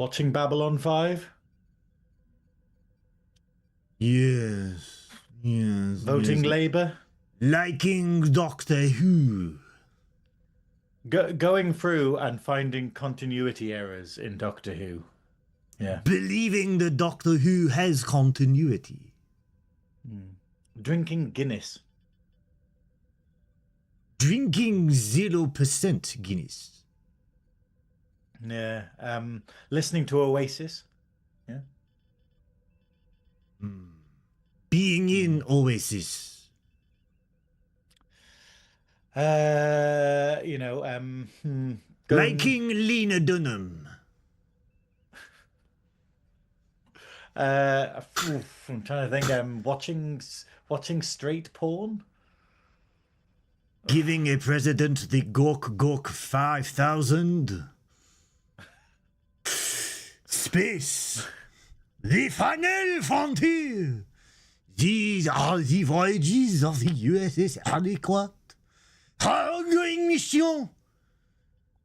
Watching Babylon 5? Yes. Voting Labour? Liking Doctor Who. Going through and finding continuity errors in Doctor Who. Yeah. Believing the Doctor Who has continuity. Drinking Guinness. Drinking 0% Guinness. Yeah. Listening to Oasis. Yeah. Being in Oasis. Liking Lena Dunham. I'm trying to think. Watching straight porn. Giving a president the Gork 5000. Space. The final frontier. These are the voyages of the USS Adequate. Ongoing mission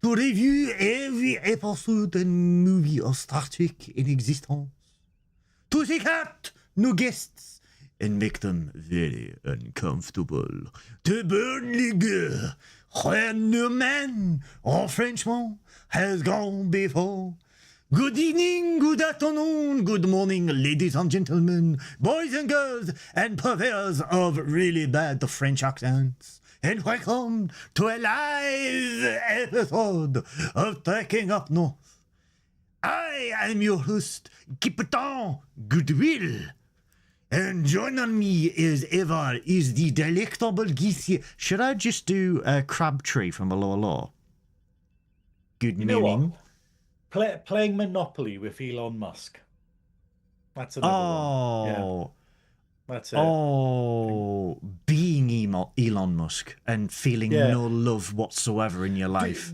to review every episode and movie of Star Trek in existence. To seek out new guests and make them very uncomfortable. To burn the girl where no man or Frenchman has gone before. Good evening, good afternoon, good morning, ladies and gentlemen, boys and girls, and purveyors of really bad French accents. And welcome to a live episode of Trekking Up North. I am your host, Captain Goodwill. And joining me as ever is the delectable geese. Should I just do a Crabtree from the Lower Law? Good morning. Playing Monopoly with Elon Musk. That's another one. Yeah. That's it. Oh, being Elon Musk and feeling no love whatsoever in your life.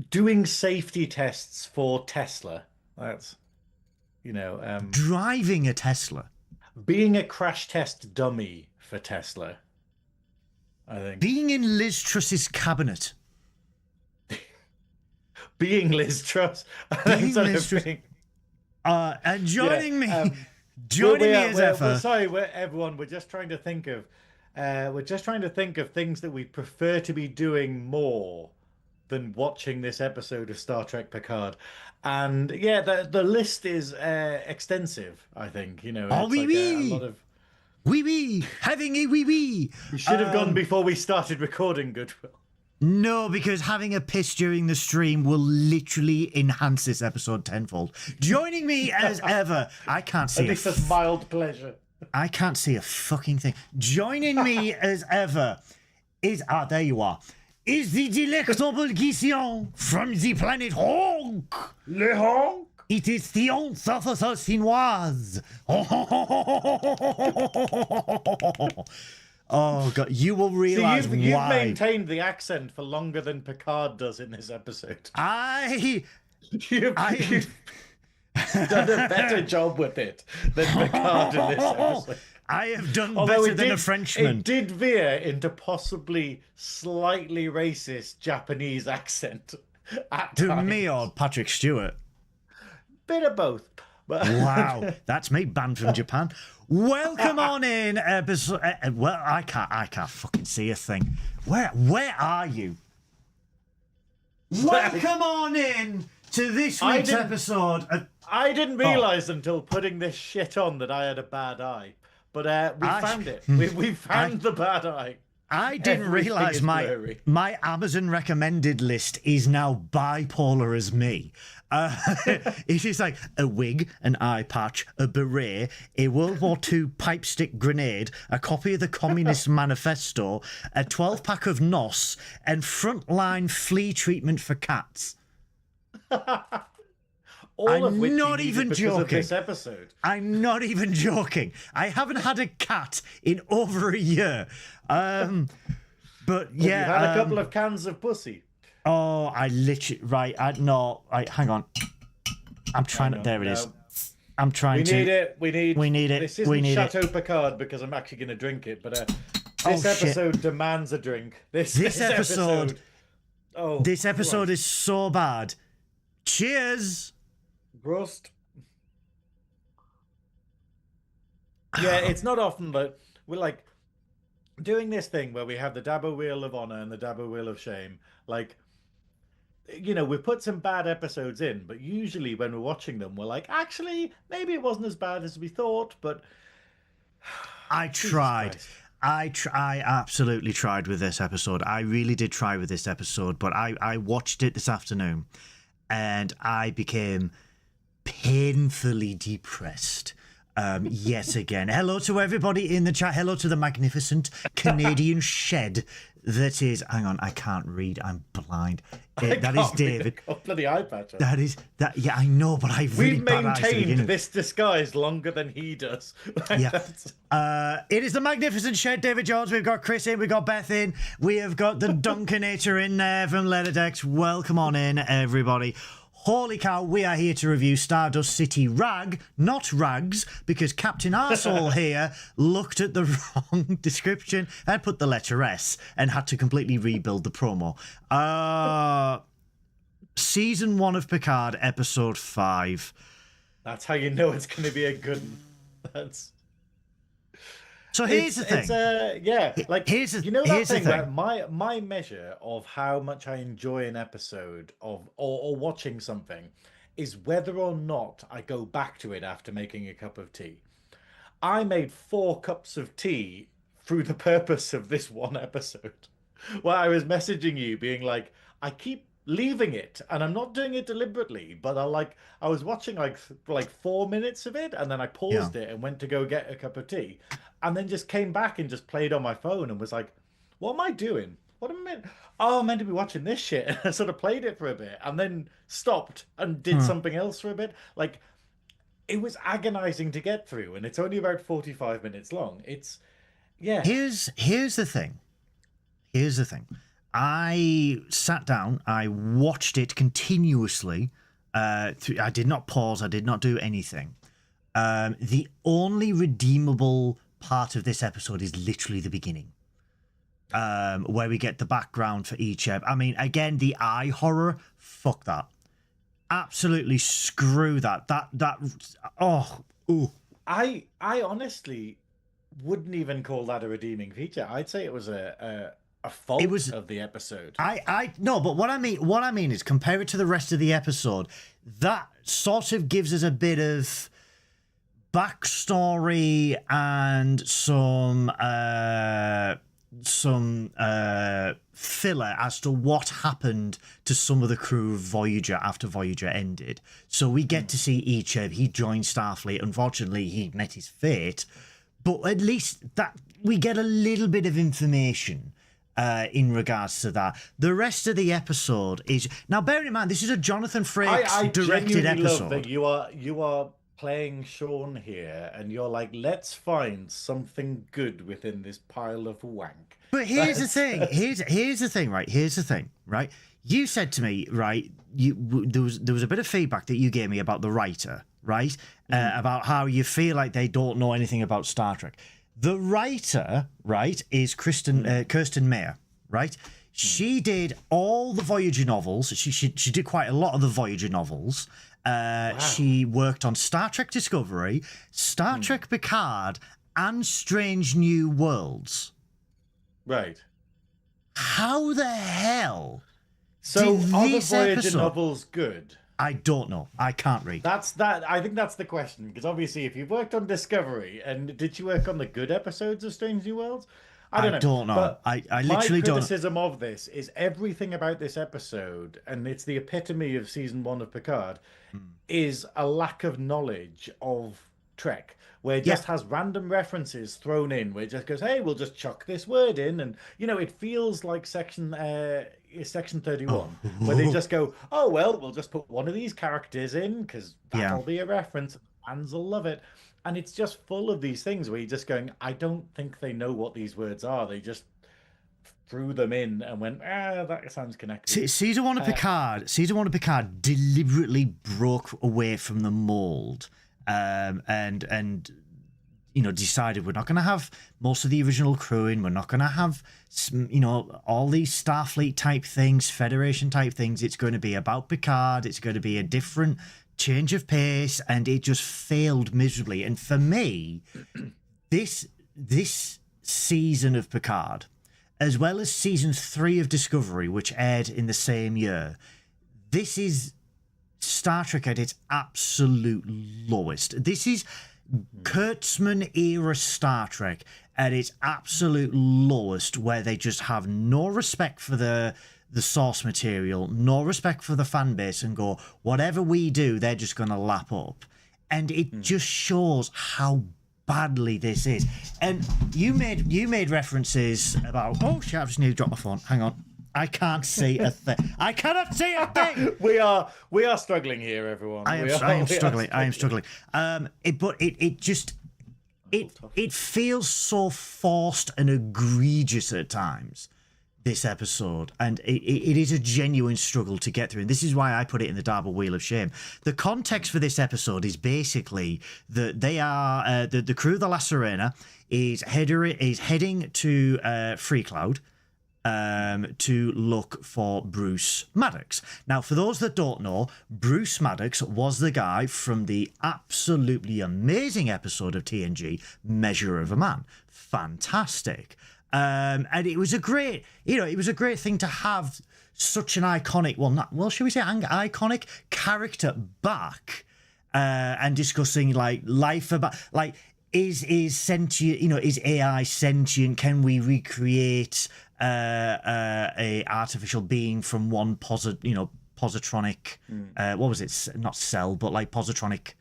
Doing safety tests for Tesla. That's, driving a Tesla. Being a crash test dummy for Tesla, I think. Being in Liz Truss's cabinet. Being Liz Truss. Being Liz Truss. And joining me... Joining me as ever. Sorry, everyone. We're just trying to think of, things that we prefer to be doing more than watching this episode of Star Trek Picard, and the list is extensive. I think a lot of having a wee. We should have gone before we started recording Goodwill. No, because having a piss during the stream will literally enhance this episode tenfold. Joining me as ever, I can't see at least a mild pleasure. I can't see a fucking thing. Joining me as ever is there you are. Is the delectable Guission from the planet Honk. Le Honk. It is Science Officer Synoiz. Oh God! You will realise why. You've maintained the accent for longer than Picard does in this episode. You've done a better job with it than Picard in this episode. I have done better than a Frenchman. It did veer into possibly slightly racist Japanese accent at to times. Me or Patrick Stewart? Bit of both. Wow, that's me banned from Japan. Welcome on in, well, I can't fucking see a thing. Where are you? Welcome on in to this week's episode. I didn't realise until putting this shit on that I had a bad eye, but we found it. We found the bad eye. I didn't realise my Amazon recommended list is now bipolar as me. It is like a wig, an eye patch, a beret, a World War II pipe stick grenade, a copy of the Communist Manifesto, a 12-pack of NOS, and frontline flea treatment for cats. I'm not even joking. Of this episode. I'm not even joking. I haven't had a cat in over a year. But yeah, you've had a couple of cans of pussy. Oh, I literally hang on. I'm trying to. There it is. I'm trying to. We need it. This isn't Chateau Picard because I'm actually going to drink it. But this episode demands a drink. This episode. This episode is so bad. Cheers. Rust. Yeah, it's not often that we're like doing this thing where we have the Dabo Wheel of Honor and the Dabo Wheel of Shame. Like, we've put some bad episodes in, but usually when we're watching them, we're like, actually, maybe it wasn't as bad as we thought, but I tried. I absolutely tried with this episode. I really did try with this episode, but I watched it this afternoon and I became painfully depressed. Yet again. Hello to everybody in the chat. Hello to the magnificent Canadian shed that is. Hang on, I can't read. I'm blind. That is David. Bloody eye patch. That is that. Yeah, I know, but I really we've maintained this disguise longer than he does. Yeah. It is the magnificent shed, David Jones. We've got Chris in. We've got Beth in. We have got the Dunkinator in there from Letterdex. Welcome on in, everybody. Holy cow, we are here to review Stardust City Rag, not Rags, because Captain Arsehole here looked at the wrong description and put the letter S and had to completely rebuild the promo. Season 1 of Picard, episode 5. That's how you know it's going to be a good one. So here's the thing. Here's that thing where my measure of how much I enjoy an episode of or watching something is whether or not I go back to it after making a cup of tea. I made 4 cups of tea through the purpose of this one episode, where I was messaging you being like, I keep leaving it and I'm not doing it deliberately, but I was watching like 4 minutes of it and then I paused it and went to go get a cup of tea and then just came back and just played on my phone and was like, what am I doing? What am I meant? Oh, I'm meant to be watching this shit. And I sort of played it for a bit and then stopped and did something else for a bit. Like, it was agonizing to get through and it's only about 45 minutes long. It's Here's the thing. I sat down, I watched it continuously. I did not pause, I did not do anything. The only redeemable part of this episode is literally the beginning, where we get the background for each ep. I mean, again, the eye horror, fuck that. Absolutely screw that. I honestly wouldn't even call that a redeeming feature. I'd say it was a fault of the episode. No, but what I mean is compare it to the rest of the episode. That sort of gives us a bit of backstory and some filler as to what happened to some of the crew of Voyager after Voyager ended. So we get to see Icheb. He joined Starfleet. Unfortunately, he met his fate. But at least that we get a little bit of information in regards to that. The rest of the episode is... Now, bear in mind, this is a Jonathan Frakes directed episode. Love that you are playing Sean here, and you're like, let's find something good within this pile of wank. But here's the thing. Here's the thing, right? Here's the thing, right? You said to me, right, there was a bit of feedback that you gave me about the writer, right? About how you feel like they don't know anything about Star Trek. The writer, right, is Kirsten Meyer, right? She did all the Voyager novels. She did quite a lot of the Voyager novels. Wow. She worked on Star Trek Discovery, Star Trek Picard, and Strange New Worlds. Right. How the hell? So are the Voyager novels good? I don't know. I can't read. I think that's the question, because obviously if you've worked on Discovery, and did you work on the good episodes of Strange New Worlds? I don't know. But I literally don't. My criticism of this is everything about this episode, and it's the epitome of season 1 of Picard, is a lack of knowledge of Trek, where it just has random references thrown in, where it just goes, hey, we'll just chuck this word in, and it feels like section 31, where they just go, oh well, we'll just put one of these characters in because that'll be a reference, fans will love it. And it's just full of these things where you're just going, I don't think they know what these words are. They just threw them in and went, that sounds connected. Season 1 of Picard deliberately broke away from the mold, and decided we're not going to have most of the original crew in. We're not going to have, all these Starfleet type things, Federation type things. It's going to be about Picard. It's going to be a different change of pace, and it just failed miserably. And for me, this season of Picard, as well as season 3 of Discovery, which aired in the same year, this is Star Trek at its absolute lowest. This is Kurtzman era Star Trek at its absolute lowest, where they just have no respect for the source material, no respect for the fan base, and go, whatever we do, they're just going to lap up. And it just shows how badly this is. And you made references about, oh shit, I've just nearly dropped my phone. Hang on. I can't see a thing. I cannot see a thing. We are struggling here, everyone. I am struggling. It feels so forced and egregious at times, this episode, and it is a genuine struggle to get through. And this is why I put it in the double wheel of shame. The context for this episode is basically that they are the crew of the La Serena is heading to Free Cloud to look for Bruce Maddox. Now, for those that don't know, Bruce Maddox was the guy from the absolutely amazing episode of TNG, Measure of a Man. Fantastic. And it was a great thing to have such an iconic, shall we say iconic character back, and discussing like life about, like, is sentient, is AI sentient? Can we recreate a artificial being from one positronic, what was it? Not cell, but like positronic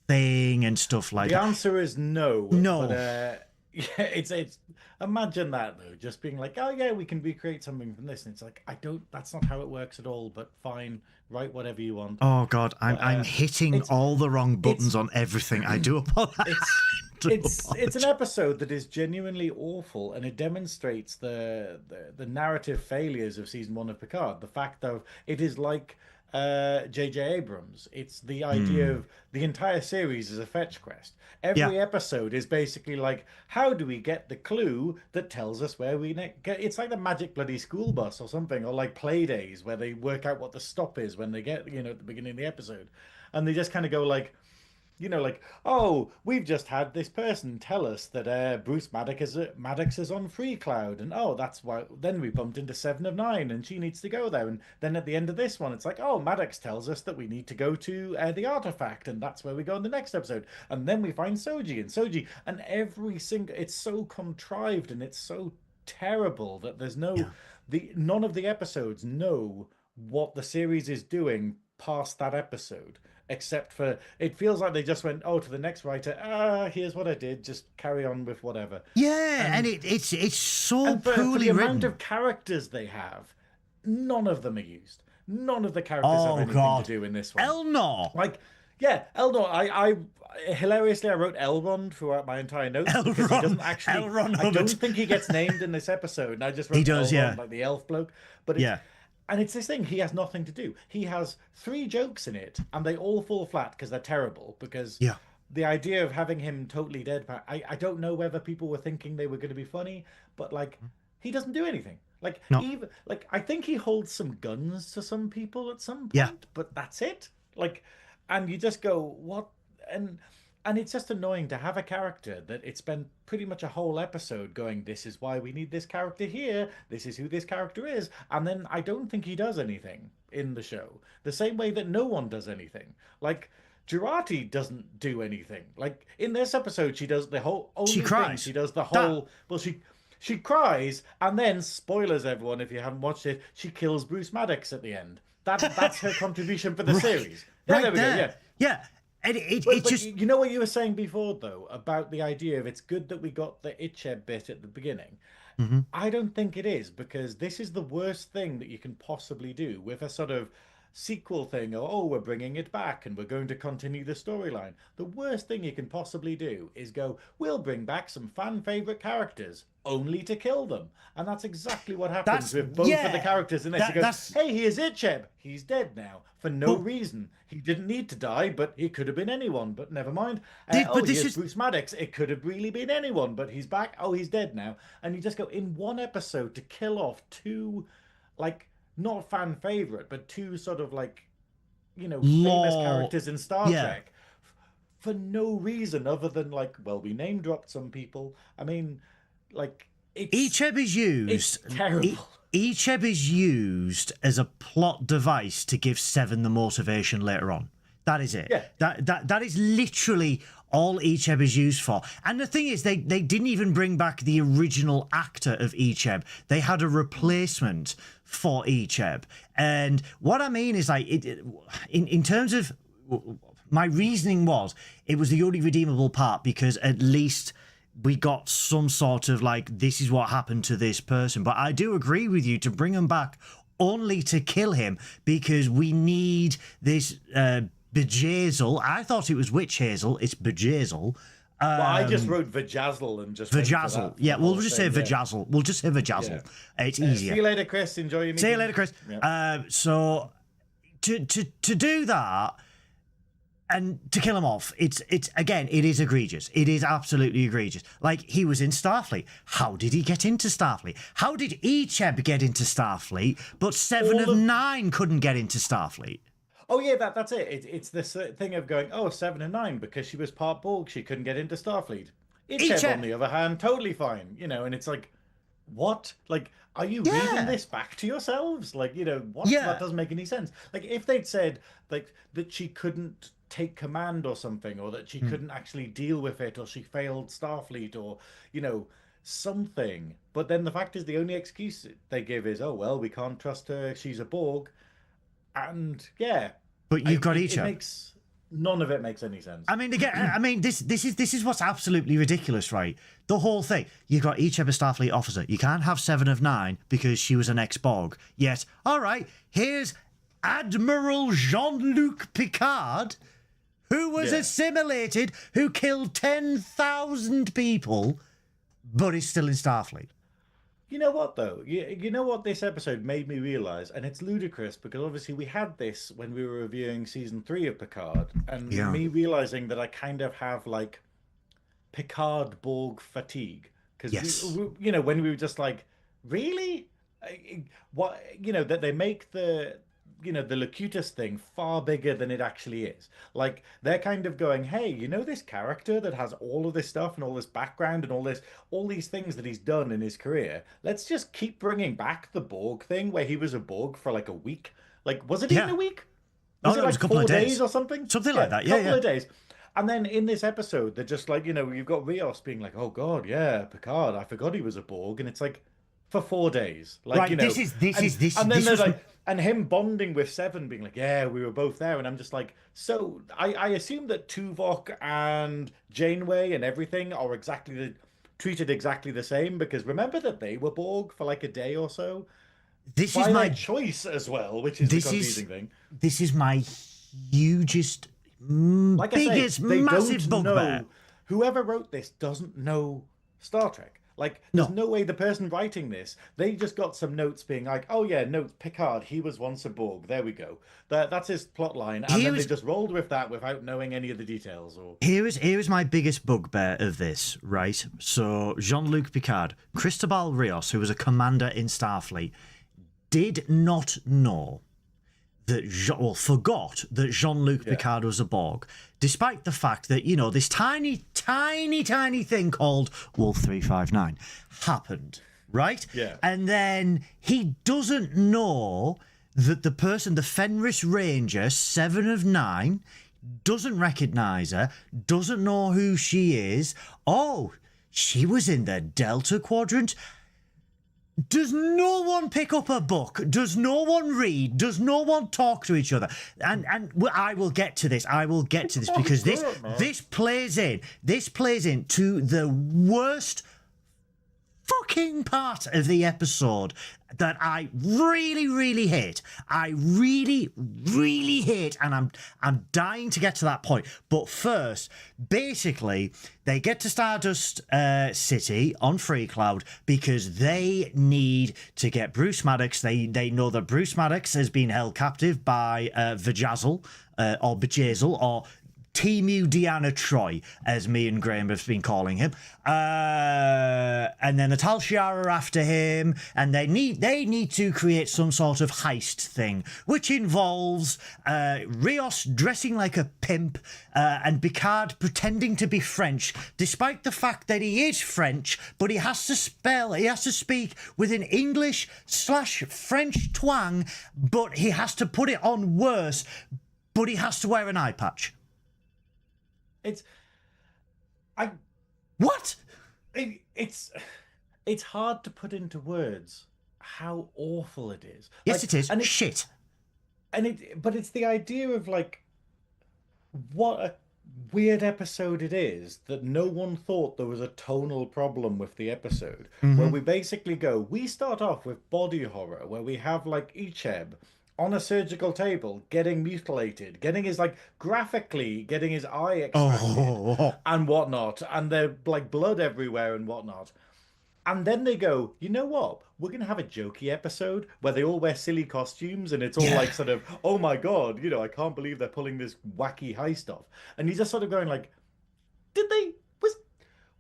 thing and stuff like that. The answer is no. No. But, it's imagine that though, just being like, oh yeah, we can recreate something from this, and it's like, that's not how it works at all, but fine, write whatever you want. Oh god, I'm hitting all the wrong buttons on everything. I do apologize. It's an episode that is genuinely awful, and it demonstrates the narrative failures of season 1 of Picard. The fact of it is like J.J. Abrams. It's the idea of the entire series is a fetch quest. Every episode is basically like, how do we get the clue that tells us where we get? It's like the magic bloody school bus or something, or like Play Days where they work out what the stop is when they get, at the beginning of the episode, and they just kind of go like, oh, we've just had this person tell us that Bruce Maddox is on Free Cloud, and oh, that's why. Then we bumped into 7 of 9, and she needs to go there, and then at the end of this one, it's like, oh, Maddox tells us that we need to go to the artifact, and that's where we go in the next episode, and then we find Soji, and every single, it's so contrived and it's so terrible that there's none of the episodes know what the series is doing past that episode. Except for, it feels like they just went, to the next writer, here's what I did, just carry on with whatever. Yeah, and it's so for poorly the written. amount of characters they have, none of them are used. None of the characters have anything to do in this one. Elnor! Elnor. I hilariously, I wrote Elrond throughout my entire notes. Because he doesn't actually, I don't think he gets named in this episode, and I just wrote Elrond, like the elf bloke. But and it's this thing, he has nothing to do. He has 3 jokes in it, and they all fall flat because they're terrible. Because the idea of having him totally deadpan, I don't know whether people were thinking they were going to be funny, but like, he doesn't do anything. Like, even like, I think he holds some guns to some people at some point, but that's it. Like, and you just go, what? And it's just annoying to have a character that it spent pretty much a whole episode going, this is why we need this character here, this is who this character is, and then I don't think he does anything in the show. The same way that no one does anything. Like, Jurati doesn't do anything. Like, in this episode, she does the whole... She cries. She does the whole... Well, she cries, and then, spoilers everyone if you haven't watched it, she kills Bruce Maddox at the end. That's her contribution for the series. There we go, Yeah. And but just, you know what you were saying before though about the idea of it's good that we got the Itched bit at the beginning. I don't think it is, because this is the worst thing that you can possibly do with a sort of sequel thing, or we're bringing it back and we're going to continue the storyline. The worst thing you can possibly do is go, we'll bring back some fan favorite characters only to kill them. And that's exactly what happens with both of the characters in this. He goes, hey, here's Itcheb, he's dead now for no reason. He didn't need to die, but he could have been anyone, but never mind. Here's Bruce Maddox, it could have really been anyone, but he's back. Oh, he's dead now. And you just go, in one episode, to kill off 2, like, not fan favorite, but 2 sort of like famous characters in Star Yeah. Trek for no reason other than like, well, we name dropped some people. I mean, like Icheb is it's used. terrible. Icheb is used as a plot device to give Seven the motivation later on. That is it. Yeah. That is literally all Icheb is used for. And the thing is, they didn't even bring back the original actor of Icheb. They had a replacement for Icheb. And what I mean is, like, in terms of my reasoning was, it was the only redeemable part because at least we got some sort of like, this is what happened to this person. But I do agree with you to bring him back only to kill him because we need this Bejazel. I thought it was Witch Hazel. It's Bejazel. Well, I just wrote Vajazzle and just Vajazzle. Yeah, we'll just say Vajazzle. We'll just say Vajazzle. Yeah. It's easier. See you later, Chris. Enjoy your meeting. See you later, Chris. Yeah. So to do that and to kill him off, it's again, it is egregious. It is absolutely egregious. Like, he was in Starfleet. How did he get into Starfleet? How did Icheb get into Starfleet, but Seven of Nine couldn't get into Starfleet? Oh yeah, that's it. It's this thing of going, 7 and 9 because she was part Borg, she couldn't get into Starfleet. Icheb, on the other hand, totally fine, and it's like, what? Like, are you reading this back to yourselves? Like, what? Yeah. That doesn't make any sense. Like, if they'd said like that she couldn't take command or something, or that she couldn't actually deal with it, or she failed Starfleet, or something. But then the fact is, the only excuse they give is, oh well, we can't trust her, she's a Borg. And but you've got Icheb. None of it makes any sense. I mean, again, this is what's absolutely ridiculous, right? The whole thing. You've got Icheb a Starfleet officer. You can't have 7 of 9 because she was an ex-Borg. Yet, all right, here's Admiral Jean-Luc Picard, who was assimilated, who killed 10,000 people, but is still in Starfleet. You know what, though? You know what this episode made me realise? And it's ludicrous because obviously we had this when we were reviewing season 3 of Picard, and me realising that I kind of have like Picard Borg fatigue. Because, when we were just like, really? What, that they make the Locutus thing far bigger than it actually is. Like, they're kind of going, hey, this character that has all of this stuff and all this background and all these things that he's done in his career, let's just keep bringing back the Borg thing where he was a Borg for like a week. Like, was it even a week? Was it like a couple 4 of days or something? Something like that, a couple of days. And then in this episode, they're just like, you've got Rios being like, oh God, yeah, Picard, I forgot he was a Borg. And it's like, for 4 days. Like, right, this is and then they're like, and him bonding with Seven, being like, yeah, we were both there. And I'm just like, so I assume that Tuvok and Janeway and everything are treated exactly the same, because remember that they were Borg for like a day or so? This by is my choice as well, which is the confusing thing. This is my hugest, biggest, massive bugbear. Whoever wrote this doesn't know Star Trek. Like, there's no way the person writing this, they just got some notes being like, oh yeah, no, Picard, he was once a Borg. There we go. That's his plot line. And then they just rolled with that without knowing any of the details. Here is my biggest bugbear of this, right? So, Jean-Luc Picard, Cristobal Rios, who was a commander in Starfleet, did not know that forgot that Jean-Luc Picard was a Borg, despite the fact that, this tiny, tiny, tiny thing called Wolf 359 happened, right? Yeah. And then he doesn't know that the person, the Fenris Ranger, 7 of 9, doesn't recognise her, doesn't know who she is. Oh, she was in the Delta Quadrant. Does no one pick up a book? Does no one read? Does no one talk to each other? And I will get to this. Because this plays in. This plays into the worst fucking part of the episode that I really, really hate. I really, really hate, and I'm dying to get to that point. But first, basically, they get to Stardust City on Freecloud because they need to get Bruce Maddox. They know that Bruce Maddox has been held captive by Vajazzle or Bejazel, or Timu Deanna Troy, as me and Graham have been calling him. And then the Tal Shiar are after him, and they need to create some sort of heist thing, which involves Rios dressing like a pimp and Picard pretending to be French, despite the fact that he is French, but he has to speak with an English/French twang, but he has to put it on worse, but he has to wear an eye patch. What? It's hard to put into words how awful it is. Yes, it is. And shit. But it's the idea of like what a weird episode it is that no one thought there was a tonal problem with the episode. Where we basically we start off with body horror, where we have like Icheb on a surgical table getting mutilated, getting his graphically getting his eye extracted and whatnot, and there's like blood everywhere and whatnot. And then they go, you know what? We're going to have a jokey episode where they all wear silly costumes and it's all like sort of, oh my God, I can't believe they're pulling this wacky heist off. And you're just sort of going like,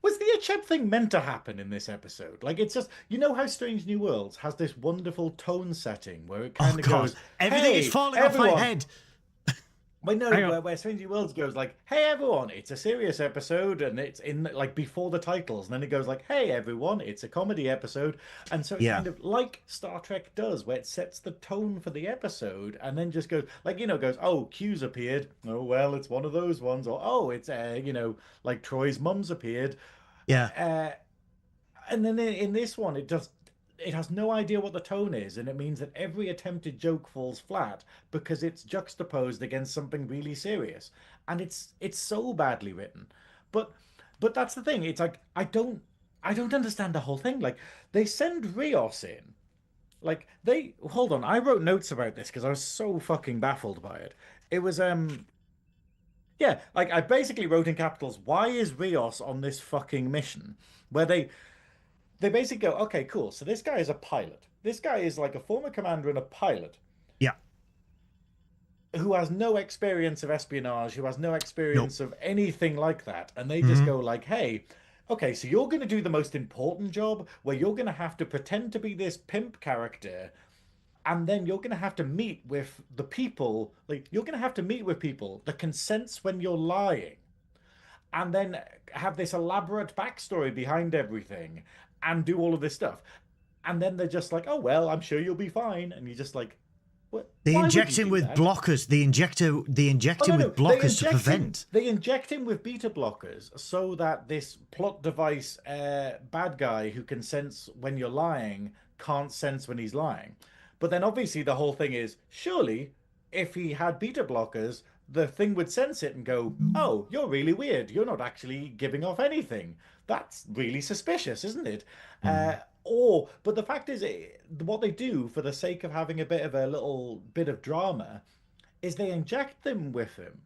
was the Acheb thing meant to happen in this episode? Like, it's just, how Strange New Worlds has this wonderful tone setting where it kind of goes, everything is falling off my head. But no, where Strange New Worlds goes like, hey everyone, it's a serious episode, and it's in like before the titles, and then it goes like, hey everyone, it's a comedy episode, and so it's kind of like Star Trek does, where it sets the tone for the episode, and then just goes like, goes, oh, Q's appeared, oh well, it's one of those ones, or oh, it's like Troy's mum's appeared, and then in this one, it has no idea what the tone is, and it means that every attempted joke falls flat because it's juxtaposed against something really serious, and it's so badly written. But that's the thing. It's like I don't understand the whole thing. Like they send Rios in, like hold on. I wrote notes about this because I was so fucking baffled by it. It was like I basically wrote in capitals, why is Rios on this fucking mission where they basically go, okay, cool. So this guy is a pilot. This guy is like a former commander and a pilot. Yeah. Who has no experience of espionage, who has no experience of anything like that. And they just go like, hey, okay, so you're going to do the most important job where you're going to have to pretend to be this pimp character. And then you're going to have to meet with the people. Like, you're going to have to meet with people that can sense when you're lying. And then have this elaborate backstory behind everything. And do all of this stuff, and then they're just like, "Oh well, I'm sure you'll be fine." And you're just like, "What?" They inject him with blockers. They inject him with blockers to prevent. They inject him with beta blockers so that this plot device bad guy who can sense when you're lying can't sense when he's lying. But then obviously the whole thing is, surely if he had beta blockers, the thing would sense it and go, "Oh, you're really weird. You're not actually giving off anything. That's really suspicious, isn't it?" But the fact is, what they do for the sake of having a bit of a little bit of drama is they inject him with them,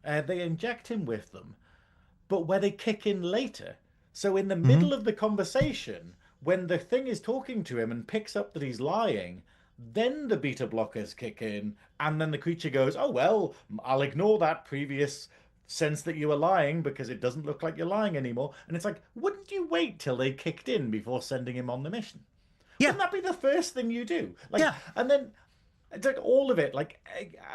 but where they kick in later. So in the middle of the conversation, when the thing is talking to him and picks up that he's lying, then the beta blockers kick in, and then the creature goes, "Oh well, I'll ignore that previous sense that you were lying because it doesn't look like you're lying anymore." And it's like, wouldn't you wait till they kicked in before sending him on the mission? Wouldn't that be the first thing you do? And then it's like all of it,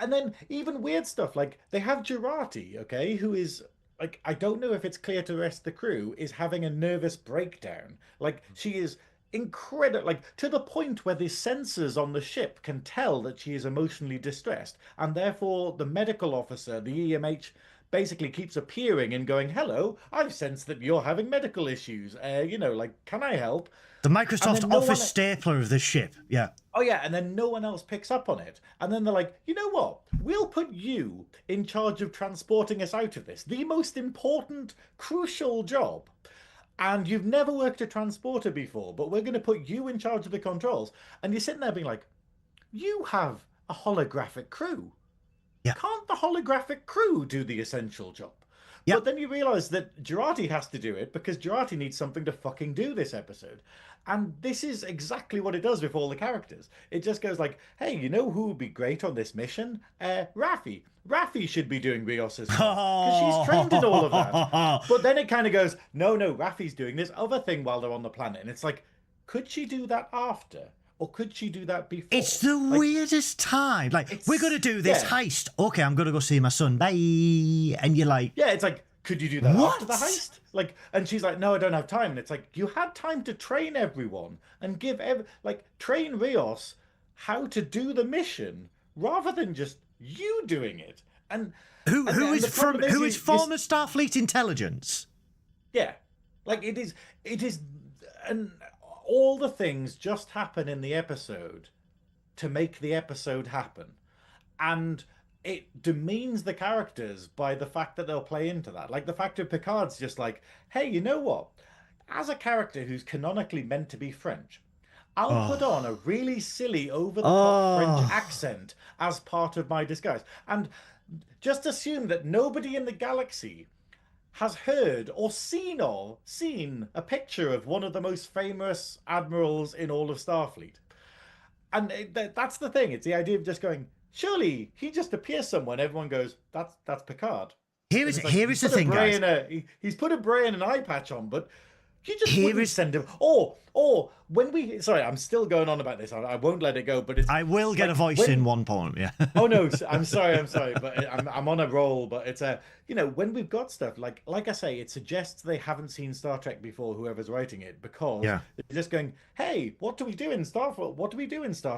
and then even weird stuff like they have Jurati, okay, who is like, I don't know if it's clear to the rest of the crew, is having a nervous breakdown. Like she is incredible, like to the point where the sensors on the ship can tell that she is emotionally distressed, and therefore the medical officer, the EMH, basically keeps appearing and going, "Hello, I've sensed that you're having medical issues. Can I help?" The Microsoft Office stapler of the ship, yeah. Oh yeah, and then no one else picks up on it. And then they're like, "You know what? We'll put you in charge of transporting us out of this, the most important, crucial job. And you've never worked a transporter before, but we're going to put you in charge of the controls." And you're sitting there being like, you have a holographic crew. Yeah. Can't the holographic crew do the essential job? Yep. But then you realize that Jurati has to do it because Jurati needs something to fucking do this episode. And this is exactly what it does with all the characters. It just goes like, hey, you know who would be great on this mission? Raffi. Raffi should be doing Rios's because she's trained in all of that. But then it kind of goes, no, Raffi's doing this other thing while they're on the planet. And it's like, could she do that after? Or could she do that before? It's the weirdest time. Like, we're going to do this heist. Okay, I'm going to go see my son. Bye. And you're like... Yeah, it's like, could you do that after the heist? Like, and she's like, no, I don't have time. And it's like, you had time to train everyone and train Rios how to do the mission rather than just you doing it. And who is former Starfleet intelligence? Yeah, like it is, and all the things just happen in the episode to make the episode happen, and it demeans the characters by the fact that they'll play into that. Like the fact that Picard's just like, hey, you know what? As a character who's canonically meant to be French, I'll put on a really silly, over-the-top French accent as part of my disguise. And just assume that nobody in the galaxy has heard or seen a picture of one of the most famous admirals in all of Starfleet. And that's the thing. It's the idea of just going, surely he just appears somewhere and everyone goes, that's Picard. Here is the thing, guys. He's put a brain and an eye patch on, but you just wouldn't send him. Or when we... Sorry, I'm still going on about this. I won't let it go, but it's... I will get a voice in one point, yeah. Oh, no, I'm sorry, but I'm on a roll, but it's when we've got stuff, like I say, it suggests they haven't seen Star Trek before, whoever's writing it, because they're just going, hey, what do we do in Star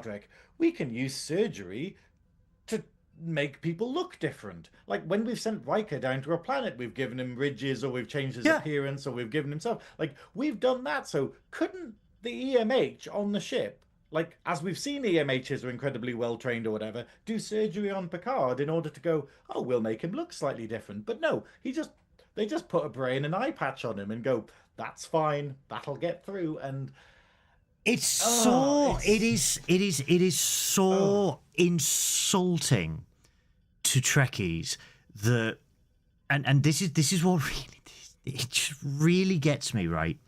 Trek? We can use surgery to make people look different. Like when we've sent Riker down to a planet, we've given him ridges, or we've changed his appearance, or we've given him stuff. Like we've done that. So couldn't the EMH on the ship, like as we've seen EMHs are incredibly well trained or whatever, do surgery on Picard in order to go, oh, we'll make him look slightly different? But no, they just put a brain and eye patch on him and go, that's fine, that'll get through. And it is so insulting to Trekkies that, and this is what it just really gets me, right?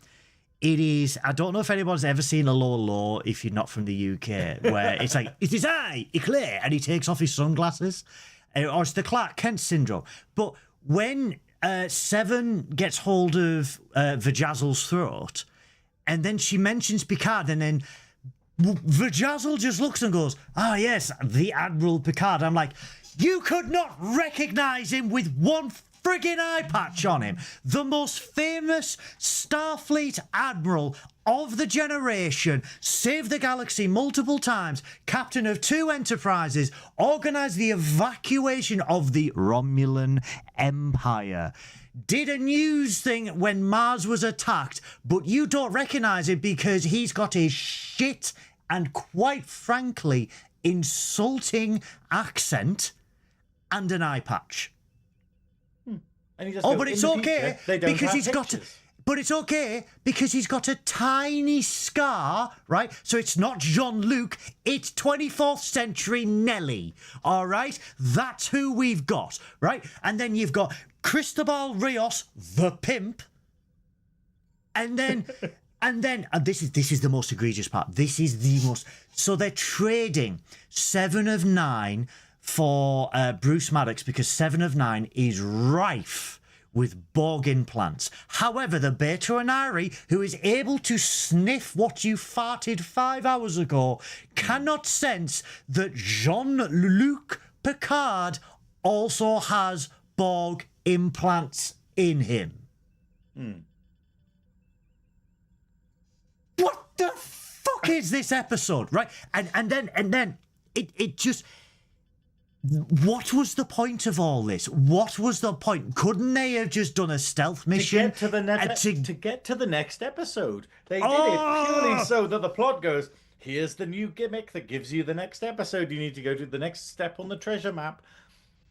It is, I don't know if anyone's ever seen a low if you're not from the UK, where it's like, it is I, Eclair, and he takes off his sunglasses, or it's the Clark Kent syndrome. But when Seven gets hold of Vajazzle's throat, and then she mentions Picard, and then Vajazzle just looks and goes, ah, yes, the Admiral Picard. I'm like, you could not recognise him with one friggin' eye patch on him. The most famous Starfleet Admiral of the generation, saved the galaxy multiple times, captain of 2 enterprises, organised the evacuation of the Romulan Empire, did a news thing when Mars was attacked, but you don't recognise him because he's got a shit and, quite frankly, insulting accent and an eye patch. And he just but it's okay because he's got... But it's okay because he's got a tiny scar, right? So it's not Jean-Luc, it's 24th century Nelly, all right? That's who we've got, right? And then you've got Cristobal Rios, the pimp, and then... And this is the most egregious part. This is the most... So they're trading 7 of 9 for Bruce Maddox because 7 of 9 is rife with Borg implants. However, the Beta Anari, who is able to sniff what you farted 5 hours ago, cannot sense that Jean-Luc Picard also has Borg implants in him. What the fuck is this episode, right? And then it just... What was the point of all this? What was the point? Couldn't they have just done a stealth mission to get to the next episode? They did it purely so that the plot goes, here's the new gimmick that gives you the next episode. You need to go to the next step on the treasure map.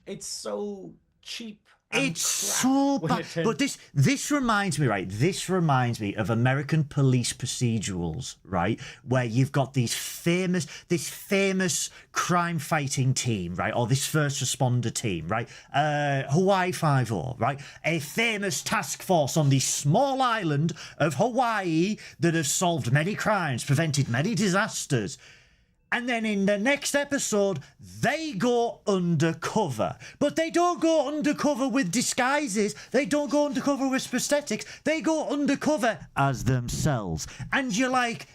It's so cheap It's so bad. But this reminds me, right? This reminds me of American police procedurals, right? Where you've got this famous crime fighting team, right? Or this first responder team, right? Hawaii Five-0, right? A famous task force on the small island of Hawaii that have solved many crimes, prevented many disasters. And then in the next episode, they go undercover. But they don't go undercover with disguises. They don't go undercover with prosthetics. They go undercover as themselves. And you're like,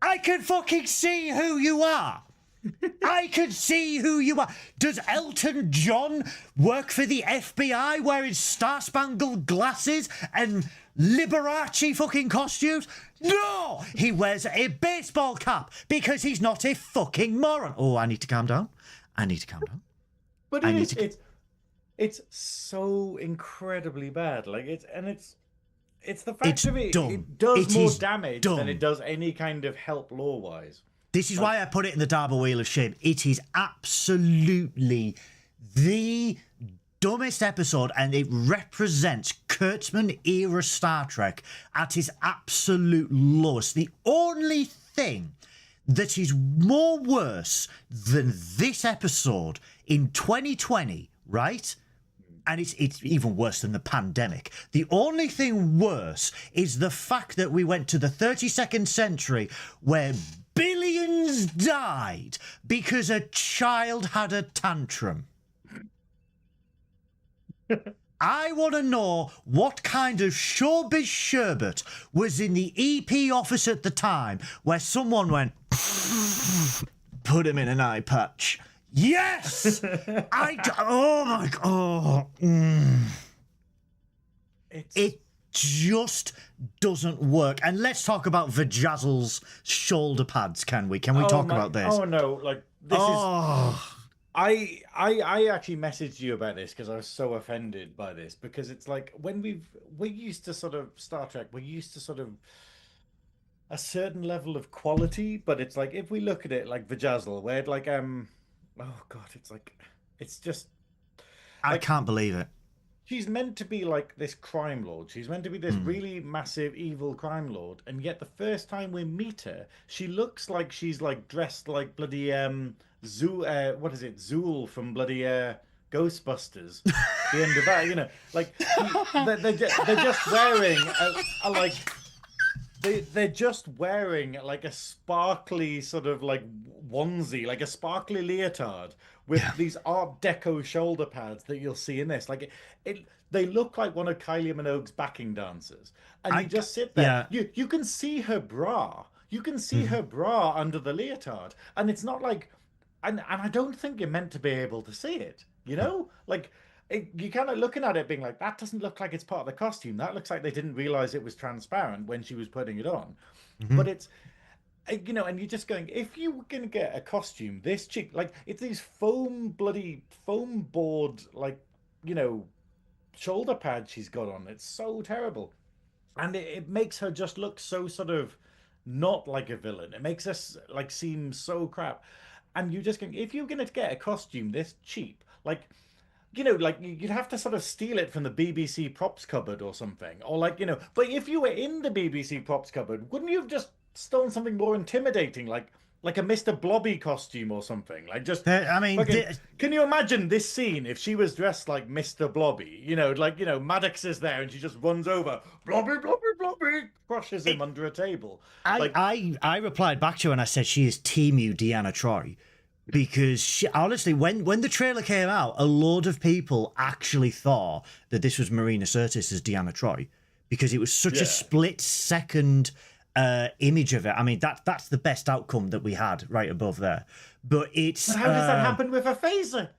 I can fucking see who you are. I can see who you are. Does Elton John work for the FBI wearing star-spangled glasses and Liberace fucking costumes? No! He wears a baseball cap because he's not a fucking moron. Oh, I need to calm down. But it's so incredibly bad. Like it's the fact of it. Dumb. It does more damage dumb. than it does any kind of help law-wise. This is why I put it in the Darby Wheel of Shame. It is absolutely the dumbest episode, and it represents Kurtzman era Star Trek at its absolute lowest. The only thing that is more worse than this episode in 2020, right? And it's even worse than the pandemic. The only thing worse is the fact that we went to the 32nd century where billions died because a child had a tantrum. I want to know what kind of showbiz sherbet was in the EP office at the time where someone went, put him in an eye patch. Yes! Oh my God. It just doesn't work. And let's talk about Vajazzle's shoulder pads, can we? Can we talk about this? Oh no, like this is... I actually messaged you about this because I was so offended by this, because it's like when we're used to sort of Star Trek, we're used to sort of a certain level of quality, but it's like if we look at it like Vajazzle, where it like oh god, it's just I can't believe it. She's meant to be like this crime lord. She's meant to be this really massive evil crime lord, and yet the first time we meet her, she looks like she's like dressed like bloody Zool from bloody Ghostbusters. The end of that, you know, like they're just wearing a like they're just wearing like a sparkly sort of like onesie, like a sparkly leotard with these Art Deco shoulder pads that you'll see in this. Like they look like one of Kylie Minogue's backing dancers, and you just sit there. You can see her bra. You can see her bra under the leotard, and it's not like, and I don't think you're meant to be able to see it. You know, like. You're kind of looking at it being like, that doesn't look like it's part of the costume. That looks like they didn't realize it was transparent when she was putting it on. But it's, you know, and you're just going, if you were going to get a costume this cheap, like it's these foam board, like, you know, shoulder pads she's got on. It's so terrible. And it makes her just look so sort of not like a villain. It makes us like seem so crap. And you're just going, if you're going to get a costume this cheap, like, you know, like you'd have to sort of steal it from the BBC props cupboard or something, or like, you know, but if you were in the BBC props cupboard, wouldn't you have just stolen something more intimidating, like a Mr. Blobby costume or something? Like just, I mean, can you imagine this scene if she was dressed like Mr. Blobby? You know, like, you know, Maddox is there and she just runs over, Blobby, Blobby, Blobby, crushes him under a table. I replied back to her and I said she is Teemu Deanna Troi. Because she, honestly, when the trailer came out, a load of people actually thought that this was Marina Sirtis as Deanna Troi, because it was such a split-second image of it. I mean, that's the best outcome that we had right above there. But it's... But how does that happen with a phaser?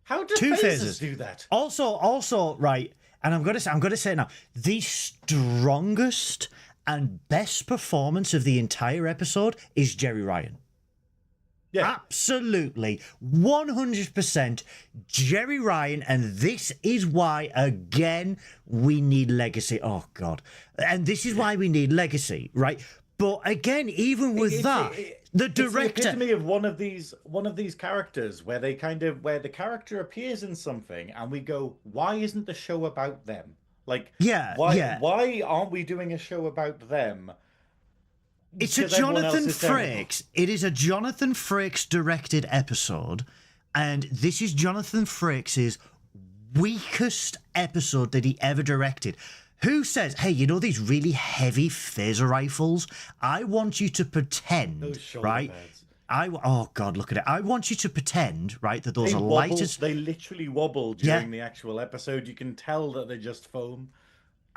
How do phasers do that? Also, right, and I'm gonna say it now, the strongest and best performance of the entire episode is Jerry Ryan. Yeah. Absolutely, 100% Jerry Ryan, and this is why, again, we need legacy. Oh, God. And this is why we need legacy, right? But again, even with the director, it's the epitome of one of these characters where the character appears in something, and we go, why isn't the show about them? Like, why aren't we doing a show about them? It's a Jonathan Frakes. It is a Jonathan Frakes directed episode, and this is Jonathan Frakes' weakest episode that he ever directed. Who says, hey, you know these really heavy phaser rifles? I want you to pretend, right? Oh, God, look at it. I want you to pretend, right, that those are light as... They literally wobble during the actual episode. You can tell that they're just foam.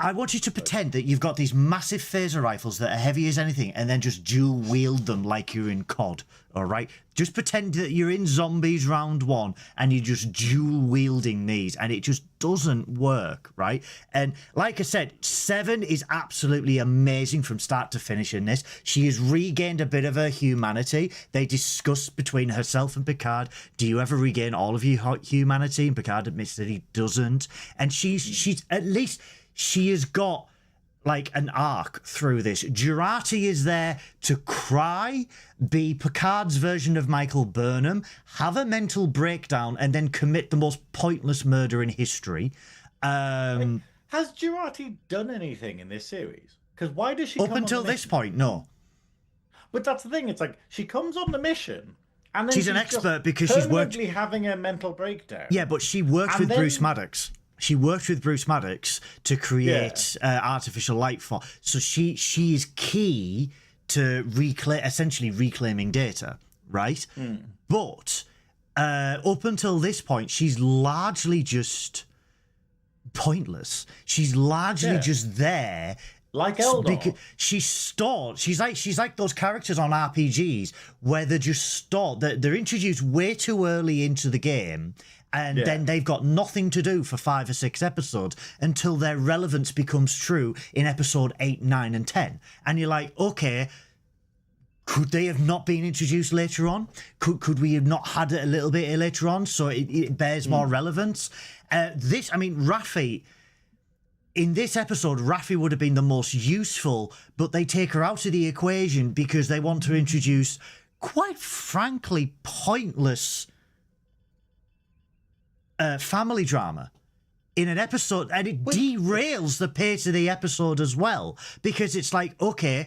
I want you to pretend that you've got these massive phaser rifles that are heavy as anything and then just dual wield them like you're in COD, all right? Just pretend that you're in Zombies Round 1 and you're just dual wielding these, and it just doesn't work, right? And like I said, Seven is absolutely amazing from start to finish in this. She has regained a bit of her humanity. They discuss between herself and Picard, do you ever regain all of your humanity? And Picard admits that he doesn't. And she's at least... She has got, like, an arc through this. Jurati is there to cry, be Picard's version of Michael Burnham, have a mental breakdown, and then commit the most pointless murder in history. Has Jurati done anything in this series? Because why does she Up until this point, no. But that's the thing. It's like, she comes on the mission, and then she's an expert because she's worked... having a mental breakdown. Yeah, but she worked with Bruce Maddox. She worked with Bruce Maddox to create artificial light form. So she is key to essentially reclaiming data, right? But up until this point, she's largely just pointless. She's largely just there. Like Eldor. Because she's stored. She's like those characters on RPGs where they're just stored. They're introduced way too early into the game, and then they've got nothing to do for 5 or 6 episodes until their relevance becomes true in episode 8, 9, and 10. And you're like, okay, could they have not been introduced later on? Could we have not had it a little bit later on so it bears more relevance? Raffi... In this episode, Raffi would have been the most useful, but they take her out of the equation because they want to introduce, quite frankly, pointless family drama in an episode, and it derails the pace of the episode as well, because it's like, okay,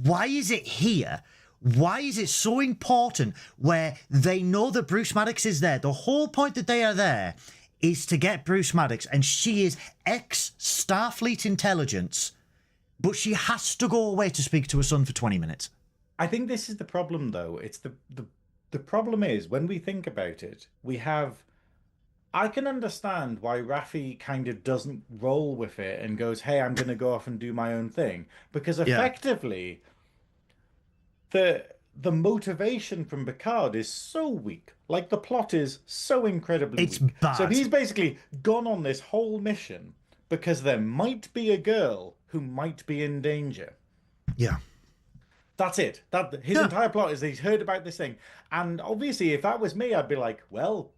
why is it here? Why is it so important where they know that Bruce Maddox is there? The whole point that they are there is to get Bruce Maddox, and she is ex-Starfleet intelligence, but she has to go away to speak to her son for 20 minutes. I think this is the problem, though. It's the problem is, when we think about it, we have... I can understand why Raffi kind of doesn't roll with it and goes, hey, I'm going to go off and do my own thing. Because effectively, the motivation from Picard is so weak. Like, the plot is so incredibly weak. Bad. So he's basically gone on this whole mission because there might be a girl who might be in danger. Yeah. That's it. His entire plot is he's heard about this thing. And obviously, if that was me, I'd be like, well,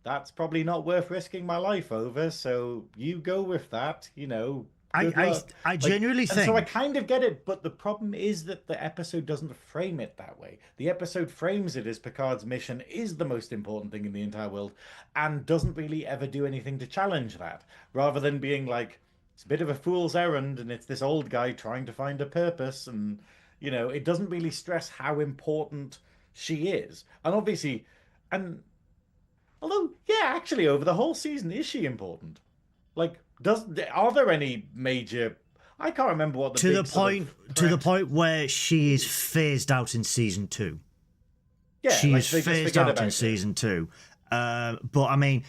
that's probably not worth risking my life over, so you go with that, you know. I genuinely think... So I kind of get it, but the problem is that the episode doesn't frame it that way. The episode frames it as Picard's mission is the most important thing in the entire world, and doesn't really ever do anything to challenge that, rather than being like, it's a bit of a fool's errand, and it's this old guy trying to find a purpose, and, you know, it doesn't really stress how important she is. And obviously, although, yeah, actually, over the whole season, is she important? Like, are there any major... I can't remember what to the point where she is phased out in season 2. Yeah, she is phased out in season 2. But I mean,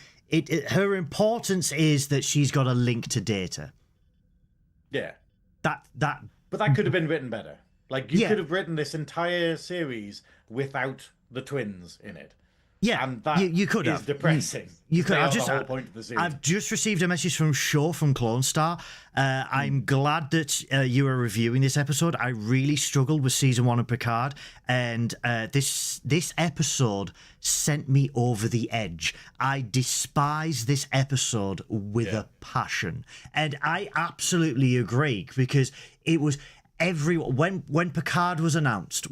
her importance is that she's got a link to Data. Yeah. But that could have been written better. Like, you could have written this entire series without the twins in it. Yeah, and that you could is have. Depressing. You could. I've just received a message from Shaw from Clone Star. I'm glad that you are reviewing this episode. I really struggled with season 1 of Picard, and this episode sent me over the edge. I despise this episode with a passion, and I absolutely agree, because it was when Picard was announced,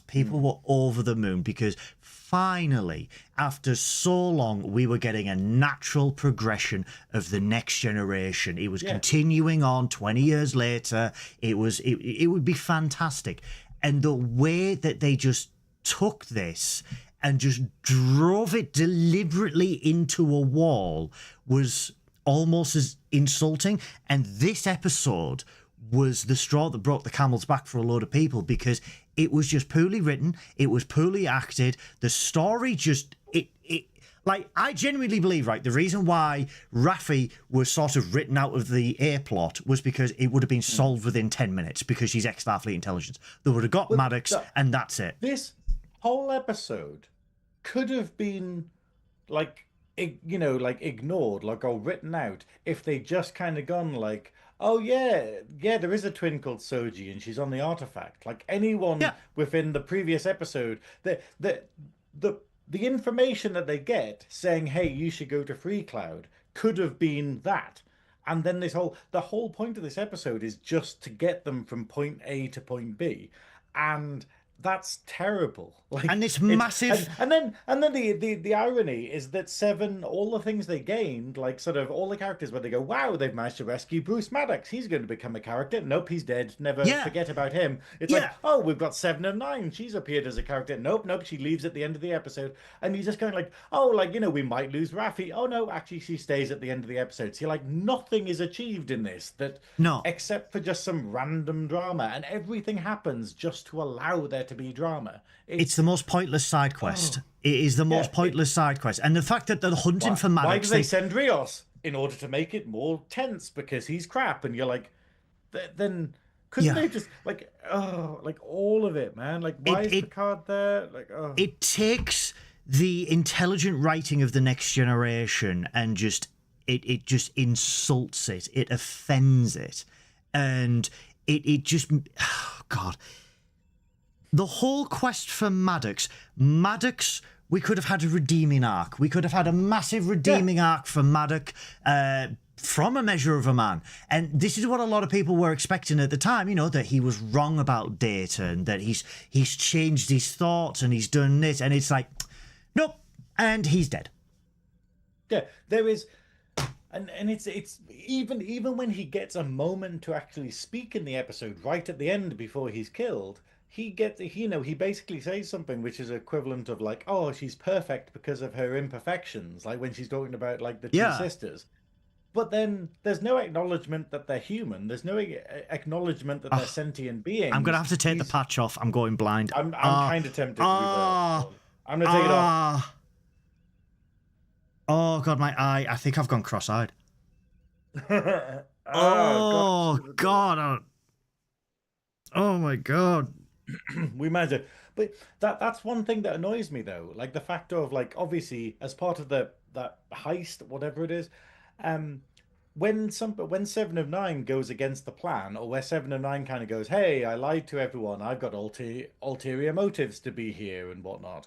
people were over the moon because finally, after so long, we were getting a natural progression of the next generation. It was continuing on 20 years later. It would be fantastic. And the way that they just took this and just drove it deliberately into a wall was almost as insulting. And this episode was the straw that broke the camel's back for a load of people because it was just poorly written, it was poorly acted, the story just like, I genuinely believe, right, the reason why Raffi was sort of written out of the A plot was because it would have been solved within 10 minutes because she's ex-Starfleet intelligence. They would have got Maddox and that's it. This whole episode could have been like, you know, like ignored, like, or written out if they just kind of gone like, oh yeah, there is a twin called Soji and she's on the artifact. Like anyone within the previous episode, the information that they get saying, hey, you should go to Free Cloud could have been that. And then the whole point of this episode is just to get them from point A to point B. And that's terrible. Like, and it's massive. And then the irony is that Seven, all the things they gained, like sort of all the characters where they go, wow, they've managed to rescue Bruce Maddox. He's going to become a character. Nope, he's dead. Never forget about him. It's like, oh, we've got 7 of 9. She's appeared as a character. Nope, she leaves at the end of the episode. And you're just going like, oh, like, you know, we might lose Raffi. Oh no, actually she stays at the end of the episode. So you're like, nothing is achieved in this except for just some random drama, and everything happens just to allow there to be drama. It's the most pointless side quest. It is the most pointless side quest. And the fact that they're hunting for Maddox... Why do they send Rios? In order to make it more tense, because he's crap. And you're like, then couldn't they just, like, like all of it, man? Like, why is Picard there? Like, It takes the intelligent writing of the next generation and just... It just insults it. It offends it. And it just... Oh, God... The whole quest for Maddox, we could have had a redeeming arc. We could have had a massive redeeming arc for Maddox from A Measure of a Man. And this is what a lot of people were expecting at the time, you know, that he was wrong about Data and that he's changed his thoughts and he's done this. And it's like, nope, and he's dead. Yeah, there is... And it's even when he gets a moment to actually speak in the episode right at the end before he's killed... He basically says something which is equivalent of like, oh, she's perfect because of her imperfections, like when she's talking about like the two sisters. But then there's no acknowledgement that they're human. There's no acknowledgement that they're sentient beings. I'm gonna have to take the patch off. I'm going blind. I'm kind of tempted to reverse. I'm gonna take it off. Oh God, my eye. I think I've gone cross-eyed. God. Oh my God. We managed it. But that's one thing that annoys me though, like the factor of like, obviously as part of that heist, whatever it is, when 7 of 9 goes against the plan, or where 7 of 9 kind of goes, hey, I lied to everyone, I've got ulterior motives to be here and whatnot,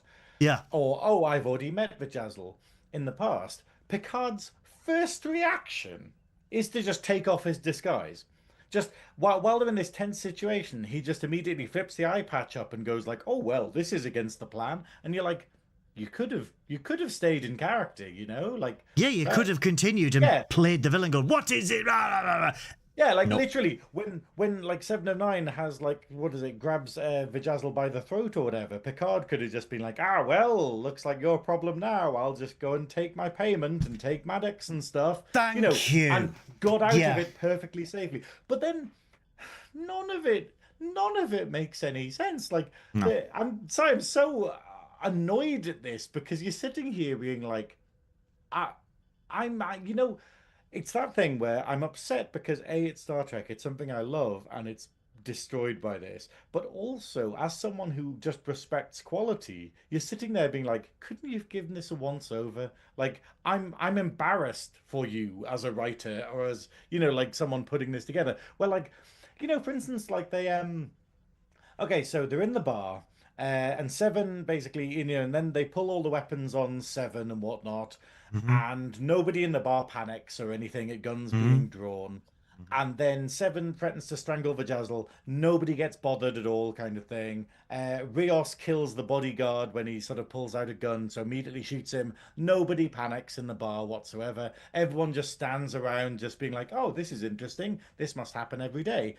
or oh, I've already met Vajazzle in the past, Picard's first reaction is to just take off his disguise. Just while they're in this tense situation, he just immediately flips the eye patch up and goes like, "Oh well, this is against the plan." And you're like, you could have stayed in character, you know, like you could have continued and played the villain. Going, what is it? Yeah, like literally when like 7 of 9 has like, what is it, grabs Vajazzle by the throat or whatever, Picard could have just been like, well, looks like your problem now. I'll just go and take my payment and take Maddox and stuff. Thank you. And got out of it perfectly safely. But then none of it makes any sense. Like, I'm so annoyed at this because you're sitting here being like, you know, it's that thing where I'm upset because A, it's Star Trek, it's something I love, and it's destroyed by this. But also, as someone who just respects quality, you're sitting there being like, couldn't you have given this a once over? Like, I'm embarrassed for you as a writer, or as, you know, like someone putting this together. Well, like, you know, for instance, like they okay, so they're in the bar. And 7 basically, you know, and then they pull all the weapons on 7 and whatnot, and nobody in the bar panics or anything at guns being drawn. And then Seven threatens to strangle Vajazzle. Nobody gets bothered at all, kind of thing. Rios kills the bodyguard when he sort of pulls out a gun, so immediately shoots him. Nobody panics in the bar whatsoever. Everyone just stands around, just being like, "Oh, this is interesting. This must happen every day."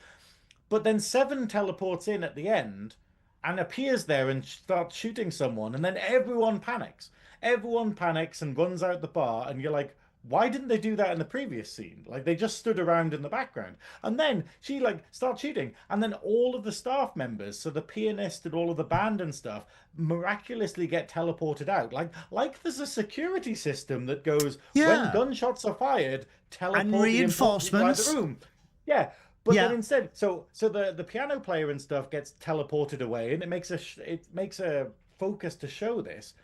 But then Seven teleports in at the end and appears there and starts shooting someone, and then everyone panics. Everyone panics and runs out the bar, and you're like, why didn't they do that in the previous scene? Like they just stood around in the background. And then she like starts shooting, and then all of the staff members, so the pianist and all of the band and stuff, miraculously get teleported out. Like there's a security system that goes when gunshots are fired, teleport and the reinforcements. out the room. Yeah. But then instead, so the piano player and stuff gets teleported away, and it makes a focus to show this,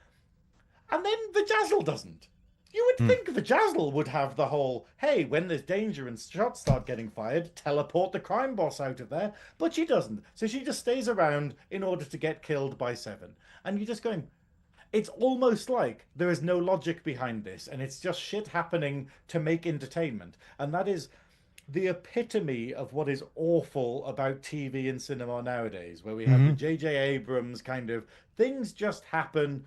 and then Vajazzle doesn't. You would think Vajazzle would have the whole, hey, when there's danger and shots start getting fired, teleport the crime boss out of there, but she doesn't. So she just stays around in order to get killed by Seven, and you're just going. It's almost like there is no logic behind this, and it's just shit happening to make entertainment, and that is the epitome of what is awful about TV and cinema nowadays, where we have the J.J. Abrams kind of things just happen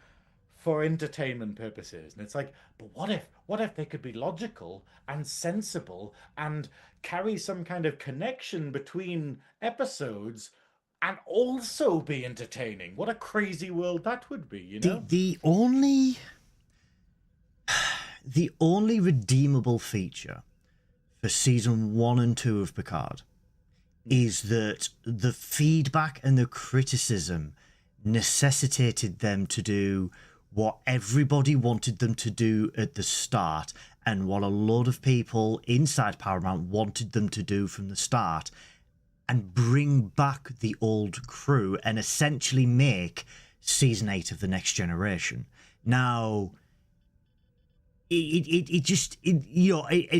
for entertainment purposes. And it's like, but what if they could be logical and sensible and carry some kind of connection between episodes and also be entertaining? What a crazy world that would be, you know? The only redeemable feature for season 1 and 2 of Picard is that the feedback and the criticism necessitated them to do what everybody wanted them to do at the start, and what a lot of people inside Paramount wanted them to do from the start, and bring back the old crew and essentially make season 8 of The Next Generation. Now, it's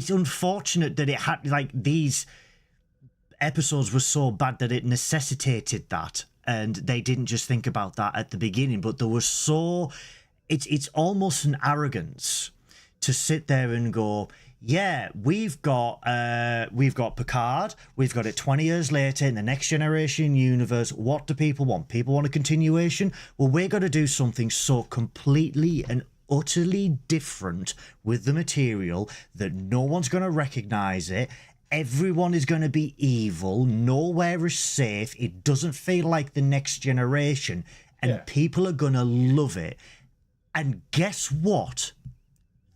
unfortunate that it had, like, these episodes were so bad that it necessitated that, and they didn't just think about that at the beginning, but there was so, it's almost an arrogance to sit there and go, yeah, we've got Picard, we've got it 20 years later in the Next Generation universe. What do people want? People want a continuation. Well, we're going to do something so completely and utterly different with the material that no one's going to recognize it. Everyone is going to be evil. Nowhere is safe. It doesn't feel like the Next Generation, and people are going to love it. And guess what?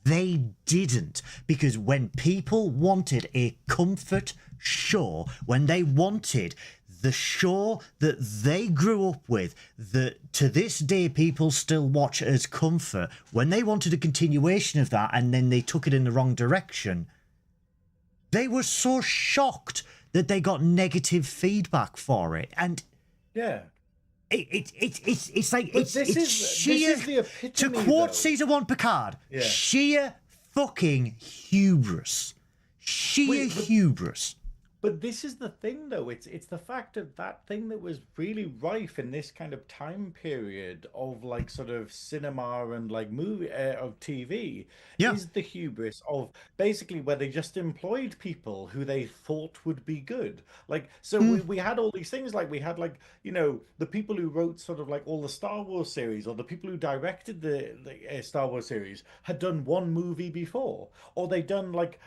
They didn't, because when people wanted a comfort show, when they wanted the show that they grew up with, that to this day people still watch as comfort, when they wanted a continuation of that and then they took it in the wrong direction, they were so shocked that they got negative feedback for it. And it's like it's sheer, to quote season 1 Picard, sheer fucking hubris. Hubris. But this is the thing, though. It's the fact of that thing that was really rife in this kind of time period of like sort of cinema and like movie of TV is the hubris of basically where they just employed people who they thought would be good. Like, so we had all these things, like we had like, you know, the people who wrote sort of like all the Star Wars series, or the people who directed the Star Wars series had done one movie before, or they done like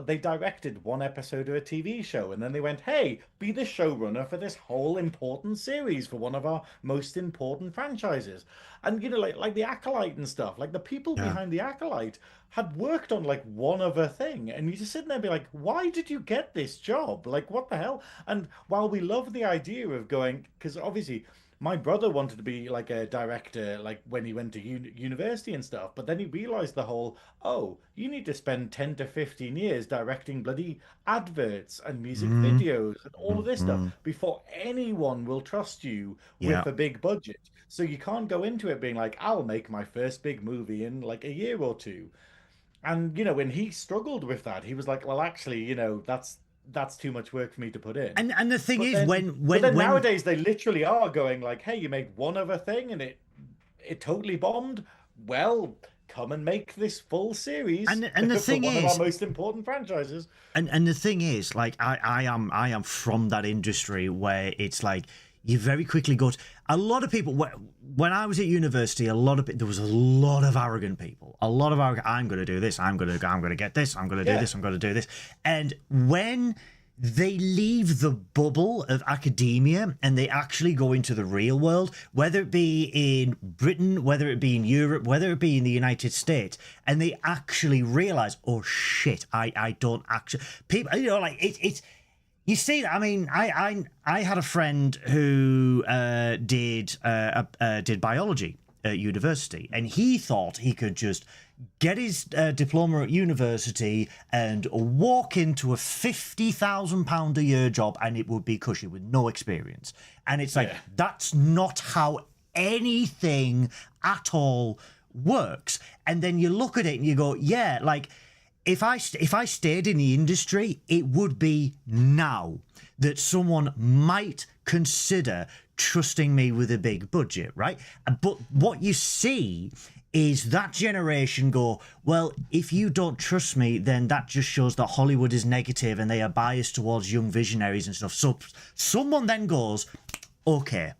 they directed one episode of a TV show, and then they went, hey, be the showrunner for this whole important series for one of our most important franchises. And you know, like the Acolyte and stuff, like the people behind the Acolyte had worked on like one other thing, and you just sit there and be like, why did you get this job? Like, what the hell? And while we love the idea of going, because obviously my brother wanted to be like a director, like when he went to university and stuff, but then he realized the whole, oh, you need to spend 10 to 15 years directing bloody adverts and music videos and all of this stuff before anyone will trust you with a big budget. So you can't go into it being like, I'll make my first big movie in like a year or two. And, you know, when he struggled with that, he was like, well, actually, you know, that's too much work for me to put in. And the thing is, when nowadays they literally are going like, hey, you make one other thing and it totally bombed. Well, come and make this full series and the for thing one is, of our most important franchises. And the thing is, like, I am from that industry where it's like you very quickly go to, a lot of people, when I was at university, there was a lot of arrogant people, I'm going to do this, I'm going to get this, I'm going to do this, I'm going to do this. And when they leave the bubble of academia and they actually go into the real world, whether it be in Britain, whether it be in Europe, whether it be in the United States, and they actually realize, oh shit, I don't actually, people, you know, like it's you see that. I mean, I had a friend who did biology at university, and he thought he could just get his diploma at university and walk into a £50,000 a year job, and it would be cushy with no experience. And it's like, that's not how anything at all works. And then you look at it and you go, yeah, like, if I stayed in the industry, it would be now that someone might consider trusting me with a big budget, right? But what you see is that generation go, well, if you don't trust me, then that just shows that Hollywood is negative and they are biased towards young visionaries and stuff. So someone then goes, okay,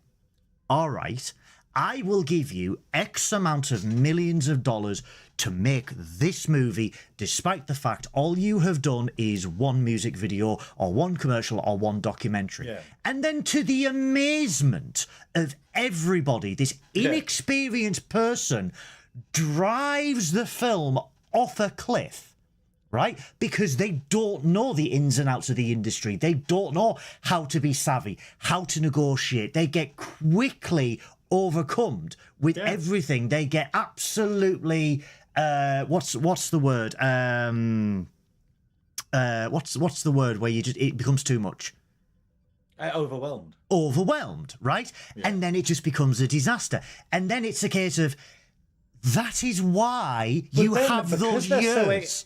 all right, I will give you X amount of millions of dollars to make this movie, despite the fact all you have done is one music video or one commercial or one documentary. Yeah. And then to the amazement of everybody, this inexperienced person drives the film off a cliff, right? Because they don't know the ins and outs of the industry. They don't know how to be savvy, how to negotiate. They get quickly overcome with everything. They get absolutely what's the word? What's the word where it becomes too much? Overwhelmed, right? Yeah. And then it just becomes a disaster. And then it's a case of, that is why you have those years.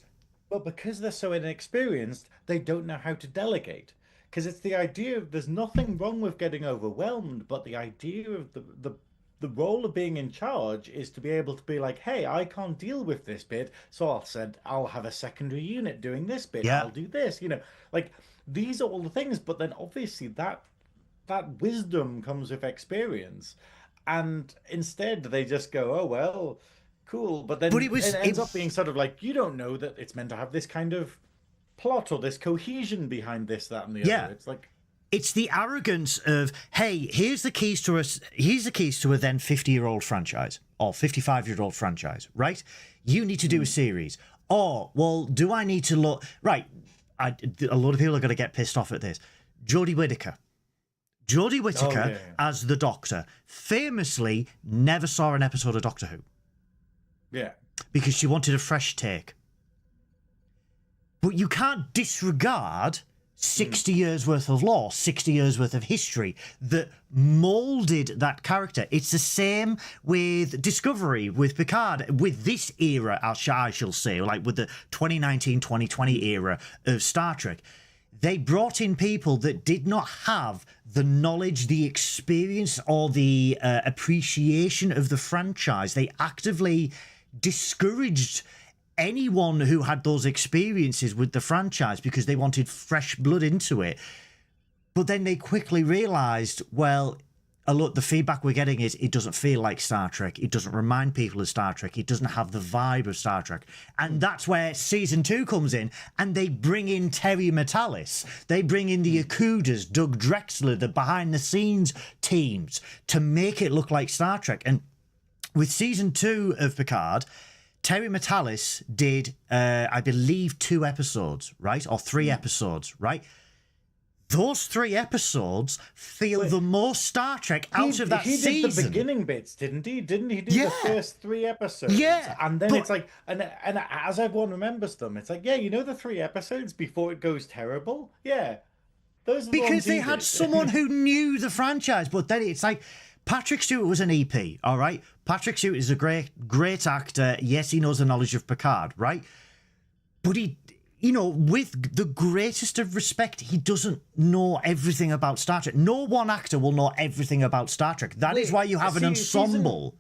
Well, because they're so inexperienced, they don't know how to delegate. Because it's the idea of, there's nothing wrong with getting overwhelmed, but the idea of the role of being in charge is to be able to be like, hey, I can't deal with this bit, so I'll have a secondary unit doing this bit. Yeah. I'll do this, you know, like, these are all the things. But then obviously that wisdom comes with experience, and instead they just go, oh well, cool. But then it ends up being sort of like, you don't know that it's meant to have this kind of plot or this cohesion behind this, that, and the other. It's like, it's the arrogance of, hey, here's the keys to a then 50-year-old franchise or 55-year-old franchise, right? You need to do a series. Oh, well, do I need to look right? A lot of people are going to get pissed off at this. Jodie Whittaker as the Doctor famously never saw an episode of Doctor Who. Yeah, because she wanted a fresh take. But you can't disregard 60 years worth of lore, 60 years worth of history that moulded that character. It's the same with Discovery, with Picard, with this era, I shall say, like with the 2019-2020 era of Star Trek. They brought in people that did not have the knowledge, the experience, or the appreciation of the franchise. They actively discouraged anyone who had those experiences with the franchise because they wanted fresh blood into it. But then they quickly realised, well, look, the feedback we're getting is it doesn't feel like Star Trek. It doesn't remind people of Star Trek. It doesn't have the vibe of Star Trek. And that's where season 2 comes in, and they bring in Terry Matalis. They bring in the Akudas, Doug Drexler, the behind-the-scenes teams to make it look like Star Trek. And with season 2 of Picard, Terry Matalis did, I believe, 2 episodes, right? Or 3 episodes, right? Those 3 episodes feel the most Star Trek out of that season. He did the beginning bits, didn't he? Didn't he do the first 3 episodes? Yeah. And then it's like, and as everyone remembers them, it's like, yeah, you know the 3 episodes before it goes terrible? Yeah. Those are because they had someone who knew the franchise, but then it's like, Patrick Stewart was an EP, all right? Patrick Stewart is a great actor. Yes, he knows the knowledge of Picard, right? But he, you know, with the greatest of respect, he doesn't know everything about Star Trek. No one actor will know everything about Star Trek. That is why you have an ensemble.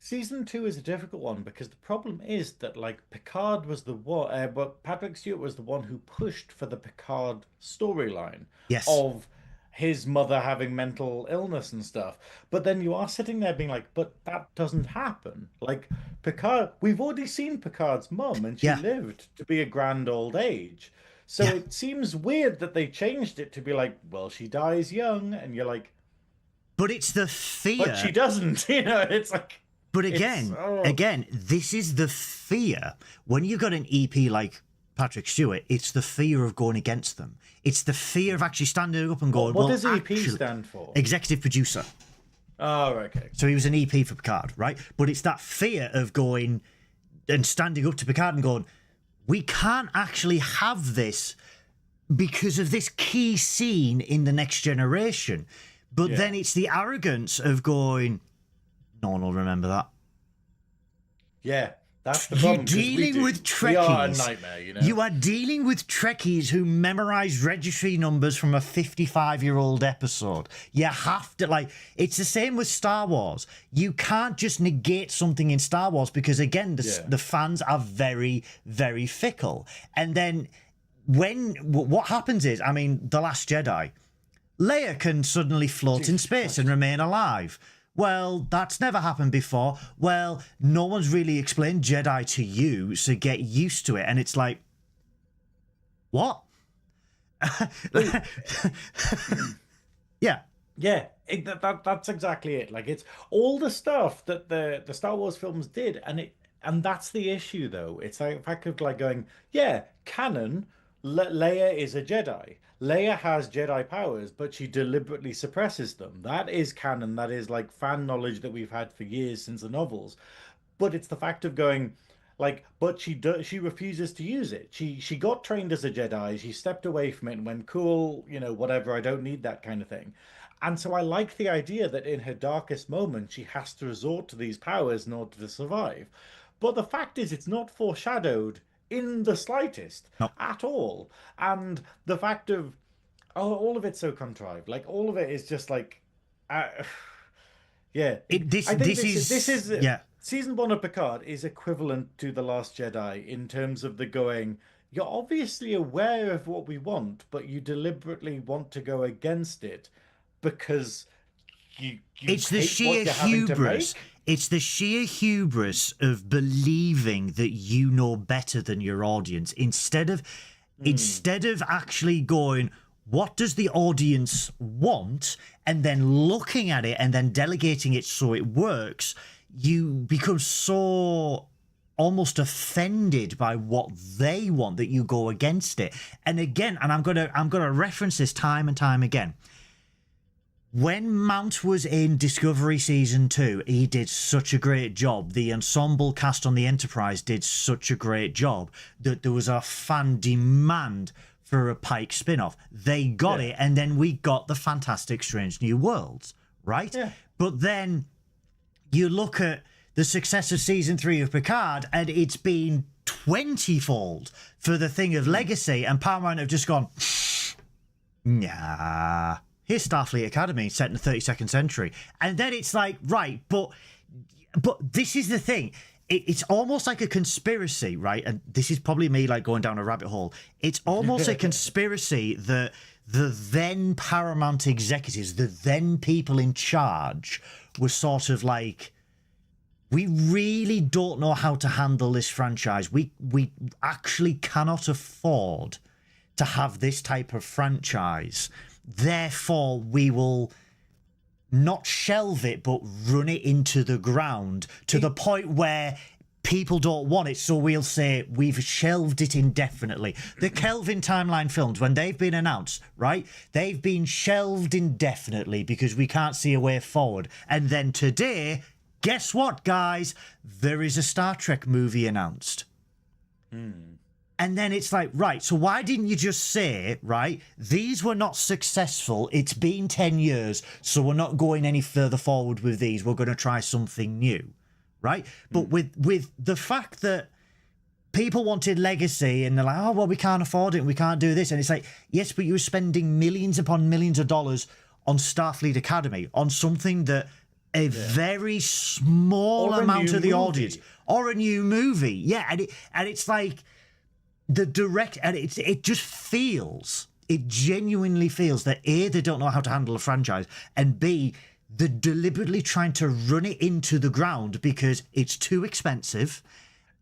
Season 2 is a difficult one because the problem is that like Picard was the one, but Patrick Stewart was the one who pushed for the Picard storyline Yes. of his mother having mental illness and stuff. But then you are sitting there being like, but that doesn't happen. Like Picard, we've already seen Picard's mum and she Yeah. lived to be a grand old age. So Yeah. it seems weird that they changed it to be like, well, she dies young, and you're like, But it's the fear. but she doesn't, you know, it's like. But again, this is the fear. When you've got an EP like Patrick Stewart, it's the fear of going against them. It's the fear of actually standing up and going, What well, does EP actually, stand for? executive producer. Oh, okay. So he was an EP for Picard, right? But it's that fear of going and standing up to Picard and going, we can't actually have this because of this key scene in The Next Generation. But then it's the arrogance of going, no one will remember that. Yeah, that's the problem. 'cause dealing with Trekkies. We are a nightmare, you know. You are dealing with Trekkies who memorize registry numbers from a 55-year-old episode. You have to, like, it's the same with Star Wars. You can't just negate something in Star Wars because, again, the fans are very, very fickle. And then what happens is, I mean, The Last Jedi, Leia can suddenly float in space and remain alive. Well, that's never happened before. Well, no one's really explained Jedi to you, so get used to it. And it's like, what? Yeah. Yeah, that's exactly it. Like, it's all the stuff that the Star Wars films did, and that's the issue, though. It's like the fact of like going, yeah, canon, Leia is a Jedi. Leia has Jedi powers, but she deliberately suppresses them. That is canon. That is like fan knowledge that we've had for years since the novels. But it's the fact of going, like, but she refuses to use it. She got trained as a Jedi. She stepped away from it and went, cool, you know, whatever. I don't need that kind of thing. And so I like the idea that in her darkest moment, she has to resort to these powers in order to survive. But the fact is, it's not foreshadowed in the slightest at all. And the fact of, oh, all of it's so contrived. Like, all of it is just like, yeah. This is Season 1 of Picard is equivalent to The Last Jedi in terms of the going, you're obviously aware of what we want, but you deliberately want to go against it because you it's the sheer hubris. It's the sheer hubris of believing that you know better than your audience instead of actually going, what does the audience want, and then looking at it and then delegating it so it works. You become so almost offended by what they want that you go against it. And again, and I'm gonna reference this time and time again. When Mount was in Discovery Season 2, he did such a great job. The ensemble cast on the Enterprise did such a great job that there was a fan demand for a Pike spin-off. They got it, and then we got the Fantastic Strange New Worlds, right? Yeah. But then you look at the success of Season 3 of Picard, and it's been 20-fold for the thing of Legacy, and Paramount have just gone, nah. Here's Starfleet Academy set in the 32nd century. And then it's like, right, but this is the thing. It's almost like a conspiracy, right? And this is probably me like going down a rabbit hole. It's almost a conspiracy that the then Paramount executives, the then people in charge, were sort of like, we really don't know how to handle this franchise. We actually cannot afford to have this type of franchise. Therefore, we will not shelve it, but run it into the ground to the point where people don't want it. So we'll say we've shelved it indefinitely. The Kelvin timeline films, when they've been announced, right, they've been shelved indefinitely because we can't see a way forward. And then today, guess what, guys? There is a Star Trek movie announced. And then it's like, right, so why didn't you just say, right, these were not successful, it's been 10 years, so we're not going any further forward with these, we're going to try something new, right? But with the fact that people wanted Legacy, and they're like, oh, well, we can't afford it, we can't do this, and it's like, yes, but you were spending millions upon millions of dollars on Starfleet Academy, on something that a very small Or a amount new of the movie. audience, or a new movie. Yeah, and it's like the direct, and it just feels, it genuinely feels that A, they don't know how to handle a franchise, and B, they're deliberately trying to run it into the ground because it's too expensive,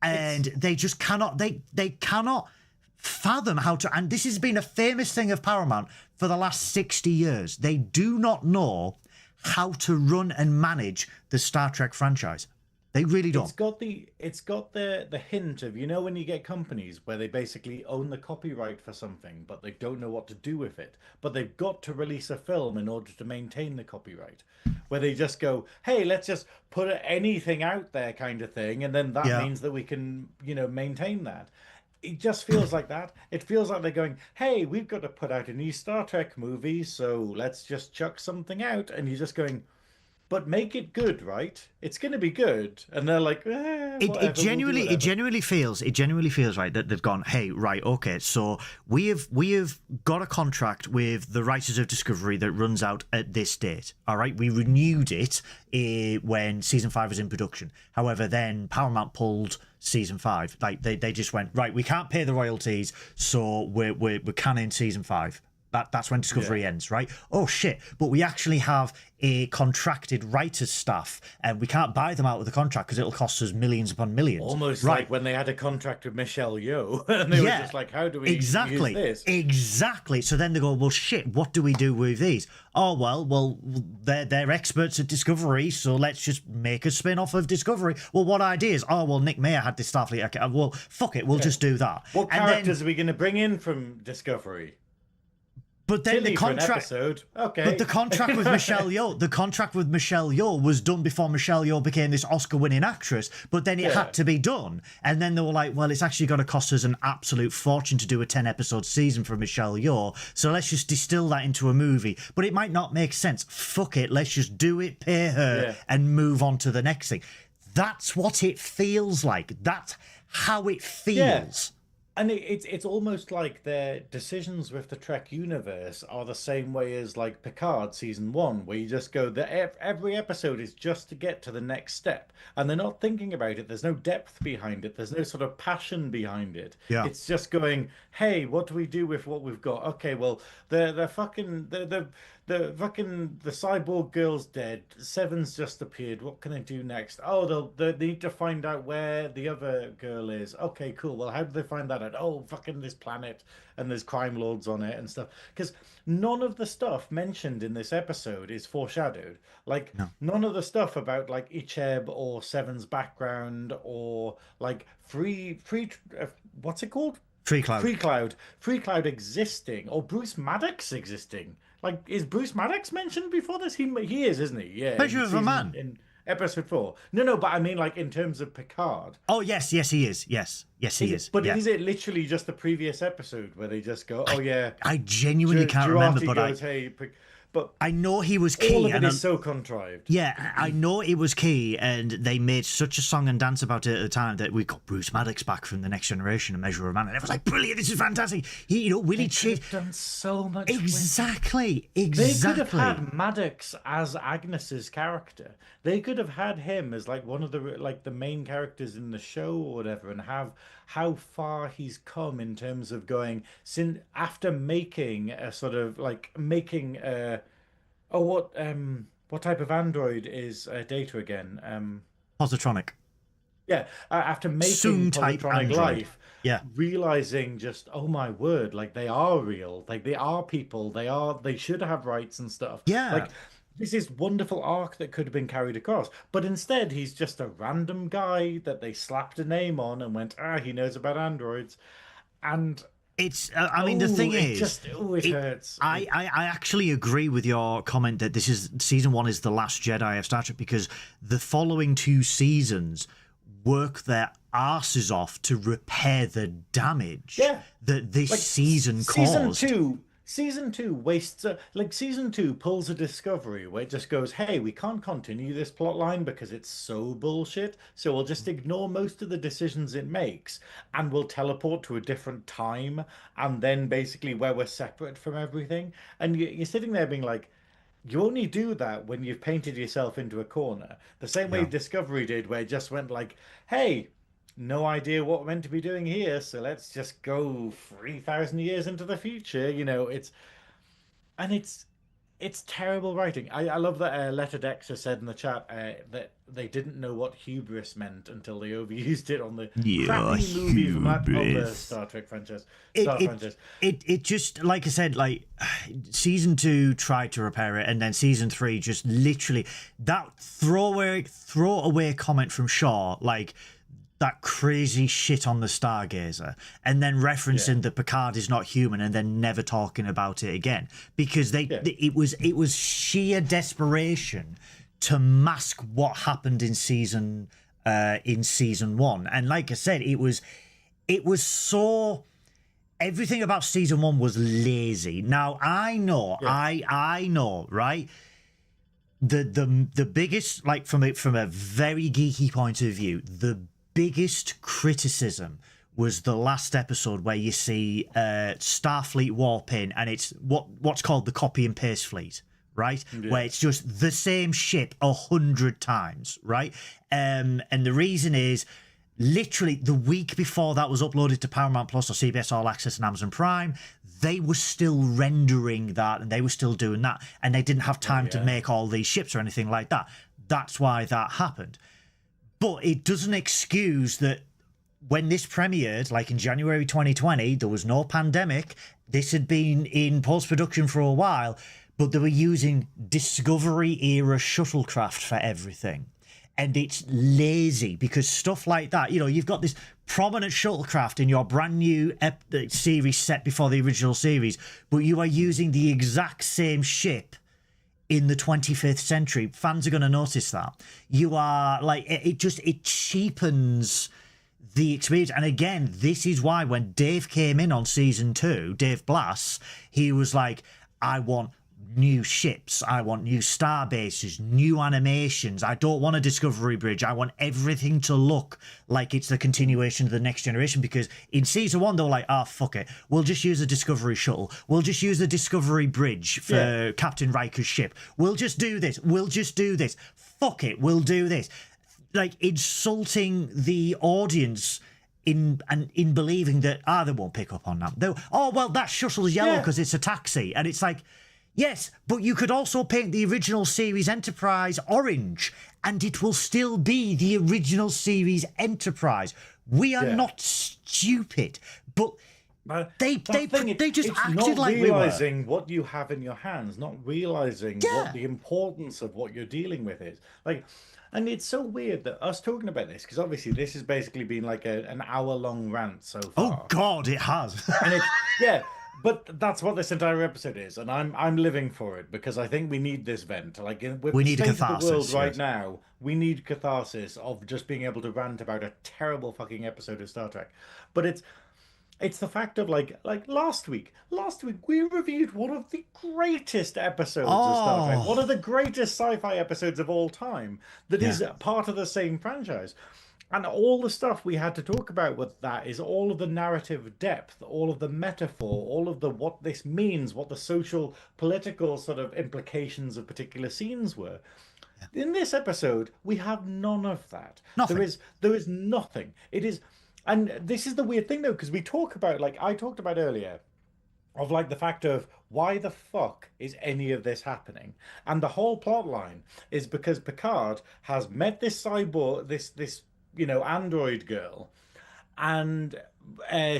and they just cannot, they cannot fathom how to, and this has been a famous thing of Paramount for the last 60 years. They do not know how to run and manage the Star Trek franchise. They really don't. It's got the hint of, you know, when you get companies where they basically own the copyright for something, but they don't know what to do with it, but they've got to release a film in order to maintain the copyright, where they just go, hey, let's just put anything out there kind of thing, and then that means that we can, you know, maintain that. It just feels like that. It feels like they're going, hey, we've got to put out a new Star Trek movie, so let's just chuck something out. And you're just going, but make it good, right? It's going to be good. And they're like, whatever, It genuinely feels right that they've gone, hey, right, okay, so we have got a contract with the writers of Discovery that runs out at this date. All right, we renewed it when season 5 was in production. However, then Paramount pulled season 5. Like they just went, right, we can't pay the royalties, so we're canning season 5. That's when Discovery ends, right? Oh shit! But we actually have a contracted writers staff, and we can't buy them out of the contract because it'll cost us millions upon millions. Almost like when they had a contract with Michelle Yeoh, and they were just like, "How do we use this?" Exactly. So then they go, "Well, shit. What do we do with these?" Oh well, they're experts at Discovery, so let's just make a spin-off of Discovery. Well, what ideas? Oh well, Nick Mayer had this Starfleet. Well, fuck it, we'll just do that. What characters are we going to bring in from Discovery? But then Tilly the contract, okay. But the contract with Michelle Yeoh, was done before Michelle Yeoh became this Oscar-winning actress. But then it had to be done, and then they were like, "Well, it's actually going to cost us an absolute fortune to do a 10-episode season for Michelle Yeoh. So let's just distill that into a movie. But it might not make sense. Fuck it, let's just do it, pay her, and move on to the next thing." That's what it feels like. That's how it feels. And it's almost like their decisions with the Trek universe are the same way as like Picard season 1, where you just go, every episode is just to get to the next step, and they're not thinking about it. There's no depth behind it. There's no sort of passion behind it. Yeah. It's just going, hey, what do we do with what we've got? Okay, well, the cyborg girl's dead. Seven's just appeared. What can I do next? Oh, they need to find out where the other girl is. Okay, cool. Well, how do they find that out? Oh, fucking this planet, and there's crime lords on it and stuff. Because none of the stuff mentioned in this episode is foreshadowed. Like, none of the stuff about like Icheb or Seven's background or like what's it called? Free Cloud existing, or Bruce Maddox existing. Like, is Bruce Maddox mentioned before this? He is, isn't he? Yeah. Pleasure of a Man. In episode 4. No, but I mean, like, in terms of Picard. Oh, yes, he is. Yes, he is. But is it literally just the previous episode where they just go, oh, yeah. I genuinely can't remember, but But I know he was key. All of it is so contrived. Yeah, I know it was key, and they made such a song and dance about it at the time that we got Bruce Maddox back from The Next Generation, A Measure of a Man, and it was like, brilliant, this is fantastic. He, Willie Chase done so much. Exactly. They could have had Maddox as Agnes's character. They could have had him as like one of the main characters in the show or whatever, and have how far he's come in terms of going since after making a sort of like making what type of android is Data again? Positronic. Yeah, after making Positronic Life, realizing just, oh my word, like they are real, like they are people, they should have rights and stuff. Yeah, like this is wonderful arc that could have been carried across, but instead he's just a random guy that they slapped a name on and went, he knows about androids, and it's I mean the thing is it hurts. I actually agree with your comment that this is season 1 is the last Jedi of Star Trek, because the following 2 seasons work their arses off to repair the damage that this season caused. Season 2 wastes season 2 pulls a Discovery where it just goes, hey, we can't continue this plot line because it's so bullshit, so we'll just ignore most of the decisions it makes and we'll teleport to a different time, and then basically where we're separate from everything. And you're sitting there being like, you only do that when you've painted yourself into a corner. The same way Yeah. Discovery did, where it just went like, hey, no idea what we're meant to be doing here, so let's just go 3,000 years into the future. And it's terrible writing. I love that Letter Dexter said in the chat that they didn't know what hubris meant until they overused it on the Yeah, crappy movie from of the hubris. Star Trek franchise. It just, like I said, like season 2 tried to repair it, and then season 3 just literally that throwaway comment from Shaw, like that crazy shit on the Stargazer, and then referencing that Picard is not human, and then never talking about it again, because it was sheer desperation to mask what happened in season 1. And like I said, it was so, everything about season 1 was lazy. Now I know, I know, right? The biggest, like from a very geeky point of view, the biggest criticism was the last episode where you see Starfleet warp in, and it's what's called the copy and paste fleet, right? Where it's just the same ship 100 times, right? And the reason is, literally the week before that was uploaded to Paramount Plus or CBS All Access and Amazon Prime, they were still rendering that, and they were still doing that, and they didn't have time to make all these ships or anything like that. That's why that happened. But it doesn't excuse that when this premiered, like in January 2020, there was no pandemic. This had been in post-production for a while, but they were using Discovery-era shuttlecraft for everything. And it's lazy, because stuff like that, you've got this prominent shuttlecraft in your brand new series set before the original series, but you are using the exact same ship in the 25th century. Fans are going to notice that. You are like, it cheapens the experience. And again, this is why when Dave came in on season 2, Dave Blass, he was like, I want new ships, I want new star bases, new animations. I don't want a Discovery Bridge. I want everything to look like it's the continuation of the Next Generation, because in season 1 they were like, fuck it, we'll just use a Discovery shuttle, we'll just use the Discovery Bridge for Captain Riker's ship, we'll just do this, fuck it, we'll do this. Like, insulting the audience in believing that they won't pick up on that. That shuttle's yellow because it's a taxi. And it's like, yes, but you could also paint the original series Enterprise orange, and it will still be the original series Enterprise. We are not stupid, but they just acted like we were. Not realizing what you have in your hands, not realizing what the importance of what you're dealing with is. Like, and it's so weird that us talking about this, because obviously this has basically been like an hour-long rant so far. Oh God, it has. And but that's what this entire episode is, and I'm living for it, because I think we need this vent. Like, with we the need state catharsis, of the world right now, we need catharsis of just being able to rant about a terrible fucking episode of Star Trek. But it's the fact of like last week we reviewed one of the greatest episodes of Star Trek, one of the greatest sci-fi episodes of all time, that is part of the same franchise. And all the stuff we had to talk about with that is all of the narrative depth, all of the metaphor, all of the what this means, what the social, political sort of implications of particular scenes were. In this episode, we have none of that. Nothing. There is nothing. It is, and this is the weird thing though, because we talk about, like I talked about earlier, of like the fact of why the fuck is any of this happening, and the whole plot line is because Picard has met this cyborg, this android girl, and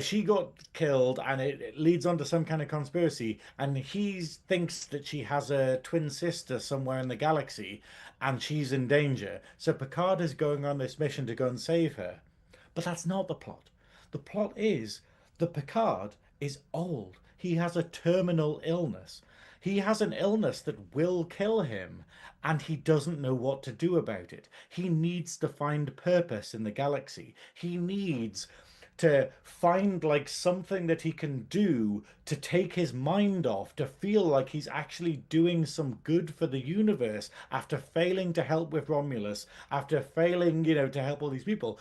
she got killed, and it leads on to some kind of conspiracy, and he thinks that she has a twin sister somewhere in the galaxy and she's in danger, so Picard is going on this mission to go and save her. But that's not the plot. The plot is that Picard is old. He has a terminal illness. He has an illness that will kill him, and he doesn't know what to do about it. He needs to find purpose in the galaxy. He needs to find like something that he can do to take his mind off, to feel like he's actually doing some good for the universe after failing to help with Romulus, after failing, to help all these people.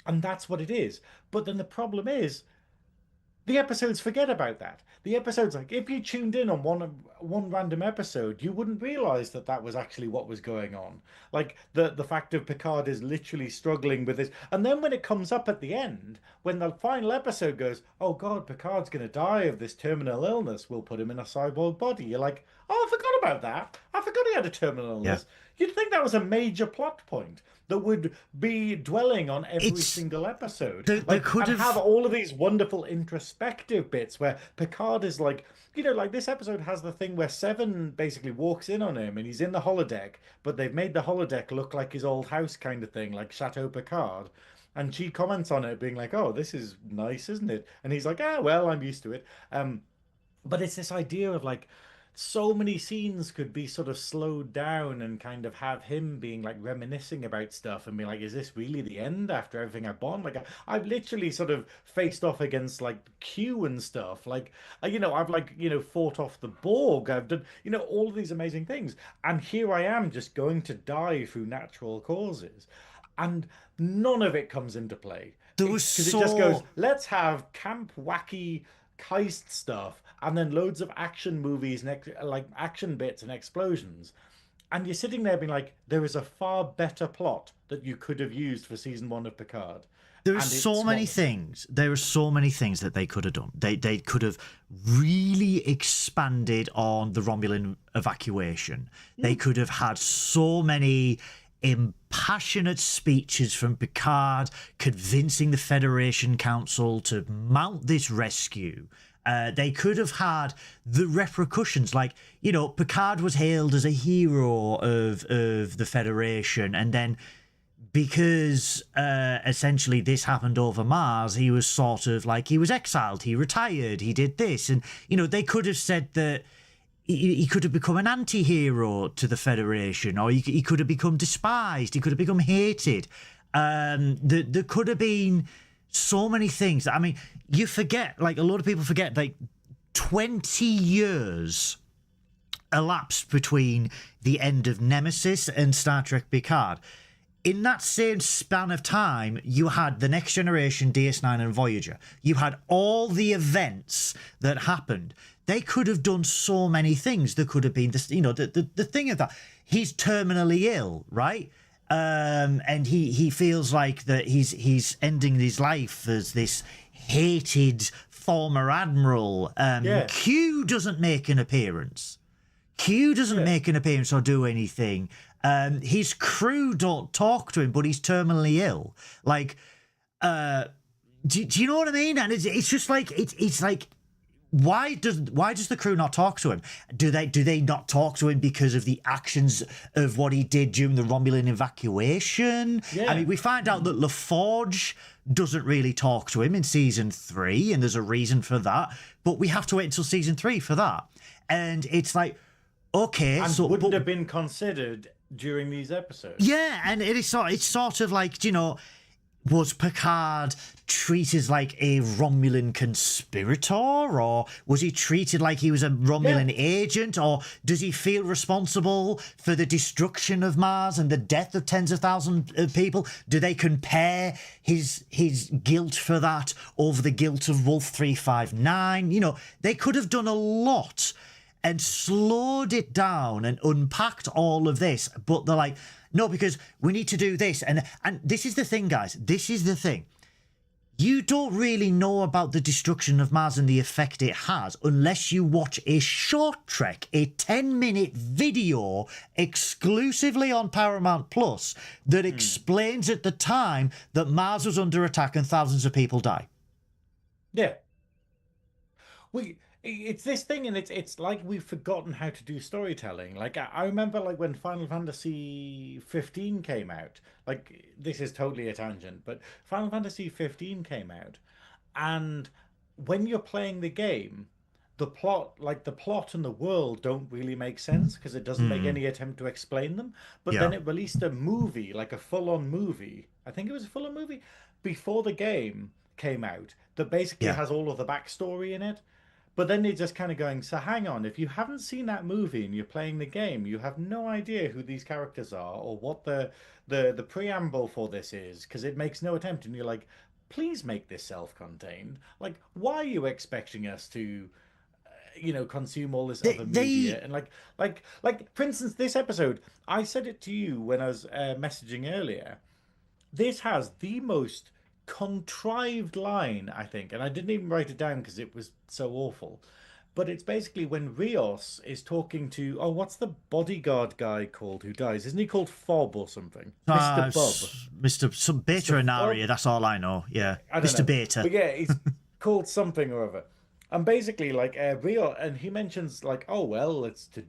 And that's what it is. But then the problem is, the episodes forget about that. The episodes, like if you tuned in on one random episode, you wouldn't realize that that was actually what was going on. Like the fact of Picard is literally struggling with this, and then when it comes up at the end, when the final episode goes, "Oh God, Picard's going to die of this terminal illness. We'll put him in a cyborg body." You're like, "Oh, I forgot about that. I forgot he had a terminal Yeah. illness." You'd think that was a major plot point that would be dwelling on every single episode. They could have all of these wonderful introspective bits where Picard is like, like this episode has the thing where Seven basically walks in on him and he's in the holodeck, but they've made the holodeck look like his old house kind of thing, like Chateau Picard. And she comments on it being like, "Oh, this is nice, isn't it?" And he's like, "Ah, well, I'm used to it." But it's this idea of like so many scenes could be sort of slowed down and kind of have him being like reminiscing about stuff and being like, is this really the end after everything I've done? Like I've literally sort of faced off against like Q and stuff. Like, I've like, fought off the Borg. I've done, all of these amazing things. And here I am just going to die through natural causes. And none of it comes into play. Because it just goes, let's have camp wacky heist stuff and then loads of action movies and like action bits and explosions, and you're sitting there being like, there is a far better plot that you could have used for season 1 of Picard. There are so many things. There are so many things that they could have done. They could have really expanded on the Romulan evacuation. They could have had so many impassionate speeches from Picard convincing the Federation Council to mount this rescue. They could have had the repercussions, like, Picard was hailed as a hero of the Federation, and then because essentially this happened over Mars, he was sort of like, he was exiled, he retired, he did this, and they could have said that he could have become an anti-hero to the Federation, or he could have become despised, he could have become hated. There could have been so many things. I mean, you forget, like a lot of people forget, like 20 years elapsed between the end of Nemesis and Star Trek Picard. In that same span of time, you had The Next Generation, DS9 and Voyager. You had all the events that happened. They could have done so many things. There could have been this, the thing of that. He's terminally ill, right? And he feels like that he's ending his life as this hated former admiral. Q doesn't make an appearance. Q doesn't make an appearance or do anything. His crew don't talk to him, but he's terminally ill. Like, do you know what I mean? And it's just like it's like, why does the crew not talk to him? Do they not talk to him because of the actions of what he did during the Romulan evacuation? I mean, we find out that LaForge doesn't really talk to him in season 3, and there's a reason for that. But we have to wait until season 3 for that. And it's like, okay, and wouldn't have been considered during these episodes. Yeah, and it's sort of like, was Picard treated like a Romulan conspirator, or was he treated like he was a Romulan agent, or does he feel responsible for the destruction of Mars and the death of tens of thousands of people? Do they compare his guilt for that over the guilt of Wolf 359? They could have done a lot and slowed it down and unpacked all of this, but they're like, no, because we need to do this. And this is the thing, guys. This is the thing. You don't really know about the destruction of Mars and the effect it has unless you watch a short trek, a 10-minute video exclusively on Paramount Plus that explains at the time that Mars was under attack and thousands of people die. Yeah. It's this thing, and it's like we've forgotten how to do storytelling. Like I remember, like when Final Fantasy 15 came out. Like, this is totally a tangent, but Final Fantasy 15 came out, and when you're playing the game, the plot and the world don't really make sense because it doesn't make any attempt to explain them. But then it released a movie, like a full-on movie. I think it was a full-on movie before the game came out that basically has all of the backstory in it. But then they're just kind of going, so hang on, if you haven't seen that movie and you're playing the game, you have no idea who these characters are or what the preamble for this is, because it makes no attempt. And you're like, please make this self-contained. Like, why are you expecting us to, consume all this other media? And like for instance, this episode, I said it to you when I was messaging earlier. This has the most contrived line, I think, and I didn't even write it down because it was so awful. But it's basically when Rios is talking to, oh, what's the bodyguard guy called who dies? Isn't he called Fob or something? Mr. Bub. Mr. Some Beta and Aria, that's all I know. Yeah. Mr. Beta. But yeah, he's called something or other. And basically, like, Rio, and he mentions, like, oh, well, it's to,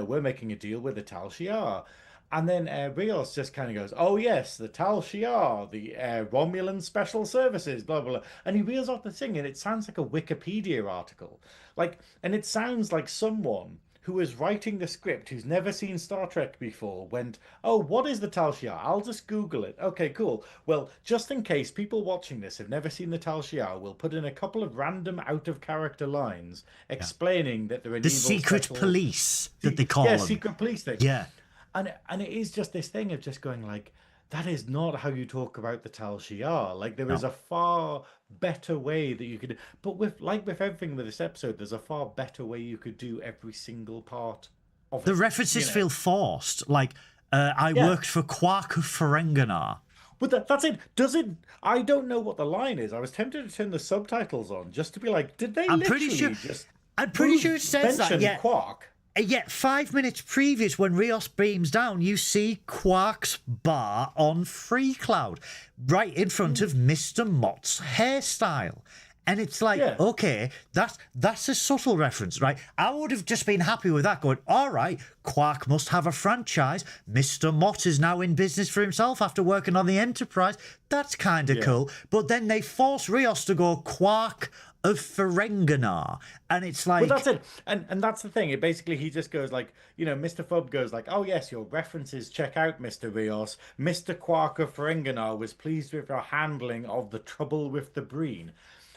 we're making a deal with the Tal Shiar. And then Rios just kind of goes, oh, yes, the Tal Shiar, the Romulan Special Services, blah, blah, blah. And he reels off the thing, and it sounds like a Wikipedia article. Like, and it sounds like someone who was writing the script, who's never seen Star Trek before, went, oh, what is the Tal Shiar? I'll just Google it. Okay, cool. Well, just in case people watching this have never seen the Tal Shiar, we'll put in a couple of random out-of-character lines explaining that they're an evil secret police that they call them. Yeah, secret police thing. Yeah. And it is just this thing of just going like, that is not how you talk about the Tal Shiar. Like, there is a far better way that you could, but with everything with this episode, there's a far better way you could do every single part of it. The references feel forced. Like, I worked for Quark of Ferenginar. But that's it. Does it? I don't know what the line is. I was tempted to turn the subtitles on just to be like, did they I'm pretty sure it says that. Yeah. Quark? Yet 5 minutes previous, when Rios beams down, you see Quark's bar on Free Cloud, right in front of Mr. Mott's hairstyle. And it's like, okay, that's a subtle reference, right? I would have just been happy with that, going, all right, Quark must have a franchise. Mr. Mott is now in business for himself after working on the Enterprise. That's kind of cool. But then they force Rios to go Quark of Ferenginar, and it's like, well, that's it. And that's the thing. It basically, he just goes like, Mr. Fub goes like, oh yes, your references check out, Mr. Rios. Mr. Quark of Ferenginar was pleased with your handling of the trouble with the Breen.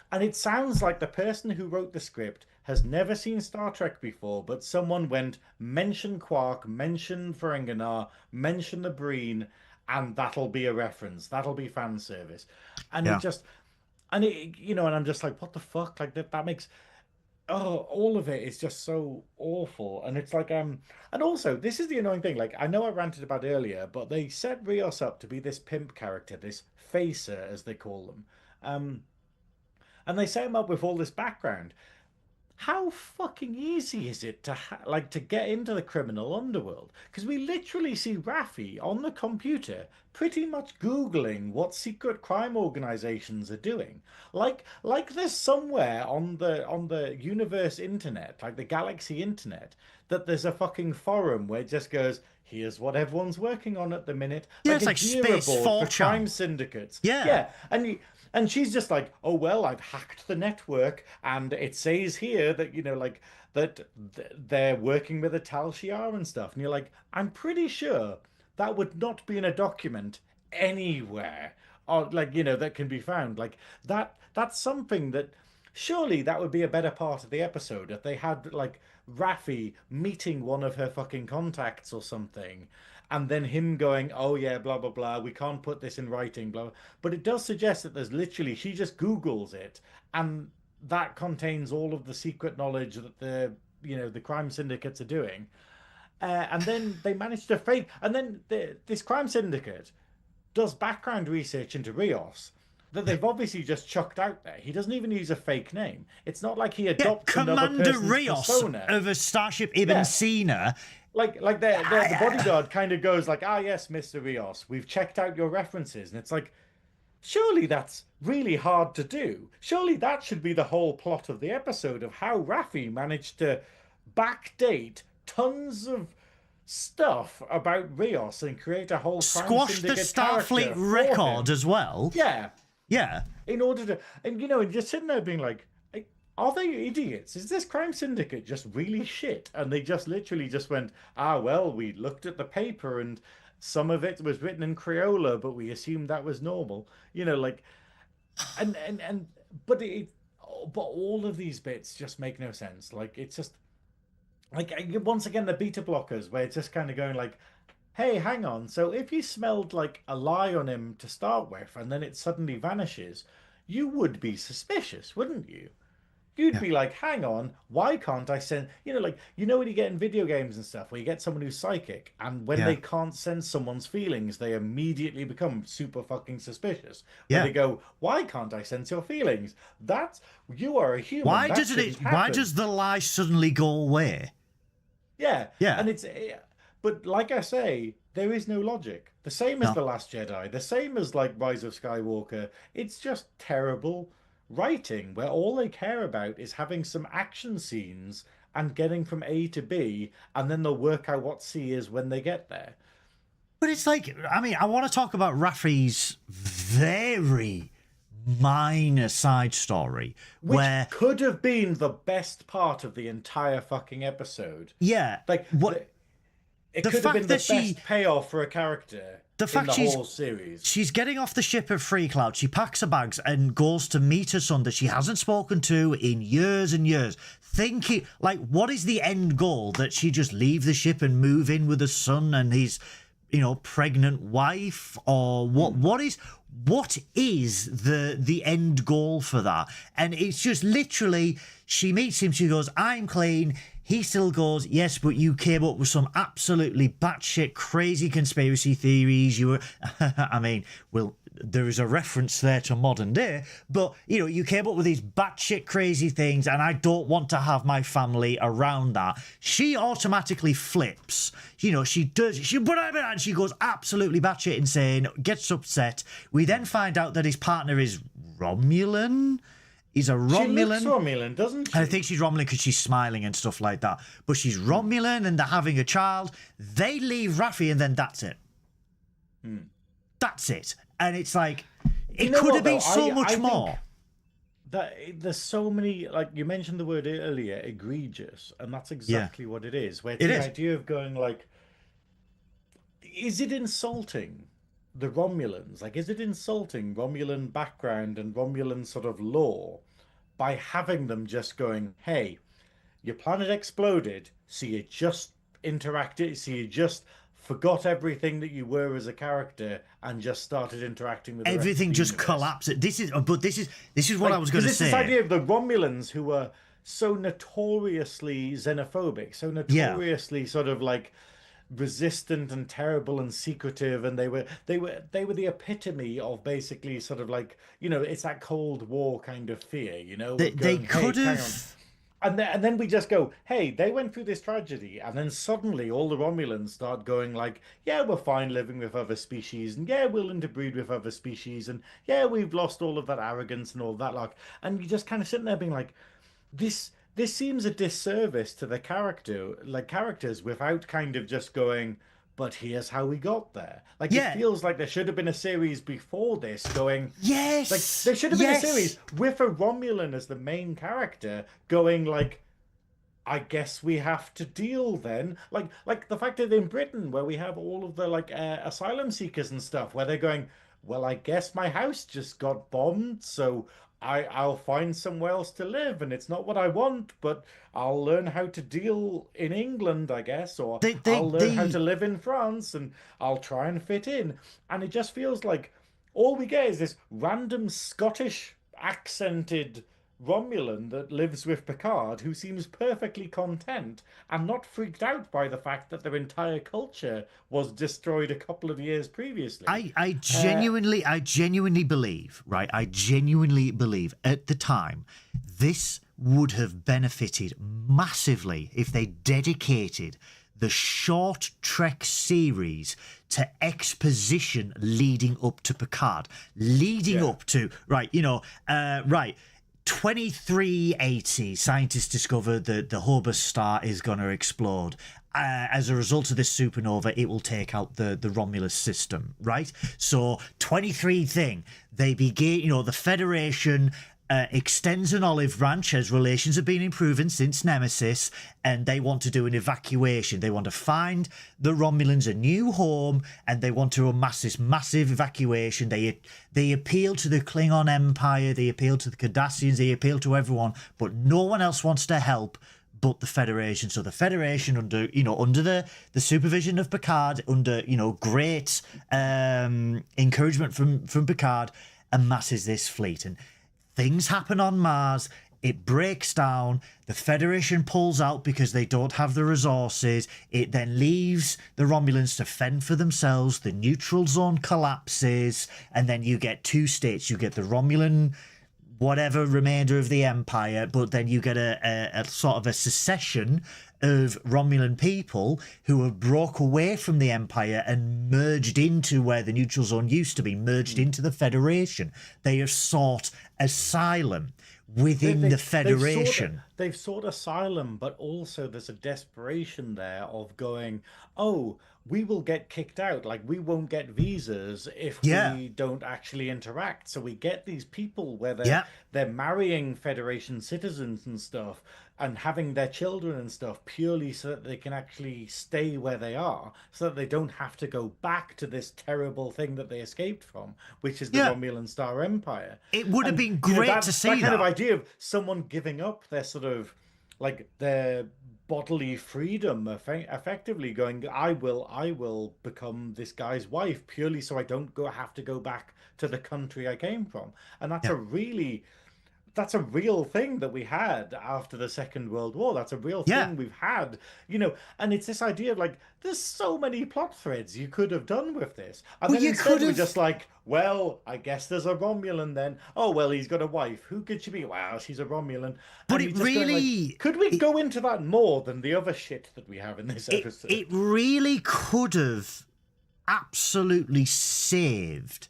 And it sounds like the person who wrote the script has never seen Star Trek before, but someone went, mention Quark, mention Ferenginar, mention the Breen, and that'll be a reference. That'll be fan service. And it just, and it, and I'm just like, what the fuck? Like that makes, all of it is just so awful. And it's like, and also this is the annoying thing. Like, I know I ranted about earlier, but they set Rios up to be this pimp character, this facer, as they call them. And they set him up with all this background. How fucking easy is it to to get into the criminal underworld? Because we literally see Raffi on the computer pretty much Googling what secret crime organizations are doing. Like there's somewhere on the universe internet, like the galaxy internet, that there's a fucking forum where it just goes, here's what everyone's working on at the minute. Yeah, it's like Space for crime syndicates. Yeah. And she's just like, oh, well, I've hacked the network, and it says here that, that they're working with a Tal Shiar and stuff. And you're like, I'm pretty sure that would not be in a document anywhere, or that can be found. Like, that's something that, surely that would be a better part of the episode if they had, like, Raffi meeting one of her fucking contacts or something. And then him going, oh yeah, blah, blah, blah, we can't put this in writing, blah, blah. But it does suggest that there's literally, she just Googles it, and that contains all of the secret knowledge that the crime syndicates are doing. And then they manage to fake, and then this crime syndicate does background research into Rios that they've obviously just chucked out there. He doesn't even use a fake name. It's not like he adopts another person's Rios persona. Of a Starship Ibn Sina. Like the bodyguard kind of goes like, ah, yes, Mr. Rios, we've checked out your references. And it's like, surely that's really hard to do. Surely that should be the whole plot of the episode, of how Raffi managed to backdate tons of stuff about Rios and create a whole squash the Starfleet record as well. Yeah. In order to, and just sitting there being like, are they idiots? Is this crime syndicate just really shit? And they just literally just went, well, we looked at the paper and some of it was written in Crayola, but we assumed that was normal. But all of these bits just make no sense. Like, it's just like, once again, the beta blockers where it's just kind of going like, hey, hang on. So if you smelled like a lie on him to start with, and then it suddenly vanishes, you would be suspicious, wouldn't you? You'd Yeah. be like, hang on, why can't I send, like, when you get in video games and stuff where you get someone who's psychic and when Yeah. they can't sense someone's feelings, they immediately become super fucking suspicious. Where Yeah. they go, why can't I sense your feelings? You are a human. That shouldn't Why happen. does the lie suddenly go away? Yeah. Yeah. And but like I say, there is no logic. The same as No. The Last Jedi, the same as like Rise of Skywalker. It's just terrible writing where all they care about is having some action scenes and getting from A to B, and then they'll work out what C is when they get there. But it's like, I mean, I want to talk about Raffi's very minor side story Which where, could have been the best part of the entire fucking episode. yeah, Like, what it the could have fact been the that she- best payoff for a character the in fact the she's whole series. she's getting off the ship at Free Cloud. She packs her bags and goes to meet her son that she hasn't spoken to in years and years. Thinking, like, what is the end goal? That she just leave the ship and move in with her son and his, pregnant wife, or what? What is the end goal for that? And it's just literally, she meets him. She goes, "I'm clean." He still goes, "Yes, but you came up with some absolutely batshit crazy conspiracy theories. You were," I mean, well, there is a reference there to modern day, but you came up with these batshit crazy things, and I don't want to have my family around that. She automatically flips. She does. And she goes absolutely batshit insane, gets upset. We then find out that his partner is Romulan. He's a Romulan. She looks Romulan, doesn't she? I think she's Romulan because she's smiling and stuff like that. But she's Romulan and they're having a child. They leave Raffi and then that's it. That's it. And it's like, it could have been so much more. That there's so many, like you mentioned the word earlier, egregious, and that's exactly what it is. Where It the is. idea of going like, is it insulting the Romulans? Like, is it insulting Romulan background and Romulan sort of lore by having them just going, hey, your planet exploded, so you just interacted, so you just forgot everything that you were as a character and just started interacting with the rest of Everything the just universe. collapsed. This is what I was going to say. This idea of the Romulans who were so notoriously xenophobic, so notoriously sort of like resistant and terrible and secretive, and they were the epitome of basically sort of like, it's that Cold War kind of fear, They could hang on. have. And then we just go, hey, they went through this tragedy, and then suddenly all the Romulans start going like, yeah, we're fine living with other species, and yeah, we'll interbreed with other species, and yeah, we've lost all of that arrogance and all that, like, and you just kind of sitting there being like, this seems a disservice to the characters without kind of just going, but here's how we got there. Like, Yeah. it feels like there should have been a series before this going, Yes. like, there should have been Yes. a series with a Romulan as the main character going like, I guess we have to deal then. Like the fact that in Britain, where we have all of the like asylum seekers and stuff, where they're going, well, I guess my house just got bombed, so I'll find somewhere else to live, and it's not what I want, but I'll learn how to deal in England, I guess, or I'll learn how to live in France, and I'll try and fit in. And it just feels like all we get is this random Scottish accented Romulan that lives with Picard, who seems perfectly content and not freaked out by the fact that their entire culture was destroyed a couple of years previously. I genuinely believe, right? I genuinely believe at the time this would have benefited massively if they dedicated the short Trek series to exposition leading up to Picard, leading up to, right, 2380, scientists discover that the Hobus star is going to explode. As a result of this supernova, it will take out the Romulus system, right? So 23 thing, they begin, the Federation extends an olive branch as relations have been improving since Nemesis, and they want to do an evacuation. They want to find the Romulans a new home, and they want to do a massive evacuation. They appeal to the Klingon Empire, they appeal to the Cardassians, they appeal to everyone, but no one else wants to help but the Federation. So the Federation, under the supervision of Picard, under great encouragement from Picard, amasses this fleet, and things happen on Mars. It breaks down. The Federation pulls out because they don't have the resources. It then leaves the Romulans to fend for themselves. The neutral zone collapses, and then you get two states. You get the Romulan, whatever remainder of the Empire, but then you get a sort of a secession of Romulan people who have broke away from the Empire and merged into where the neutral zone used to be, merged into the Federation. They have sought asylum within the Federation. They've sought asylum, but also there's a desperation there of going, oh, we will get kicked out. Like, we won't get visas if we don't actually interact. So we get these people where they're marrying Federation citizens and stuff and having their children and stuff purely so that they can actually stay where they are, so that they don't have to go back to this terrible thing that they escaped from, which is the Romulan Star Empire. It would have been great to see that kind of idea of someone giving up their sort of like their bodily freedom, effectively going, I will become this guy's wife purely so I don't have to go back to the country I came from. And that's a real thing that we had after the Second World War. That's a real thing we've had, and it's this idea of like, there's so many plot threads you could have done with this. And then instead we're just like, well, I guess there's a Romulan then. Oh, well, he's got a wife. Who could she be? Well, she's a Romulan. But and it really... could we go into that more than the other shit that we have in this episode? It really could have absolutely saved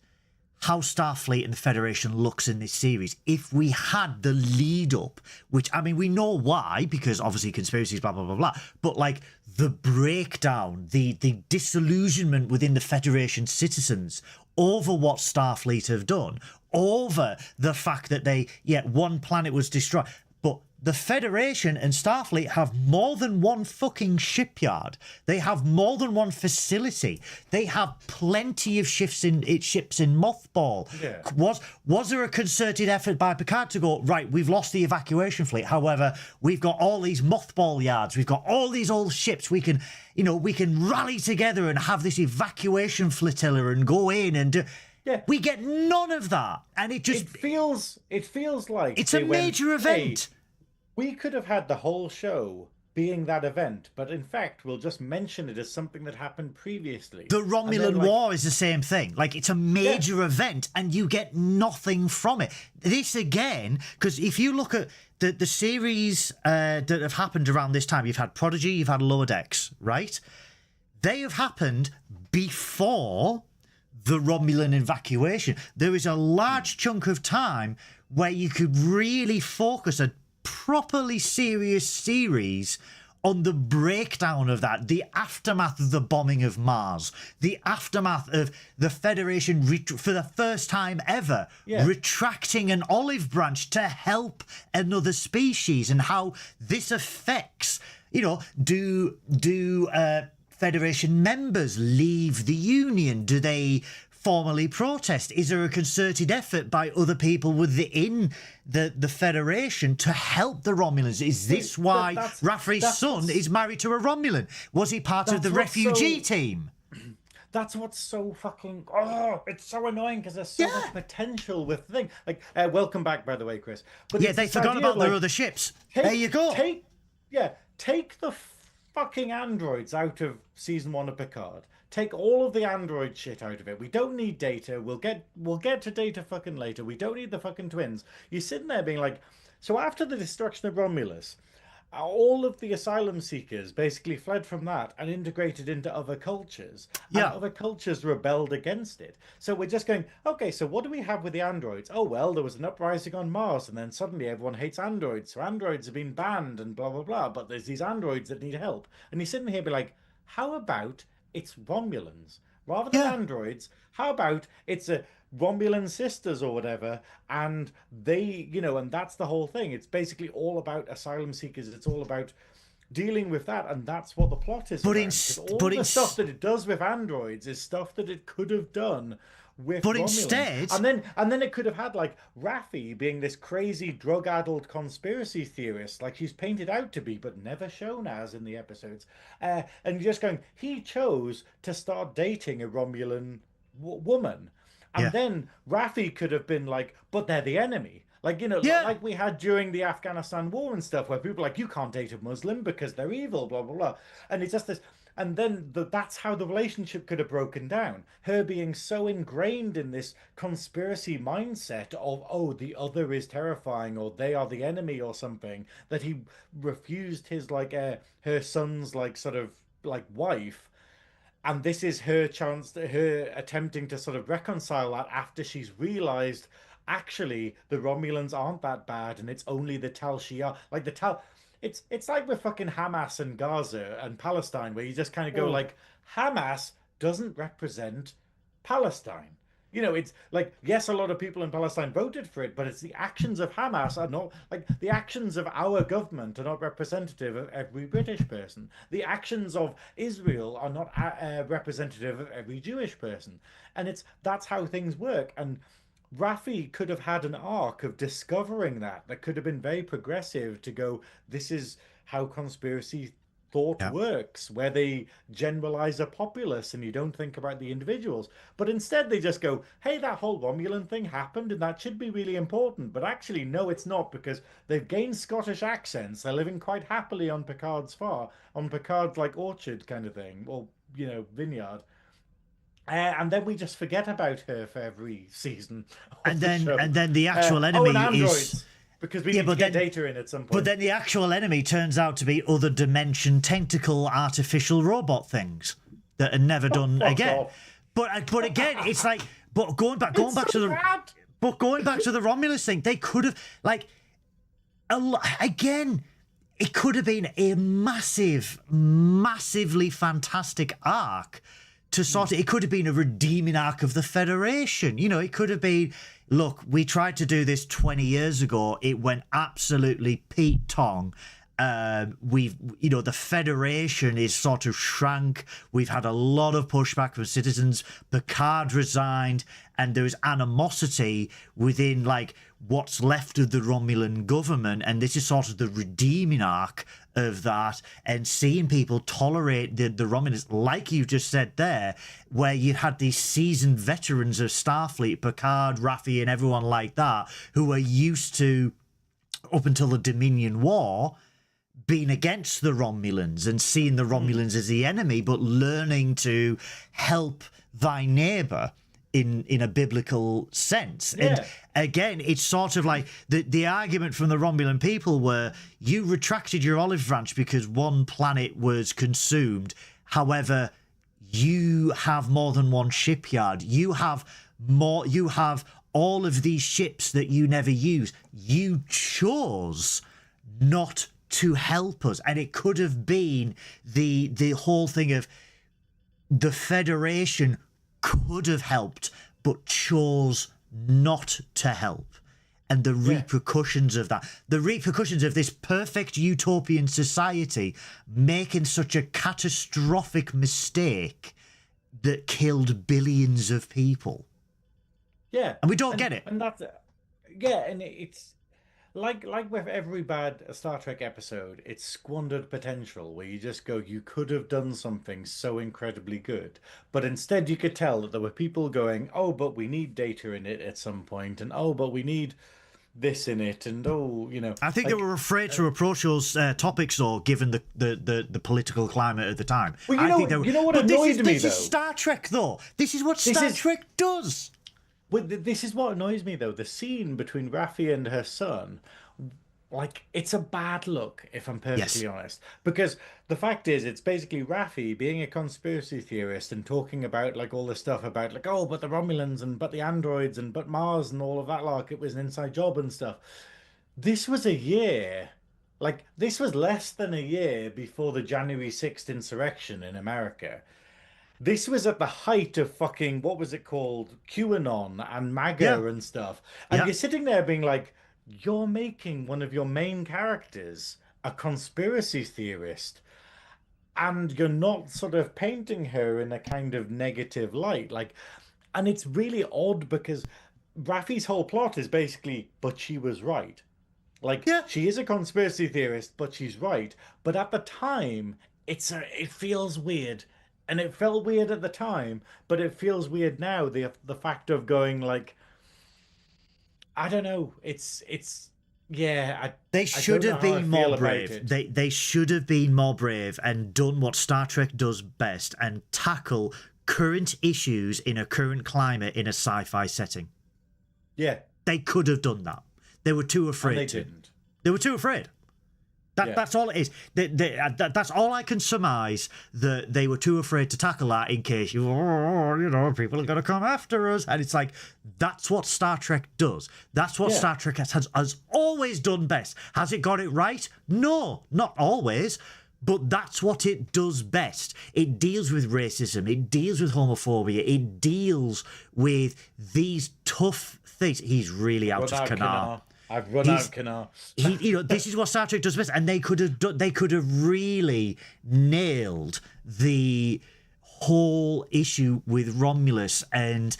how Starfleet and the Federation looks in this series if we had the lead up, which, I mean, we know why, because obviously conspiracies, blah, blah, blah, blah, but like the breakdown, the disillusionment within the Federation citizens over what Starfleet have done, over the fact that one planet was destroyed. But the Federation and Starfleet have more than one fucking shipyard. They have more than one facility. They have plenty of ships in mothball. Yeah. Was there a concerted effort by Picard to go, right, we've lost the evacuation fleet. However, we've got all these mothball yards. We've got all these old ships. We can rally together and have this evacuation flotilla and go in and do... Yeah. We get none of that, and it feels like it's a major event. Hey, we could have had the whole show being that event, but in fact, we'll just mention it as something that happened previously. The Romulan War is the same thing. Like, it's a major event, and you get nothing from it. This again, because if you look at the series that have happened around this time, you've had Prodigy, you've had Lower Decks, right? They have happened before the Romulan evacuation. There is a large chunk of time where you could really focus a properly serious series on the breakdown of that, the aftermath of the bombing of Mars, the aftermath of the Federation, for the first time ever, retracting an olive branch to help another species, and how this affects, do Federation members leave the Union? Do they formally protest? Is there a concerted effort by other people within the Federation to help the Romulans? Is this why Raffi's son is married to a Romulan? Was he part of the refugee team? That's what's so fucking... Oh, it's so annoying because there's so much potential with the thing. Like, welcome back, by the way, Chris. But they forgot about their other ships. There you go. Take the fucking androids out of season 1 of Picard. Take all of the android shit out of it. We don't need Data. We'll get to Data fucking later. We don't need the fucking twins. You're sitting there being like, so after the destruction of Romulus, all of the asylum seekers basically fled from that and integrated into other cultures. And other cultures rebelled against it. So we're just going, okay, so what do we have with the androids? Oh, well, there was an uprising on Mars, and then suddenly everyone hates androids. So androids have been banned and blah, blah, blah. But there's these androids that need help. And you're sitting here be like, how about it's Romulans? Rather than androids, how about it's a Romulan sisters or whatever, and they, and that's the whole thing. It's basically all about asylum seekers. It's all about dealing with that, and that's what the plot is. But the stuff that it does with androids is stuff that it could have done with But Romulans. instead, And then it could have had like Raffi being this crazy drug-addled conspiracy theorist, like she's painted out to be, but never shown as in the episodes. And you're just going, he chose to start dating a Romulan woman. And yeah, then Raffi could have been like, but they're the enemy. Like, yeah, like we had during the Afghanistan war and stuff, where people are like, you can't date a Muslim because they're evil, blah, blah, blah. And it's just this. And then that's how the relationship could have broken down. Her being so ingrained in this conspiracy mindset of, oh, the other is terrifying or they are the enemy or something, that he refused his, like, her son's, like, sort of, like, wife, and this is her chance, her attempting to sort of reconcile that after she's realized actually the Romulans aren't that bad and it's only the Tal Shiar, like the Tal. It's like with fucking Hamas and Gaza and Palestine, where you just kind of go like, Hamas doesn't represent Palestine. It's like, yes, a lot of people in Palestine voted for it, but it's the actions of Hamas are not, like, the actions of our government are not representative of every British person. The actions of Israel are not representative of every Jewish person. And that's how things work. And Raffi could have had an arc of discovering that could have been very progressive to go, this is how conspiracy thought yeah. works, where they generalize a populace and you don't think about the individuals. But instead they just go, hey, that whole Romulan thing happened and that should be really important. But actually, no, it's not, because they've gained Scottish accents. They're living quite happily on Picard's like orchard kind of thing, or, vineyard. And then we just forget about her for every season. And then the actual enemy and androids, is, because we need to get data in at some point. But then the actual enemy turns out to be other dimension tentacle artificial robot things that are never done again. But again, it's like, going back to the Romulus thing, they could have, like, again, it could have been a massively fantastic arc. It could have been a redeeming arc of the Federation. It could have been, look, we tried to do this 20 years ago. It went absolutely Pete Tong. The Federation is sort of shrank. We've had a lot of pushback from citizens. Picard resigned, and there was animosity within, like, what's left of the Romulan government, and this is sort of the redeeming arc of that, and seeing people tolerate the Romulans, like you just said there, where you had these seasoned veterans of Starfleet, Picard, Raffi, and everyone like that, who were used to, up until the Dominion War, being against the Romulans and seeing the Romulans as the enemy, but learning to help thy neighbor in a biblical sense. Yeah. And again, it's sort of like the argument from the Romulan people were, you retracted your olive branch because one planet was consumed. However, you have more than one shipyard. You have all of these ships that you never use. You chose not to help us. And it could have been the whole thing of the Federation could have helped, but chose not to help. And the repercussions of that, the repercussions of this perfect utopian society making such a catastrophic mistake that killed billions of people. Yeah. And we don't get it. And that's, and it's like with every bad Star Trek episode, it's squandered potential, where you just go, you could have done something so incredibly good, but instead you could tell that there were people going, oh, but we need data in it at some point, and oh, but we need this in it, and I think they were afraid to approach those topics, though, given the political climate at the time. Well, you know what but annoys me, this though? is Star Trek, though. This is what Star Trek does. Well, this is what annoys me, though. The scene between Raffi and her son, like, it's a bad look, if I'm perfectly honest. Because the fact is, it's basically Raffi being a conspiracy theorist and talking about, like, all this stuff about, like, oh, but the Romulans and but the androids and but Mars and all of that, like, it was an inside job and stuff. This was a year, like, this was less than a year before the January 6th insurrection in America. This was at the height of fucking, what was it called? QAnon and MAGA and stuff. And you're sitting there being like, you're making one of your main characters a conspiracy theorist, and you're not sort of painting her in a kind of negative light. Like, And it's really odd because Raffi's whole plot is basically, but she was right. Like, Yeah. she is a conspiracy theorist, but she's right. But at the time, it feels weird. And it felt weird at the time, but it feels weird now. The fact of going like, I don't know. It's yeah, They I should don't know have how I been more feel about brave. it. They should have been more brave and done what Star Trek does best and tackle current issues in a current climate in a sci-fi setting. Yeah. They could have done that. They were too afraid And they to. didn't. They were too afraid. Yeah. That's all it is. That's all I can surmise, that they were too afraid to tackle that in case, people are going to come after us. And it's like, that's what Star Trek does. That's what Star Trek has always done best. Has it got it right? No, not always. But that's what it does best. It deals with racism. It deals with homophobia. It deals with these tough things. He's really out of Kanar. I've run out of Kanar. This is what Star Trek does best, and they could have really nailed the whole issue with Romulus, and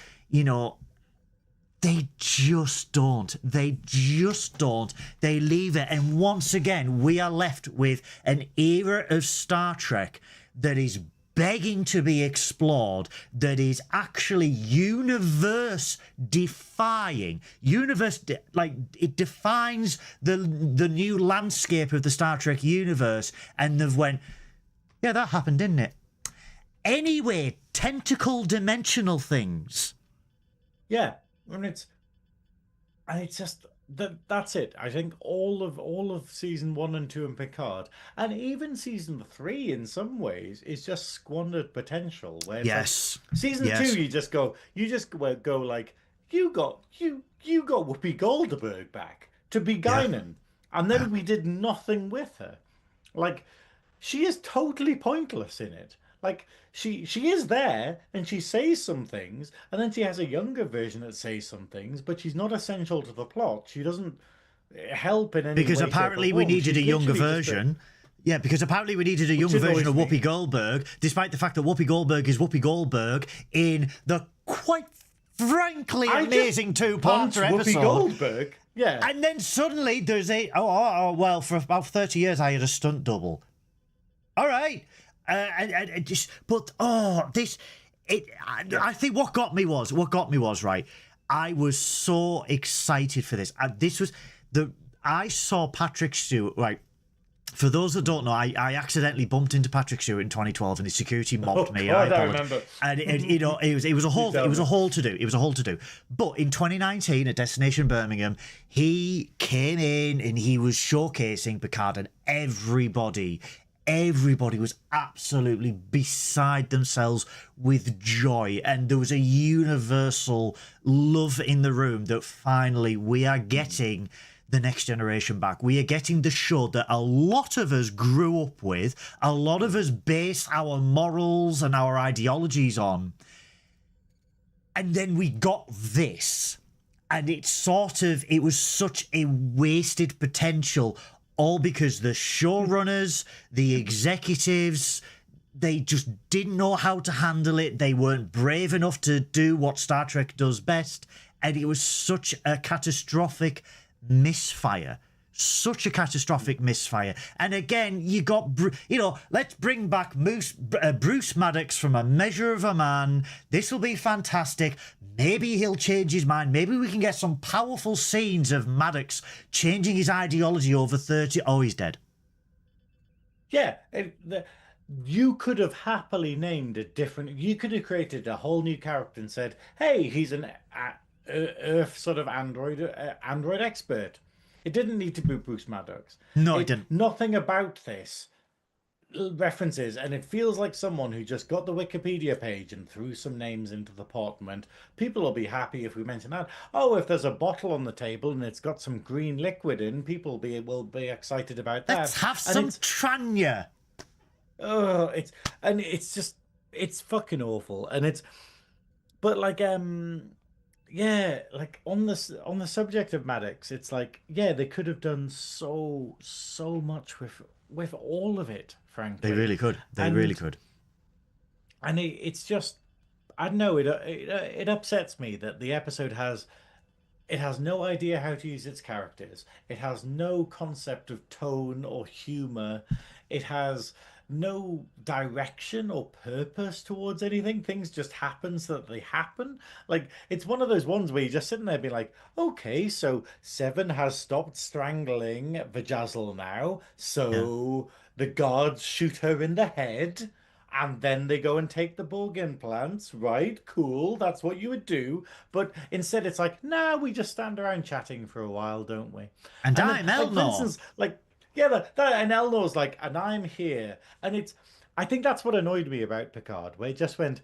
they just don't. They just don't. They leave it, and once again, we are left with an era of Star Trek that is begging to be explored, that is actually universe defying. It defines the new landscape of the Star Trek universe, and they've went, yeah, that happened, didn't it? Anyway, tentacle dimensional things. Yeah, and it's just that's it. I think all of season 1 and 2 in Picard, and even season 3 in some ways, is just squandered potential. Where it's like, season 2, you just go like, you got Whoopi Goldberg back to be Guinan, and then we did nothing with her. Like, she is totally pointless in it. Like, she is there and she says some things, and then she has a younger version that says some things, but she's not essential to the plot. She doesn't help in any way. Because apparently we needed a younger version. Yeah, because apparently we needed a younger version of Whoopi Goldberg, despite the fact that Whoopi Goldberg is Whoopi Goldberg in the quite frankly amazing two-parter episode. Whoopi Goldberg. Yeah. And then suddenly there's well, for about 30 years I had a stunt double. All right. I think what got me was right. I was so excited for this. I saw Patrick Stewart, right. For those that don't know, I accidentally bumped into Patrick Stewart in 2012, and his security mobbed me. God, I remember. And it was a whole to do. It was a whole to do. But in 2019 at Destination Birmingham, he came in and he was showcasing Picard, and everybody was absolutely beside themselves with joy, and there was a universal love in the room that finally we are getting the Next Generation back. We are getting the show that a lot of us grew up with, a lot of us base our morals and our ideologies on, and then we got this, and it was such a wasted potential, all because the showrunners, the executives, they just didn't know how to handle it. They weren't brave enough to do what Star Trek does best. And it was such a catastrophic misfire. Such a catastrophic misfire. And again, you got, let's bring back Bruce Maddox from A Measure of a Man. This will be fantastic. Maybe he'll change his mind. Maybe we can get some powerful scenes of Maddox changing his ideology over 30. Oh, he's dead. Yeah. You could have happily named a different... You could have created a whole new character and said, hey, he's an Earth sort of android expert. It didn't need to be Bruce Maddox. No, it didn't. Nothing about this references, and it feels like someone who just got the Wikipedia page and threw some names into the pot and went, people will be happy if we mention that. Oh, if there's a bottle on the table and it's got some green liquid in, people will be excited about that. Let's have some Tranya. Oh, it's fucking awful. And but like, yeah, like on the subject of Maddox, it's like, yeah, they could have done so much with all of it, frankly. They really could. They really could. And it's just, I know it upsets me that the episode has it has no idea how to use its characters. It has no concept of tone or humor. It has no direction or purpose towards anything. Things just happen so that they happen. Like it's one of those ones where you're just sitting there being like, okay, so Seven has stopped strangling Vajazzle now, Yeah. so the guards shoot her in the head. And then they go and take the Borg implants, right? Cool, that's what you would do. But instead, it's like, nah, we just stand around chatting for a while, don't we? And And then, I'm like, for Elnor. instance, like, yeah, and Elnor's like, and I'm here. And it's, I think that's what annoyed me about Picard, where it just went,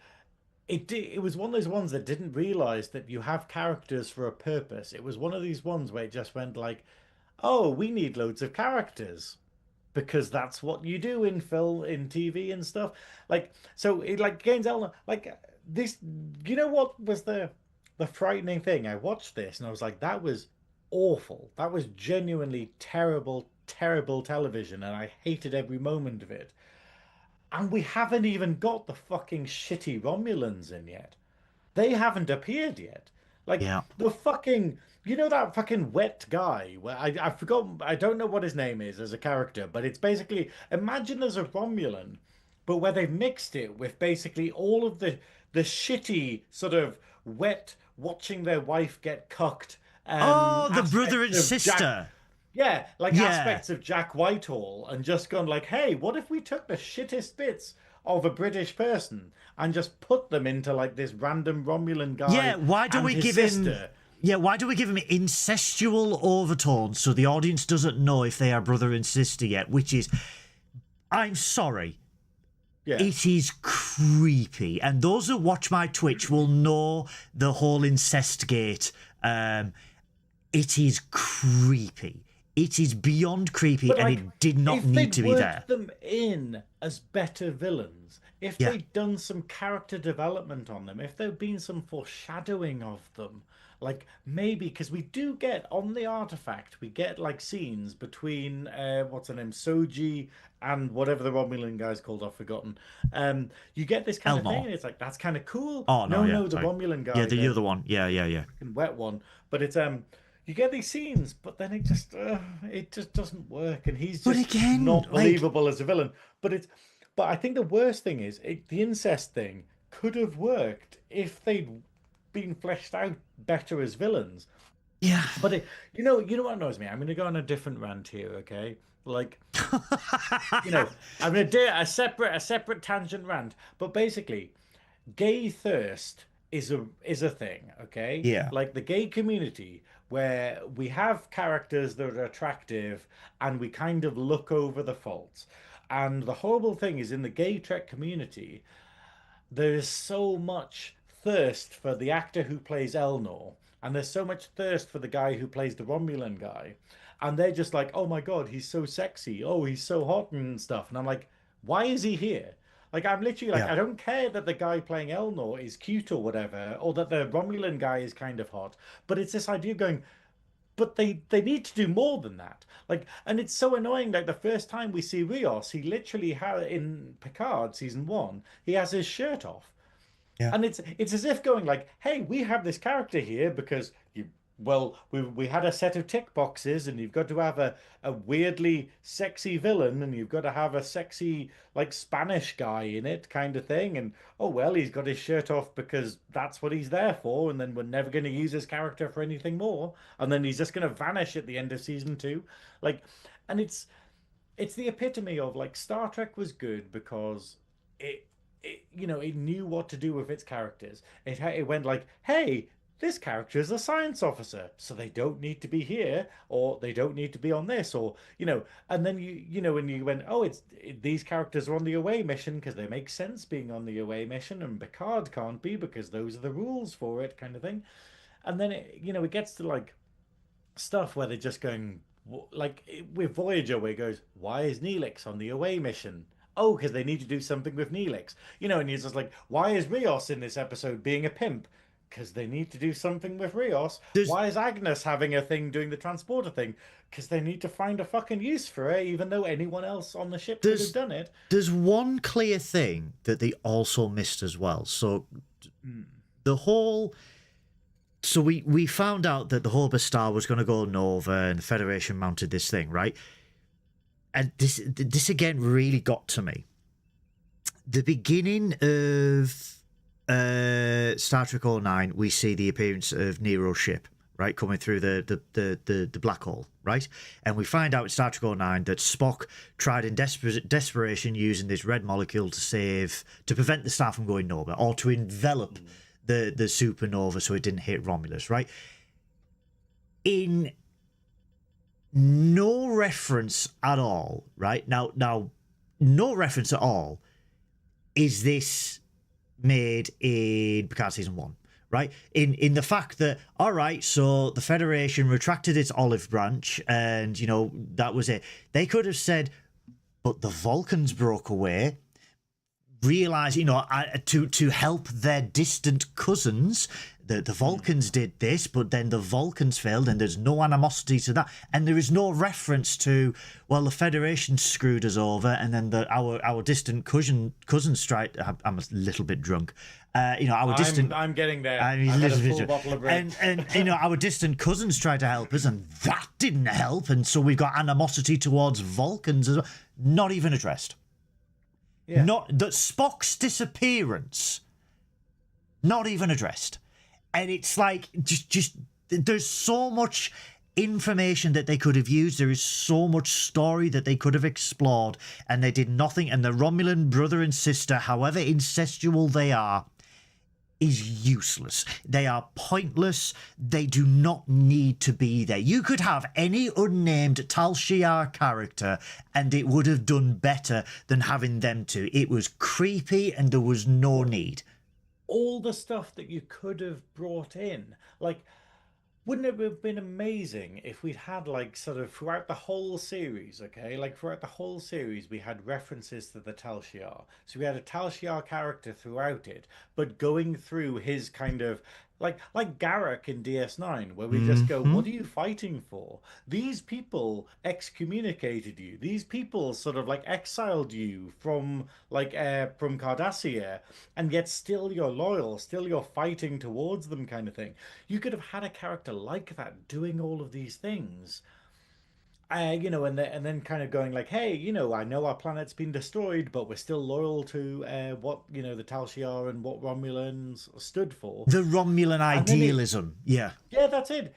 it was one of those ones that didn't realize that you have characters for a purpose. It was one of these ones where it just went like, oh, we need loads of characters because that's what you do in film, in TV and stuff. Like, so it like gains element like this. You know what was the frightening thing? I watched this and I was like, that was awful. That was genuinely terrible, terrible television, and I hated every moment of it. And we haven't even got the fucking shitty Romulans in yet. They haven't appeared yet. Like Yeah. the fucking, you know that fucking wet guy. Where I forgot. I don't know what his name is as a character, but it's basically imagine as a Romulan, but where they've mixed it with basically all of the shitty sort of wet watching their wife get cucked Oh, the brother aspects and of Jack. sister. Yeah, like Yeah. aspects of Jack Whitehall, and just gone like, hey, what if we took the shittest bits of a British person and just put them into like this random Romulan Yeah, guy why do and we his give him sister? Yeah, why do we give him incestual overtones so the audience doesn't know if they are brother and sister yet, which is I'm sorry. Yeah, It is creepy. And those who watch my Twitch will know the whole incest gate. It is creepy. It is beyond creepy, but and like, it did not if need they'd to be there. worked them in as better villains, if Yeah. they'd done some character development on them, if there'd been some foreshadowing of them, like maybe because we do get on the artifact, we get like scenes between what's her name, Soji and whatever the Romulan guy's called, I've forgotten. You get this kind of thing, Elnor. and it's like that's kind of cool. Oh, no, yeah. No, the Sorry. Romulan Yeah, guy, the other one. Yeah, yeah, yeah. fucking wet one. But it's you get these scenes, but then it just doesn't work, and he's But just again, not like, believable as a villain. But I think the worst thing is the incest thing could have worked if they'd been fleshed out better as villains. yeah. But you know what annoys me? I'm going to go on a different rant here, okay? Like, I'm going to do a separate tangent rant. But basically, gay thirst is a thing, okay? Yeah. Like the gay community where we have characters that are attractive and we kind of look over the faults. And the horrible thing is in the gay Trek community, there is so much thirst for the actor who plays Elnor, and there's so much thirst for the guy who plays the Romulan guy, and they're just like, oh my god, he's so sexy, oh he's so hot and stuff, and I'm like, why is he here? Like I'm literally like, Yeah. I don't care that the guy playing Elnor is cute or whatever, or that the Romulan guy is kind of hot, but it's this idea going, but they need to do more than that. Like, and it's so annoying. Like the first time we see Rios, he literally had in Picard season 1, he has his shirt off, Yeah. and it's as if going like, hey, we have this character here because we had a set of tick boxes, and you've got to have a weirdly sexy villain, and you've got to have a sexy like Spanish guy in it kind of thing, and oh well, he's got his shirt off because that's what he's there for, and then we're never going to use his character for anything more, and then he's just going to vanish at the end of season 2, like, and it's the epitome of like Star Trek was good because it knew what to do with its characters. It went like, hey, this character is a science officer, so they don't need to be here, or they don't need to be on this, or and then when you went, oh, these characters are on the away mission because they make sense being on the away mission, and Picard can't be because those are the rules for it, kind of thing. And then it gets to like stuff where they're just going like with Voyager, where it goes, why is Neelix on the away mission? Oh, because they need to do something with Neelix, and you're just like, why is Rios in this episode being a pimp? Because they need to do something with Rios. There's- Why is Agnes having a thing doing the transporter thing? Because they need to find a fucking use for it, even though anyone else on the ship could have done it. There's one clear thing that they also missed as well. So the whole... So we found out that the Hobart Star was going to go Nova and the Federation mounted this thing, right? And this again really got to me. The beginning of Star Trek 09, we see the appearance of Nero's ship, right, coming through the black hole, right? And we find out in Star Trek 09 that Spock tried in desperation using this red molecule to prevent the star from going nova, or to envelop the supernova so it didn't hit Romulus, right? In no reference at all, right? Now, no reference at all is this made in Picard Season 1, right? In the fact that, all right, so the Federation retracted its olive branch and, that was it. They could have said, but the Vulcans broke away, realize, to help their distant cousins. The Vulcans did this, but then the Vulcans failed, and there's no animosity to that. And there is no reference to, well, the Federation screwed us over, and then our distant cousins tried. I'm a little bit drunk. Our distant. I'm getting there. I had a full bottle of red. And our distant cousins tried to help us, and that didn't help, and so we've got animosity towards Vulcans as well. Not even addressed. Yeah. Not that Spock's disappearance. Not even addressed. And it's like, just there's so much information that they could have used. There is so much story that they could have explored, and they did nothing. And the Romulan brother and sister, however incestual they are, is useless. They are pointless. They do not need to be there. You could have any unnamed Tal Shiar character, and it would have done better than having them two. It was creepy, and there was no need. All the stuff that you could have brought in, like, wouldn't it have been amazing if we'd had, like, sort of throughout the whole series, okay? Like, throughout the whole series, we had references to the Tal Shiar. So we had a Tal Shiar character throughout it, but going through his kind of, like Garak in DS9, where we just go, what are you fighting for? These people excommunicated you. These people sort of, like, exiled you from Cardassia, and yet still you're loyal, still you're fighting towards them, kind of thing. You could have had a character like that doing all of these things. And then kind of going like, hey, I know our planet's been destroyed, but we're still loyal to what, the Tal Shiar and what Romulans stood for. The Romulan idealism, yeah. Yeah, that's it.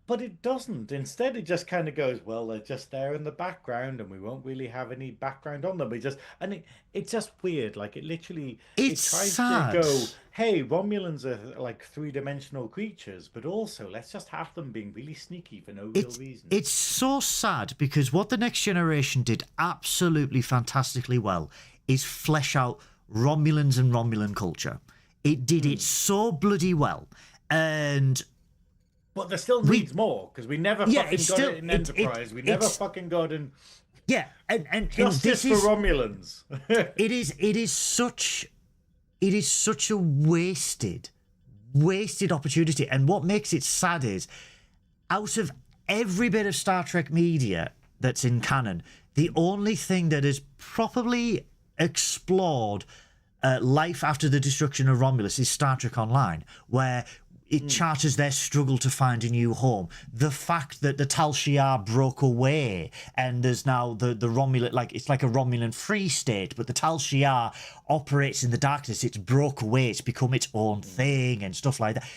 But it doesn't. Instead, it just kind of goes, well, they're just there in the background, and we won't really have any background on them. It's just weird. Like, it literally, it's it tries sad. to go, hey, Romulans are like three-dimensional creatures, but also let's just have them being really sneaky for no real reason. It's so sad, because what the Next Generation did absolutely fantastically well is flesh out Romulans and Romulan culture. It did it so bloody well. And... But there still needs more, because we never got it in Enterprise. We never fucking got in... Yeah, and Justice for Romulans. it is such a wasted opportunity. And what makes it sad is, out of every bit of Star Trek media that's in canon, the only thing that has properly explored life after the destruction of Romulus is Star Trek Online, where it charters their struggle to find a new home. The fact that the Tal Shiar broke away, and there's now the Romulan, like, it's like a Romulan free state, but the Tal Shiar operates in the darkness. It's broke away. It's become its own thing and stuff like that.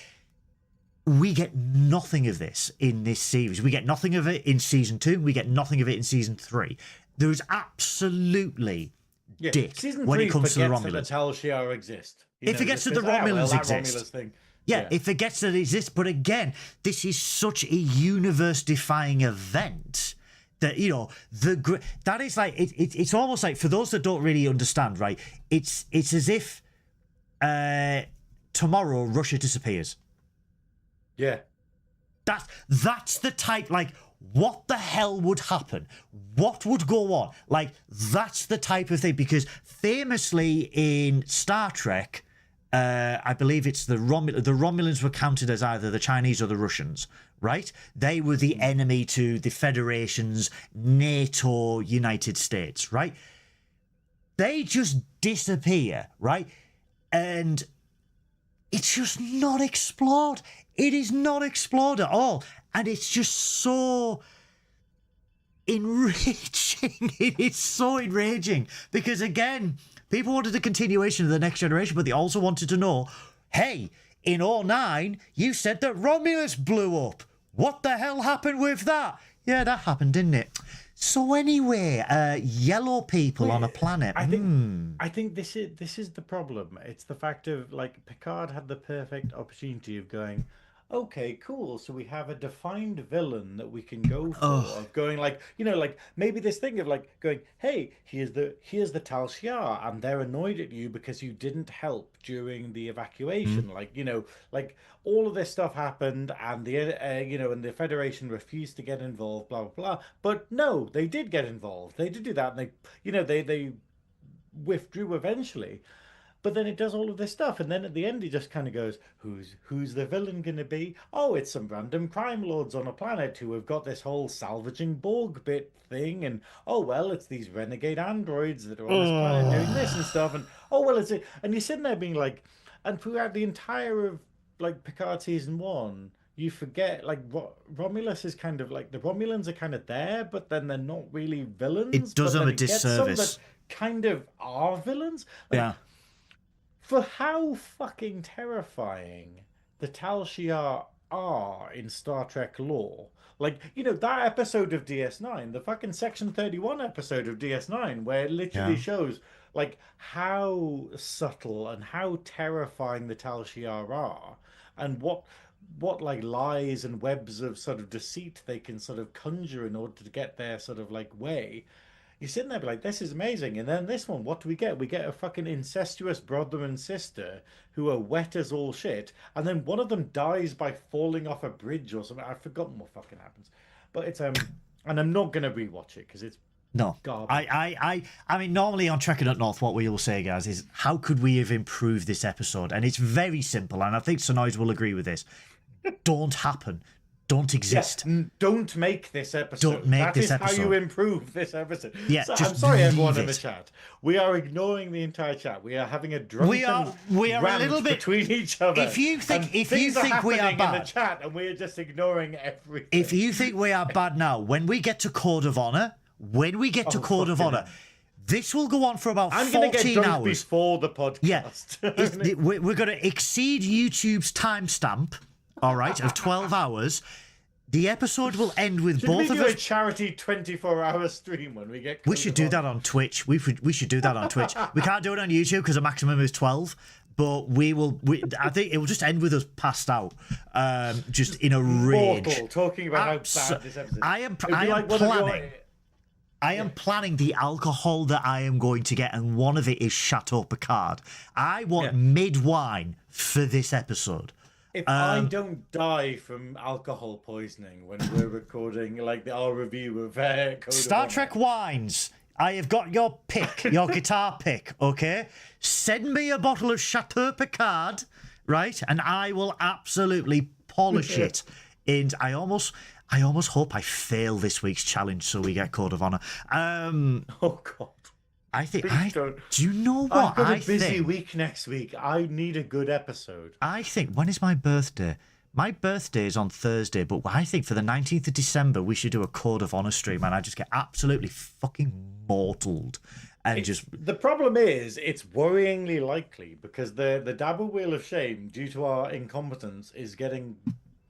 We get nothing of this in this series. We get nothing of it in season 2. We get nothing of it in season 3. There is absolutely dick when it comes to the Romulans. The Tal Shiar exist. It forgets that the Romulans exist. Romulus thing. Yeah, it forgets that it exists. But again, this is such a universe-defying event that, that is like, it's almost like, for those that don't really understand, right, it's as if tomorrow Russia disappears. Yeah. That's the type, like, what the hell would happen? What would go on? Like, that's the type of thing, because famously in Star Trek, I believe it's the Romulans were counted as either the Chinese or the Russians, right? They were the enemy to the Federation's NATO United States, right? They just disappear, right? And it's just not explored. It is not explored at all. And it's just so enraging. It is so enraging. Because again, people wanted a continuation of The Next Generation, but they also wanted to know, hey, in '09, you said that Romulus blew up. What the hell happened with that? Yeah, that happened, didn't it? So anyway, yellow people on a planet. I think this is the problem. It's the fact of like Picard had the perfect opportunity of going, okay, cool. So we have a defined villain that we can go for. Of going like, like maybe this thing of like going, hey, here's the Tal Shiar, and they're annoyed at you because you didn't help during the evacuation. Like, like all of this stuff happened, and the and the Federation refused to get involved. Blah blah blah. But no, they did get involved. They did do that, and they withdrew eventually. But then it does all of this stuff, and then at the end he just kind of goes, who's the villain going to be? Oh, it's some random crime lords on a planet who have got this whole salvaging Borg bit thing, and oh well, it's these renegade androids that are on this planet doing this and stuff, and oh well, it's it. And you're sitting there being like, and throughout the entire of like Picard season 1, you forget like Romulus is kind of like the Romulans are kind of there, but then they're not really villains. It does them a disservice. Some that kind of are villains. Like, yeah. For how fucking terrifying the Tal Shiar are in Star Trek lore. Like, that episode of DS9, the fucking Section 31 episode of DS9, where it literally shows, like, how subtle and how terrifying the Tal Shiar are, and what like lies and webs of sort of deceit they can sort of conjure in order to get their sort of like way. You're sitting there like, this is amazing. And then this one, what do we get? We get a fucking incestuous brother and sister who are wet as all shit. And then one of them dies by falling off a bridge or something. I've forgotten what fucking happens. But it's, and I'm not going to rewatch it because it's garbage. I mean, normally on Trekkin Up North, what we will say, guys, is how could we have improved this episode? And it's very simple. And I think Synoiz will agree with this. Don't happen. Don't exist. Yeah, don't make this episode. Don't make this episode. That is how you improve this episode. Yeah, so, just I'm sorry, everyone in it. the chat. We are ignoring the entire chat. We are having a drunken we are rant a little bit between each other. If you think we are in bad the chat, and we are just ignoring everything. If you think we are bad now, when we get to Code of Honor, this will go on for about 14 hours. I'm going to get drunk before the podcast. Yeah, we're going to exceed YouTube's timestamp. All right, of 12 hours. The episode will end with both of us. Should we do a charity 24-hour stream when we get? We should do that on Twitch. We should do that on Twitch. We can't do it on YouTube because the maximum is 12. But I think it will just end with us passed out, just in a rage. Mortal, talking about how bad this episode is. I am planning the alcohol that I am going to get, and one of it is Chateau Picard. I want mid-wine for this episode. If I don't die from alcohol poisoning when we're recording like our review of Star Trek wines, I have got your pick, your guitar pick, okay? Send me a bottle of Chateau Picard, right? And I will absolutely polish it. And I almost hope I fail this week's challenge so we get Code of Honor. Oh God. I think do you know what? I've got a busy week next week. I need a good episode. I think, when is my birthday? My birthday is on Thursday, but I think for the 19th of December we should do a Code of Honor stream, and I just get absolutely fucking mortaled. And the problem is it's worryingly likely because the dabble wheel of shame, due to our incompetence, is getting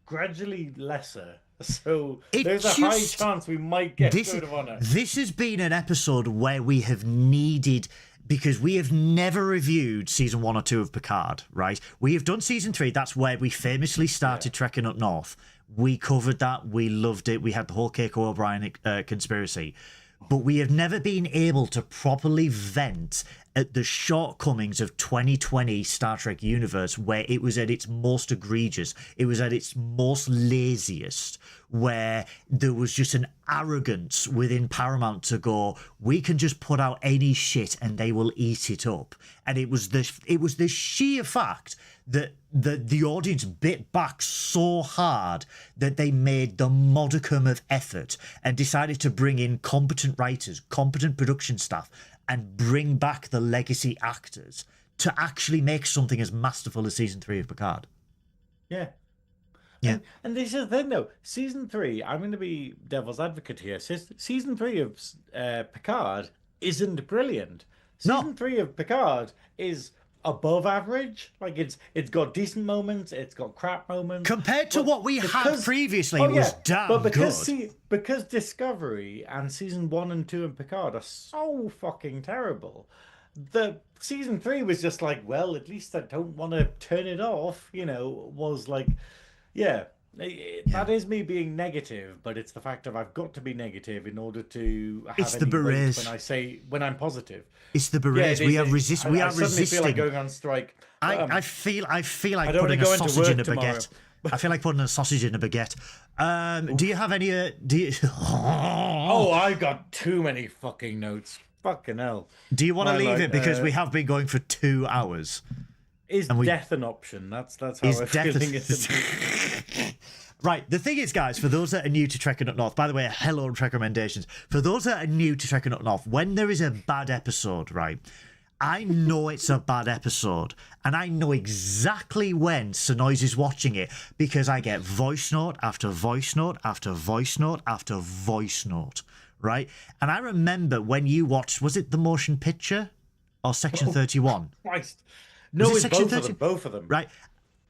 gradually lesser. So there's a high chance we might get Code of Honor. This has been an episode where we have needed, because we have never reviewed season 1 or 2 of Picard, right? We have done season 3. That's where we famously started Trekking Up North. We covered that. We loved it. We had the whole Keiko O'Brien conspiracy. But we have never been able to properly vent at the shortcomings of 2020 Star Trek universe, where it was at its most egregious, it was at its most laziest, where there was just an arrogance within Paramount to go, we can just put out any shit and they will eat it up. And it was the sheer fact that the audience bit back so hard that they made the modicum of effort and decided to bring in competent writers, competent production staff, and bring back the legacy actors to actually make something as masterful as season 3 of Picard. Yeah. Yeah. And this is the thing, though. Season 3, I'm going to be devil's advocate here. Season 3 of Picard isn't brilliant. Season 3 of Picard is above average. Like, it's got decent moments, it's got crap moments. Compared to what we had previously, it was damn but because, good. Because Discovery and season 1 and 2 in Picard are so fucking terrible, the season 3 was just like, well, at least I don't want to turn it off, was like, that is me being negative, but it's the fact of I've got to be negative in order to have it's any the berets. weight when I'm positive. It's the berets. We are resisting. I suddenly feel like going on strike. I feel like putting a sausage in a baguette. I feel like putting a sausage in a baguette. Do you have any? Oh, I've got too many fucking notes. Fucking hell. Do you want to leave it because we have been going for 2 hours? Is death an option? That's how I'm feeling it. Right, the thing is, guys, for those that are new to Trekkin' Up North, by the way, hello Trek recommendations. For those that are new to Trekkin' Up North, when there is a bad episode, right, I know it's a bad episode, and I know exactly when Synoiz is watching it, because I get voice note after voice note after voice note after voice note, right? And I remember when you watched, was it the motion picture or Section 31? Christ. No, it's both of them. Right.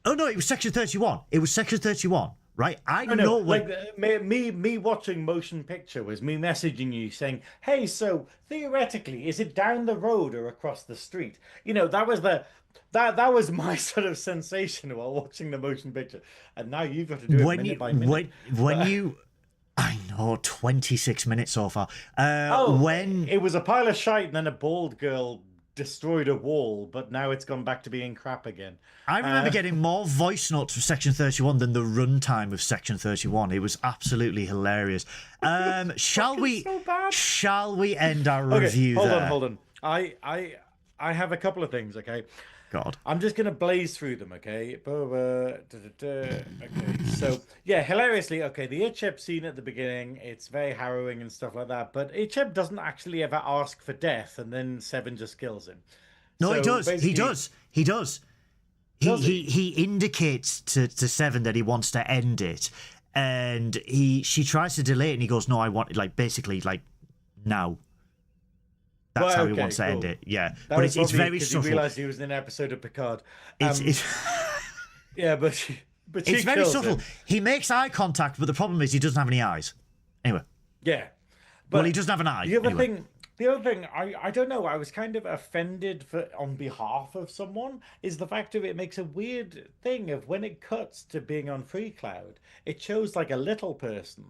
Oh, no, it was Section 31. It was Section 31. Right, I know when... like me watching motion picture was me messaging you saying, "Hey, so theoretically, is it down the road or across the street?" That was that was my sort of sensation while watching the motion picture, and now you've got to do it minute by minute. When you, I know, 26 minutes so far. When it was a pile of shite and then a bald girl destroyed a wall, but now it's gone back to being crap again. I remember getting more voice notes for Section 31 than the runtime of Section 31. It was absolutely hilarious. Shall we end our review there? Hold on. I have a couple of things, okay? God. I'm just going to blaze through them, okay? Okay, so, yeah, hilariously, okay, the Icheb scene at the beginning, it's very harrowing and stuff like that, but Icheb doesn't actually ever ask for death, and then Seven just kills him. No, so he does. He does. He indicates to Seven that he wants to end it, and she tries to delay it, and he goes, no, I want it, like, basically, like, now. That's how he wants to end it. Yeah, but it's very subtle. He realised he was in an episode of Picard. Yeah, but it's very subtle. He makes eye contact, but the problem is he doesn't have any eyes. Anyway. Yeah. But he doesn't have an eye. The other thing, I don't know, I was kind of offended on behalf of someone, is the fact of it makes a weird thing of when it cuts to being on Free Cloud, it shows like a little person.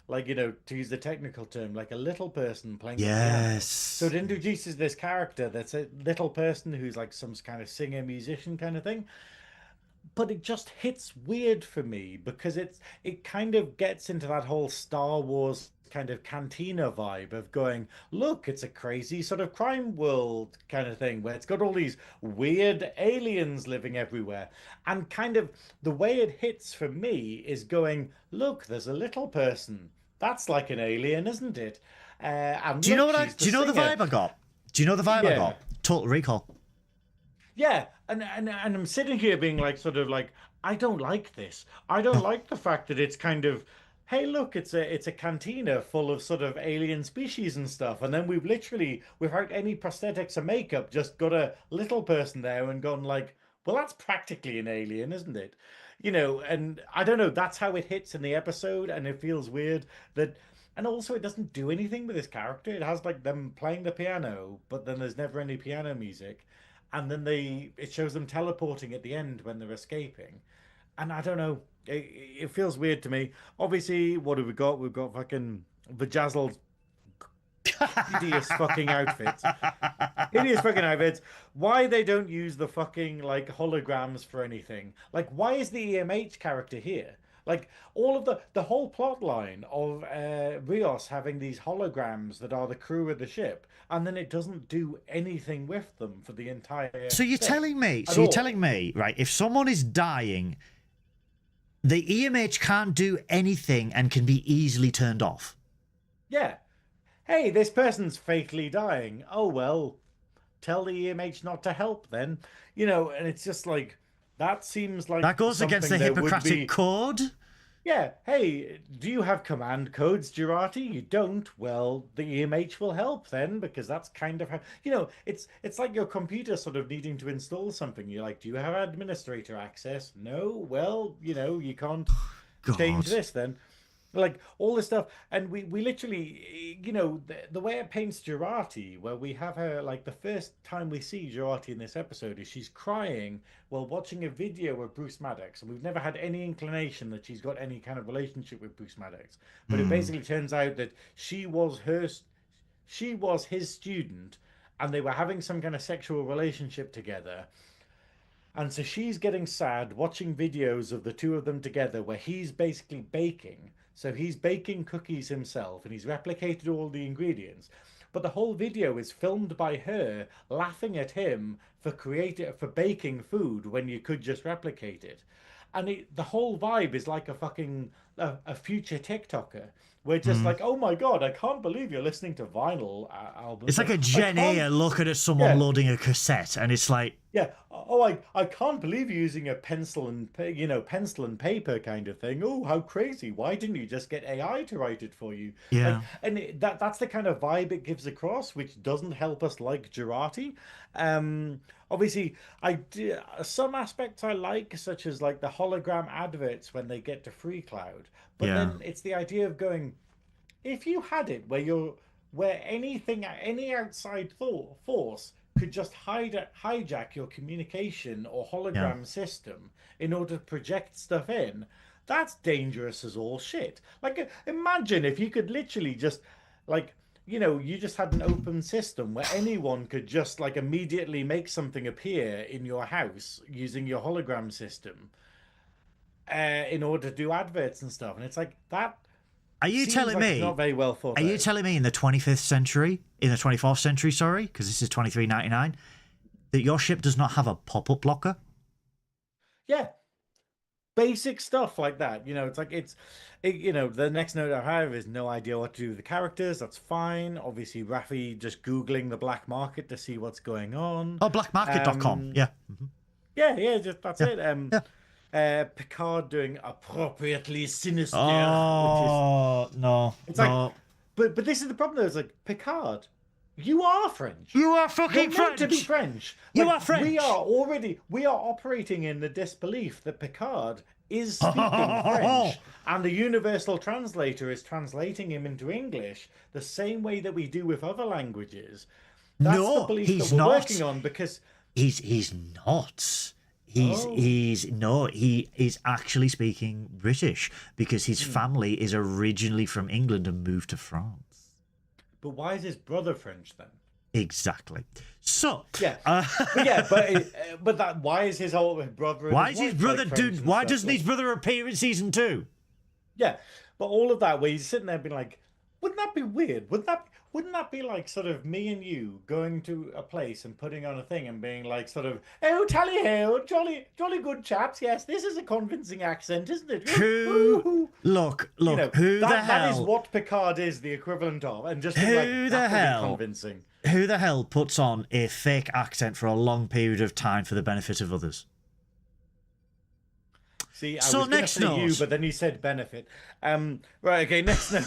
Like, to use the technical term, like a little person playing the piano. So it introduces this character that's a little person who's like some kind of singer, musician kind of thing. But it just hits weird for me because it kind of gets into that whole Star Wars kind of cantina vibe of going, look, it's a crazy sort of crime world kind of thing where it's got all these weird aliens living everywhere. And kind of the way it hits for me is going, look, there's a little person. That's like an alien, isn't it? And do you know the vibe I got? Do you know the vibe I got? Total Recall. Yeah, and I'm sitting here being like, sort of like, I don't like this. I don't like the fact that it's kind of, hey, look, it's a cantina full of sort of alien species and stuff, and then we've literally, without any prosthetics or makeup, just got a little person there and gone like, well, that's practically an alien, isn't it? And I don't know, that's how it hits in the episode, and it feels weird that, and also it doesn't do anything with this character. It has like them playing the piano, but then there's never any piano music, and then it shows them teleporting at the end when they're escaping, and I don't know, it feels weird to me. Obviously, what have we got? We've got fucking Vajazzled hideous fucking outfits. Hideous fucking outfits. Why they don't use the fucking like holograms for anything? Like, why is the EMH character here? Like all of the whole plot line of Rios having these holograms that are the crew of the ship, and then it doesn't do anything with them for the entire. So you're thing telling me? at So you're all. telling me, right? If someone is dying, the EMH can't do anything and can be easily turned off. Yeah. Hey, this person's fatally dying. Oh well, tell the EMH not to help then. And it's just like that seems like That goes against the something that would Hippocratic be. Code. Yeah, hey, do you have command codes, Girardi? You don't? Well, the EMH will help then, because that's kind of how, it's like your computer sort of needing to install something. You're like, do you have administrator access? No? Well, you can't change God. this then. Like all this stuff, and we literally, the way it paints Girardi, where we have her like the first time we see Girardi in this episode is she's crying while watching a video of Bruce Maddox, and we've never had any inclination that she's got any kind of relationship with Bruce Maddox. But it basically turns out that she was his student, and they were having some kind of sexual relationship together. And so she's getting sad watching videos of the two of them together where he's basically baking. So he's baking cookies himself and he's replicated all the ingredients. But the whole video is filmed by her laughing at him for baking food when you could just replicate it. And the whole vibe is like a future TikToker. We're just like, oh my God, I can't believe you're listening to vinyl albums. It's like a Gen A looking at someone loading a cassette, and it's like, yeah. Oh, I can't believe you're using a pencil and paper kind of thing. Oh, how crazy! Why didn't you just get AI to write it for you? Yeah. That's the kind of vibe it gives across, which doesn't help us like Girardi. Obviously, some aspects I like, such as like the hologram adverts when they get to Free Cloud. But then it's the idea of going, if you had it where any outside force could just hijack your communication or hologram system in order to project stuff in, that's dangerous as all shit. Like, imagine if you could literally just, like, you just had an open system where anyone could just, like, immediately make something appear in your house using your hologram system in order to do adverts and stuff. And it's like, that are you seems telling like me? it's not very well thought Are you out. telling me in the 25th century, in the 24th century, sorry, because this is 2399, that your ship does not have a pop-up blocker? Yeah. Basic stuff like that. It's like the next note I have is no idea what to do with the characters. That's fine. Obviously, Raffi just Googling the black market to see what's going on. Oh, blackmarket.com. Yeah. Yeah, just that's it. Yeah. Picard doing appropriately sinister. Oh, no. It's no. like, but this is the problem though. It's like, Picard, you are French. You are fucking You're meant French. to be French. You Like, are French. We are operating in the disbelief that Picard is speaking French, and the universal translator is translating him into English the same way that we do with other languages. That's No, the belief he's that we're not. working on, because He's not. He is actually speaking British because his family is originally from England and moved to France. But why is his brother French then? Exactly. So Yeah, but why is his older brother? why is his brother French why and doesn't stuff? his brother appear in season 2? Yeah, but all of that where he's sitting there being like, wouldn't that be weird? Wouldn't that be like sort of me and you going to a place and putting on a thing and being like sort of, oh, tally ho, jolly good chaps. Yes, this is a convincing accent, isn't it? Look, who that, the hell? That is what Picard is the equivalent of, and just being like, Who the that would be hell? convincing. Who the hell puts on a fake accent for a long period of time for the benefit of others? See, I So was going to next say you, note. but then you said benefit. Right, okay, next note.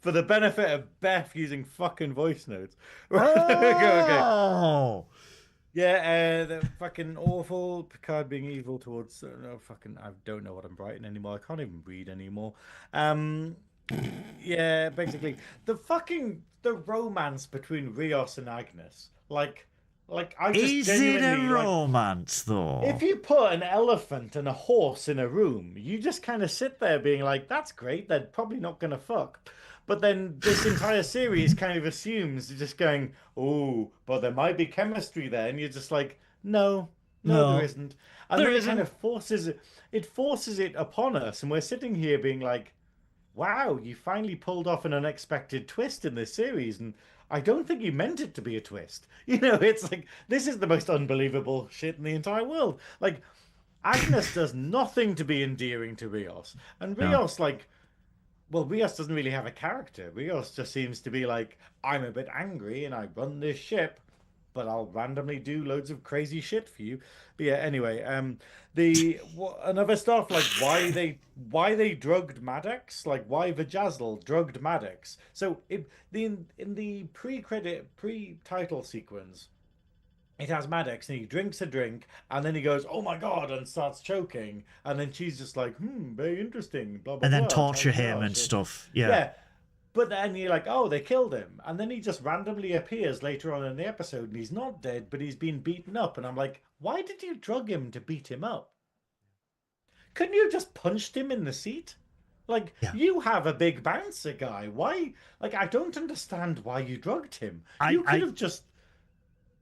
For the benefit of Beth using fucking voice notes. Okay. Oh. Yeah, the fucking awful Picard being evil towards no fucking I don't know what I'm writing anymore. I can't even read anymore. Yeah, basically the romance between Rios and Agnes. Like, Like, I just Is it a genuinely like. romance, though? If you put an elephant and a horse in a room, you just kind of sit there being like, that's great, they're probably not going to fuck. But then this entire series kind of assumes you're just going, oh, but there might be chemistry there. And you're just like, no, no, there No, isn't. And there then it kind isn't. of forces it upon us. And we're sitting here being like, wow, you finally pulled off an unexpected twist in this series. And I don't think you meant it to be a twist. It's like, this is the most unbelievable shit in the entire world. Like, Agnes does nothing to be endearing to Rios. And No. Rios, like, well, Rios doesn't really have a character. Rios just seems to be like, I'm a bit angry and I run this ship, but I'll randomly do loads of crazy shit for you. But yeah, anyway, another stuff like why they drugged Maddox, like why Vajazzle drugged Maddox. So in the pre-title sequence, it has Maddox and he drinks a drink and then he goes, "Oh my God," and starts choking, and then she's just like, very interesting, blah blah And then blah, torture blah, him blah, and shit. stuff. Yeah. Yeah, but then you're like, oh, they killed him. And then he just randomly appears later on in the episode and he's not dead, but he's been beaten up. And I'm like, why did you drug him to beat him up? Couldn't you have just punched him in the seat? Like, Yeah. you have a big bouncer guy. Why? Like, I don't understand why you drugged him. You could have just.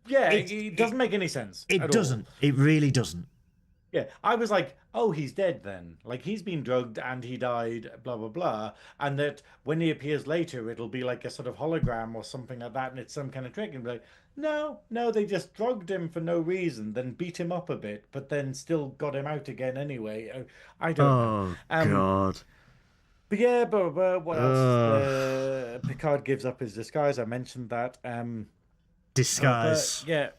Yeah, it doesn't make any sense. It at all. doesn't. It really doesn't. Yeah, I was like, oh, he's dead then. Like, he's been drugged and he died, blah, blah, blah. And that when he appears later, it'll be like a sort of hologram or something like that, and it's some kind of trick. And be like, no, they just drugged him for no reason, then beat him up a bit, but then still got him out again anyway. I don't know. God. But yeah, but what else? Picard gives up his disguise. I mentioned that. Disguise. Yeah,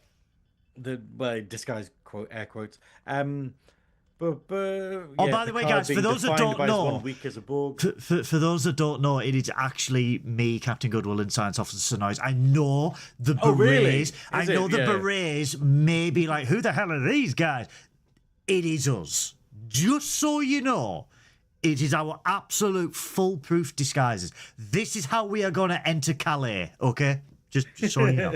disguise air quotes. But Oh, yeah, by the way, Picard guys, for being those that defined don't by his know, 1 week as a Borg. for those that don't know, it is actually me, Captain Goodwill, and Science Officer Synoiz. I know the berets. Oh, really? I Is know it? the Yeah. berets may be like, who the hell are these guys? It is us. Just so you know, it is our absolute foolproof disguises. This is how we are going to enter Calais, okay? Just so you know.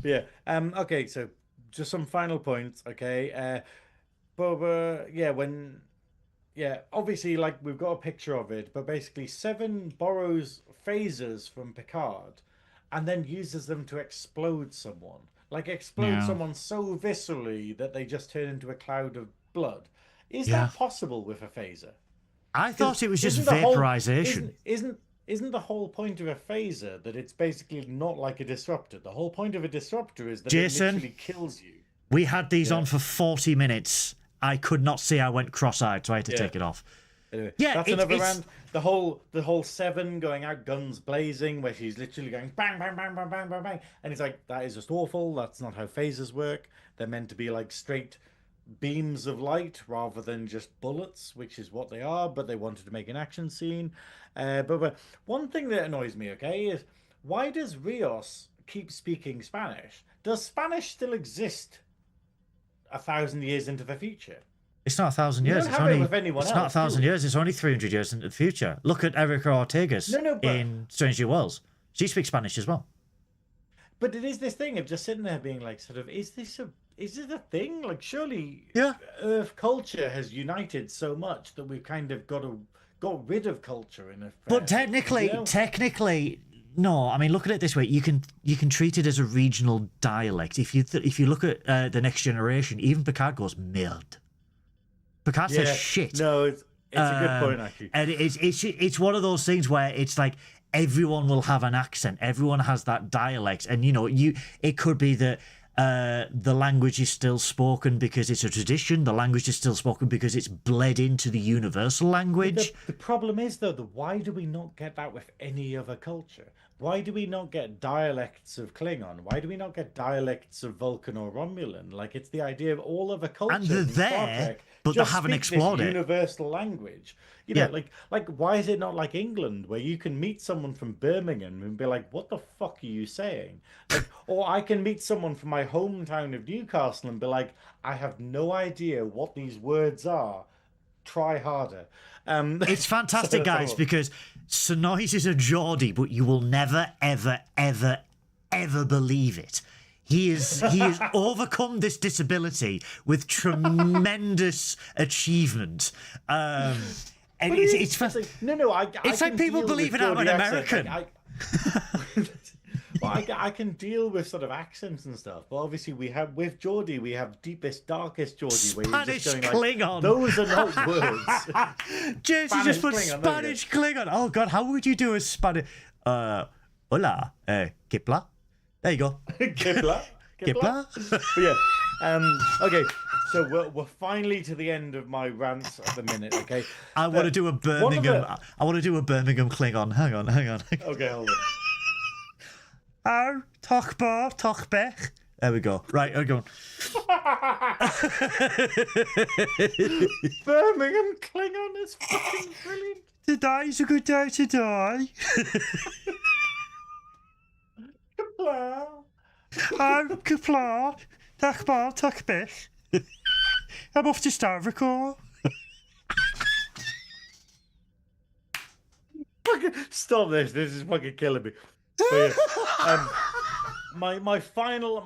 Yeah. Okay. So just some final points. Okay. But obviously, like we've got a picture of it, but basically, Seven borrows phasers from Picard, and then uses them to explode someone. Like explode someone so viscerally that they just turn into a cloud of blood. Is that possible with a phaser? I thought it was just Isn't the whole- vaporization. Isn't the whole point of a phaser that it's basically not like a disruptor? The whole point of a disruptor is that Jason, it literally kills you. We had these on for 40 minutes. I could not see. I went cross-eyed, so I had to take it off. Anyway, Yeah, that's it's- another it's- round. The whole Seven going out guns blazing, where she's literally going bang, bang, bang, bang, bang, bang, bang, and it's like that is just awful. That's not how phasers work. They're meant to be like straight beams of light rather than just bullets, which is what they are. But they wanted to make an action scene. But one thing that annoys me, okay, is why does Rios keep speaking Spanish? Does Spanish still exist 1,000 years into the future? It's not 1,000 You years. don't It's have it only. with anyone It's not else, 1,000 do we? years. It's only 300 years into the future. Look at Erica Ortegas No, but- in Strange New Worlds. She speaks Spanish as well. But it is this thing of just sitting there being like, sort of, is this a thing? Like, surely Yeah. Earth culture has united so much that we've kind of got rid of culture in a. But technically, no. I mean, look at it this way: you can treat it as a regional dialect. If you look at the Next Generation, even Picard goes merde. Picard says shit. No, it's a good point actually. And it's one of those things where it's like everyone will have an accent. Everyone has that dialect, and it could be that the language is still spoken because it's a tradition. The language is still spoken because it's bled into the universal language. The problem is though, why do we not get that with any other culture? Why do we not get dialects of Klingon? Why do we not get dialects of Vulcan or Romulan? Like, it's the idea of all other cultures. And they're in Star there, Trek but they just haven't speak this explored it. universal language. Like why is it not like England, where you can meet someone from Birmingham and be like, "What the fuck are you saying?" Like, or I can meet someone from my hometown of Newcastle and be like, "I have no idea what these words are. Try harder." It's fantastic, guys, because Synoiz is a Geordie, but you will never, ever, ever, ever believe it. He is overcome this disability with tremendous achievement. And it's like people believing I'm an American. I can deal with sort of accents and stuff, but obviously with Geordie we have deepest, darkest Geordie, Spanish where you're just Klingon. Like, those are not words. Jason just put Spanish Klingon. Oh God, how would you do a Spanish? Hola, Kipla. There you go. Kipla. Yeah. Okay. So we're finally to the end of my rants at the minute. Okay. I want to do a Birmingham. I want to do a Birmingham Klingon. Hang on. Okay, hold on. Oh, toch bech. There we go. Right, I'm going. Birmingham Klingon is fucking brilliant. Today's a good day to die. Kapla. Oh, kapla. Toch bech. I'm off to Stavricore. Stop this. This is fucking killing me. But yeah, my final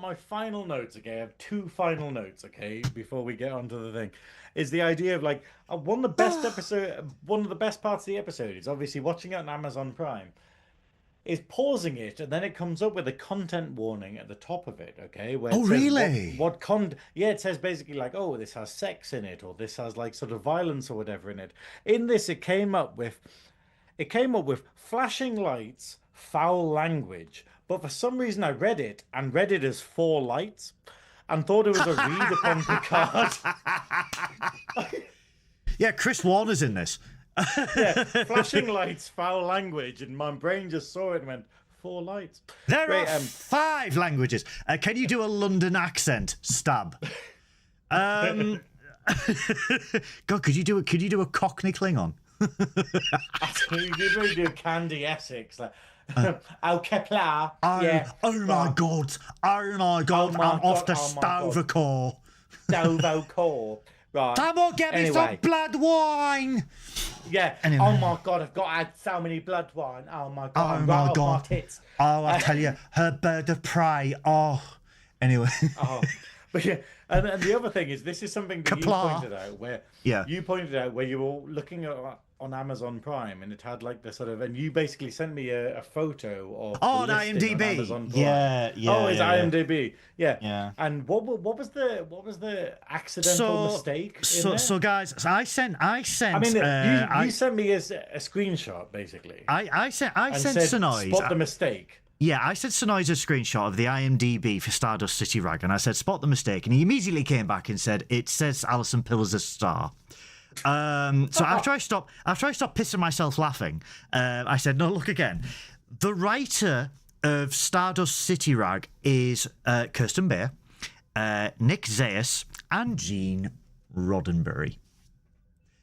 notes. Okay, I have 2 final notes. Okay, before we get onto the thing, is the idea of like one of the best parts of the episode is obviously watching it on Amazon Prime. Is pausing it and then it comes up with a content warning at the top of it. Okay, where it says really? It says basically like, oh, this has sex in it, or this has like sort of violence or whatever in it. In this, it came up with flashing lights, foul language, but for some reason I read it as 4 lights and thought it was a read upon Picard. Yeah, Chris Warner's in this. Yeah, flashing lights, foul language, and my brain just saw it and went, 4 lights. There are 5 languages. Can you do a London accent? Stab. God, could you do a Cockney Klingon? I think you could really do Candy Essex, like, oh, Kepler. Yeah. Oh my God. I'm off to Stavricore. Stavricore. Right. Someone get me some blood wine. Yeah. Anyway. Oh my God, I've got to add so many blood wine. Oh my God. Oh my God. Tits. Oh, I tell you, her bird of prey. Oh. Anyway. Oh. But yeah, and the other thing is, this is something that you pointed out where you were looking at on Amazon Prime, and it had like the sort of, and you basically sent me a photo of on IMDb. On Amazon Prime. Yeah. Oh, it's IMDb. Yeah. Yeah. And what was the accidental mistake? So guys, I sent. I mean, you sent me a screenshot basically. I sent Synoiz. Spot the mistake. Yeah, I said Synoiz a screenshot of the IMDb for Stardust City Rag, and I said, spot the mistake. And he immediately came back and said, it says Alison Pill as a star. So after I stopped pissing myself laughing, I said, no, look again. The writer of Stardust City Rag is Kirsten Bear, Nick Zayas, and Gene Roddenberry.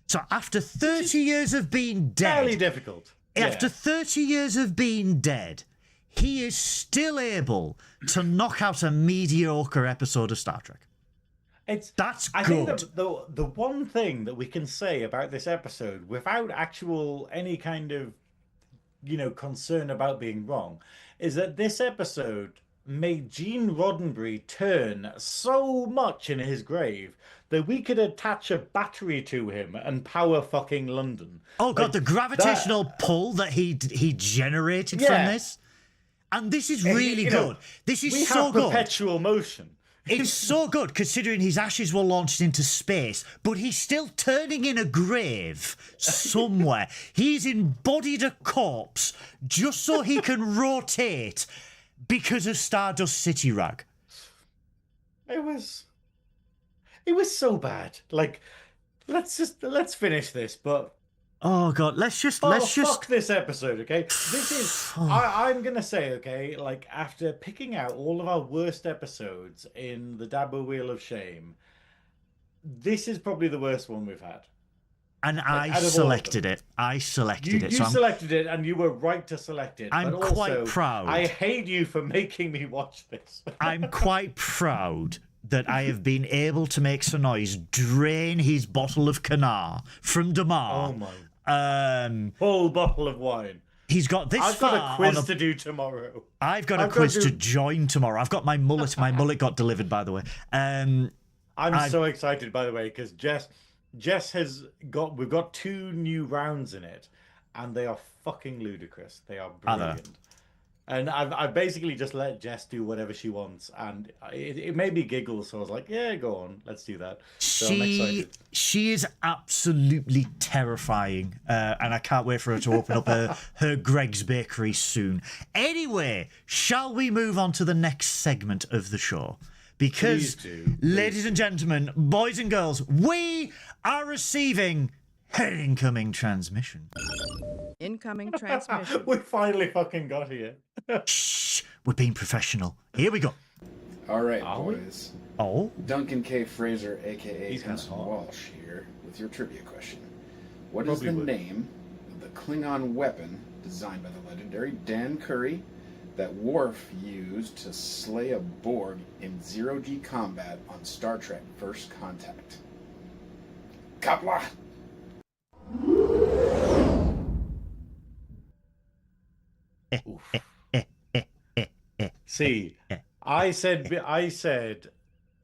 So after 30 years of being dead... Fairly difficult. After 30 years of being dead... he is still able to knock out a mediocre episode of Star Trek. That's good. I think that the one thing that we can say about this episode, without any kind of, concern about being wrong, is that this episode made Gene Roddenberry turn so much in his grave that we could attach a battery to him and power fucking London. Oh God, the gravitational pull that he generated from this. And this is really good. This is so good. We have perpetual motion. It's so good considering his ashes were launched into space, but he's still turning in a grave somewhere. He's embodied a corpse just so he can rotate because of Stardust City Rag. It was so bad. Like, let's finish this, but... Oh God, let's just fuck this episode, okay? This is I'm gonna say, okay, like after picking out all of our worst episodes in the Dabo Wheel of Shame, this is probably the worst one we've had. And I selected it. I selected it. You selected it, and you were right to select it. I'm but quite also, proud. I hate you for making me watch this. I'm quite proud that I have been able to make Synoiz drain his bottle of Canar from Damar. Oh my. Full bottle of wine. He's got this I've far got a quiz to do tomorrow. I've got a quiz to join tomorrow. I've got my mullet. My mullet got delivered, by the way. I'm so excited, by the way, because Jess has got. We've got 2 new rounds in it, and they are fucking ludicrous. They are brilliant. And I've basically just let Jess do whatever she wants, and it made me giggle. So I was like, "Yeah, go on, let's do that." So I'm excited. She is absolutely terrifying, and I can't wait for her to open up her Greg's Bakery soon. Anyway, shall we move on to the next segment of the show? Because, ladies and gentlemen, boys and girls, we are receiving an incoming transmission. Incoming transmission. We finally fucking got here. Shh, we're being professional. Here we go. All right, boys. Oh? Duncan K. Fraser, a.k.a. He's kinda Gus hot. Walsh here with your trivia question. What is the name of the Klingon weapon designed by the legendary Dan Curry that Worf used to slay a Borg in zero-G combat on Star Trek First Contact? Koala! See, I said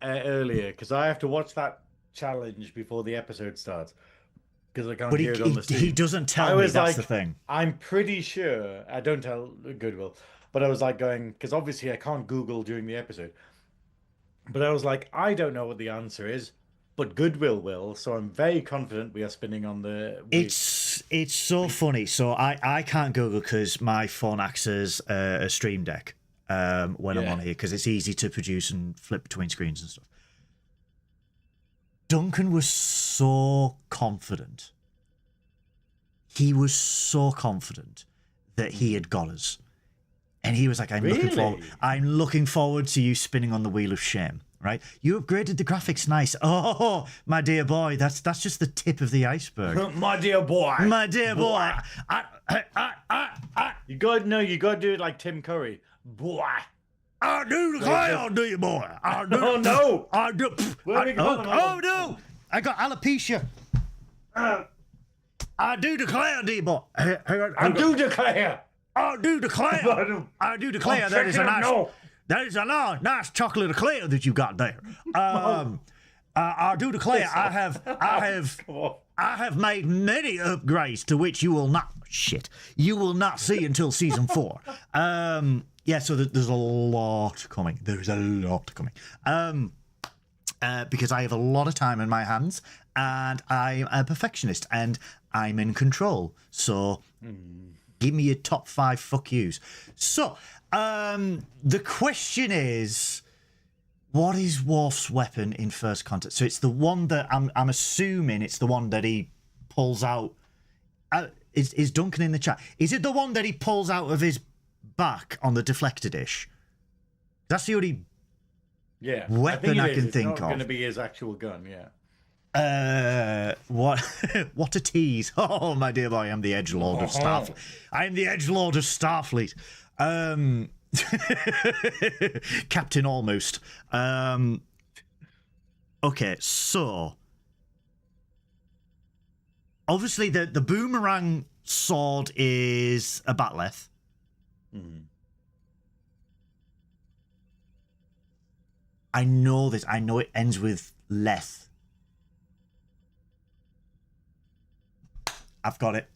earlier, because I have to watch that challenge before the episode starts, because I can't hear it on the stream. He doesn't tell me, that's the thing. I'm pretty sure, I don't tell Goodwill, but I was like going, because obviously I can't Google during the episode, but I was like, I don't know what the answer is, but Goodwill will, so I'm very confident we are spinning on the... It's so funny. So I can't Google because my phone acts as a stream deck when I'm on here, because it's easy to produce and flip between screens and stuff. Duncan was so confident. He was so confident that he had got us. And he was like, I'm looking forward to you spinning on the wheel of shame. Right, you upgraded the graphics, nice. Oh, my dear boy, that's just the tip of the iceberg. My dear boy, my dear boy. You got to do it like Tim Curry, boy. I do declare, I'll do you, boy. I do. Oh no, I do. Oh no, I got alopecia. I do declare, dear boy. I do declare. I do declare. I do declare. That is a nice. No. That is a nice chocolate eclair that you got there. I do declare, I have made many upgrades to which you will not see until season 4. Yeah, so there's a lot coming. There's a lot coming. Because I have a lot of time in my hands, and I'm a perfectionist, and I'm in control. So give me your top 5 fuck yous. So. The question is, what is Worf's weapon in First Contact? So it's the one that I'm assuming it's the one that he pulls out. Is Duncan in the chat? Is it the one that he pulls out of his back on the deflector dish? That's the only weapon I can think of. It's not going to be his actual gun, yeah. What a tease. Oh, my dear boy, I'm the edgelord of Starfleet. I'm the edgelord of Starfleet. Captain Almost. Okay, so obviously the boomerang sword is a bat'leth. I know this. I know it ends with leth. I've got it.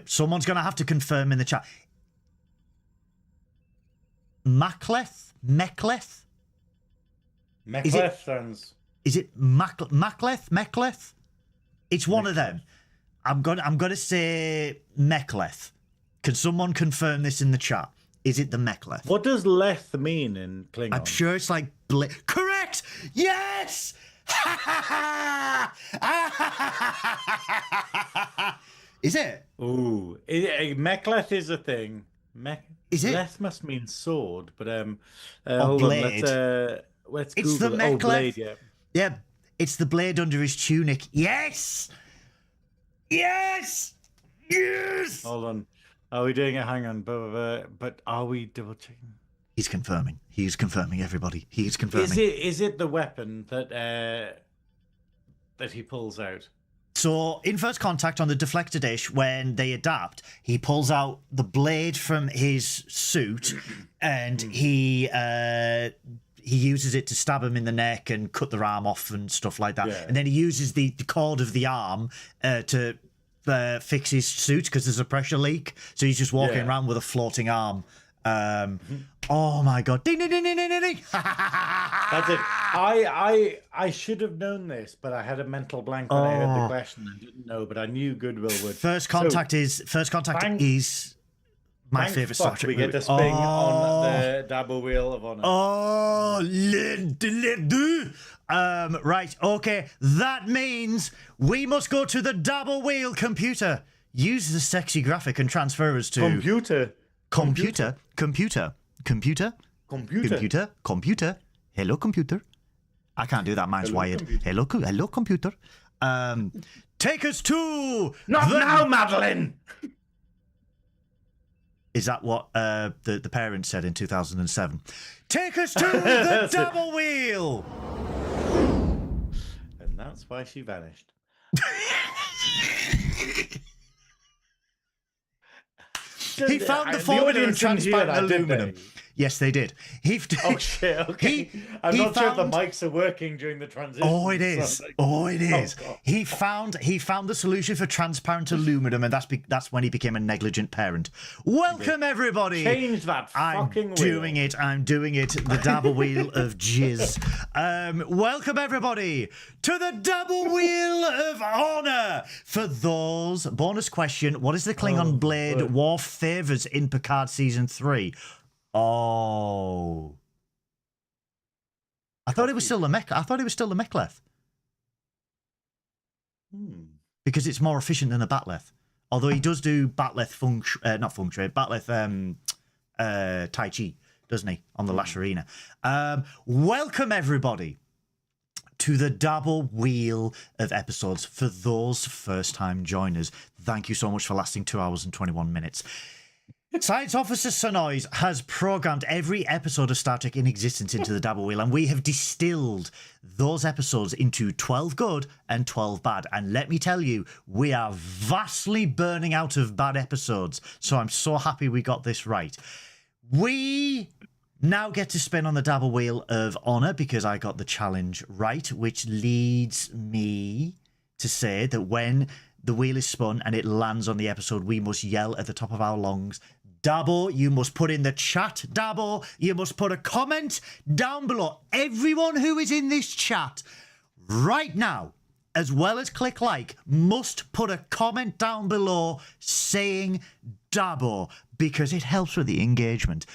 Someone's going to have to confirm in the chat. Macleth? Mechleth? Mechleth sounds... Is it Macleth? Mechleth? It's one of them. I'm gonna say Mechleth. Can someone confirm this in the chat? Is it the Mechleth? What does leth mean in Klingon? I'm sure it's like... Correct! Yes! Is it? Ooh. Mechleth is a thing. Is it? Leth must mean sword, but hold blade. On, let's it's Google the Mechleth. Blade, yeah. Yeah, it's the blade under his tunic. Yes! Yes! Yes! Hold on. Are we doing it? Hang on. But are we double checking? He's confirming. He's confirming, everybody. He's confirming. Is it the weapon that he pulls out? So in First Contact on the deflector dish, when they adapt, he pulls out the blade from his suit and he uses it to stab him in the neck and cut their arm off and stuff like that. Yeah. And then he uses the cord of the arm to fix his suit because there's a pressure leak. So he's just walking around with a floating arm. Oh my god! Ding ding ding ding ding ding! That's it. I should have known this, but I had a mental blank when I heard the question. I didn't know, but I knew Goodwill would. First Contact is my favorite Star Trek. We get to spin on the double wheel of honor. Oh, right. Okay, that means we must go to the double wheel computer. Use the sexy graphic and transfer us to computer. Hello, computer. I can't do that. Mine's wired. Hello, computer. Take us to now, Madeline. Is that what the parents said in 2007? Take us to the double wheel. And that's why she vanished. He found the formula of transparent aluminum. Yes, they did. Oh shit! Okay, I'm not sure if the mics are working during the transition. Oh, it is. He found the solution for transparent aluminum, and that's when he became a negligent parent. Welcome everybody. Change that fucking wheel. I'm doing it. The double wheel of jizz. Welcome everybody to the double wheel of honor. For those bonus question, what is the Klingon blade Worf favors in Picard season 3? Oh, I thought it was still the mech. I thought it was still the mechleth. Because it's more efficient than a batleth. Although he does do batleth batleth Tai Chi, doesn't he, on the Lash Arena? Welcome everybody to the double wheel of episodes. For those first-time joiners, thank you so much for lasting 2 hours and 21 minutes. Science Officer Synoiz has programmed every episode of Star Trek in existence into the double wheel, and we have distilled those episodes into 12 good and 12 bad. And let me tell you, we are vastly burning out of bad episodes, so I'm so happy we got this right. We now get to spin on the double wheel of honor because I got the challenge right, which leads me to say that when the wheel is spun and it lands on the episode, we must yell at the top of our lungs, Dabo, you must put in the chat, Dabo, you must put a comment down below. Everyone who is in this chat right now, as well as click like, must put a comment down below saying Dabo, because it helps with the engagement.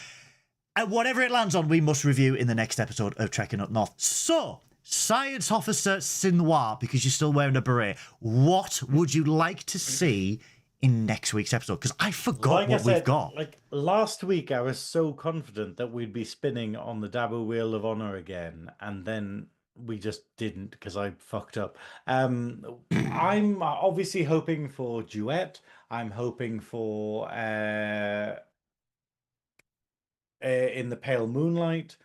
And whatever it lands on, we must review in the next episode of Trekkin Up North. So, Science Officer Synoiz, because you're still wearing a beret, what would you like to see in next week's episode? Because I forgot what we've got. Like last week, I was so confident that we'd be spinning on the double wheel of honor again, and then we just didn't because I fucked up. I'm obviously hoping for duet. I'm hoping for in the pale moonlight.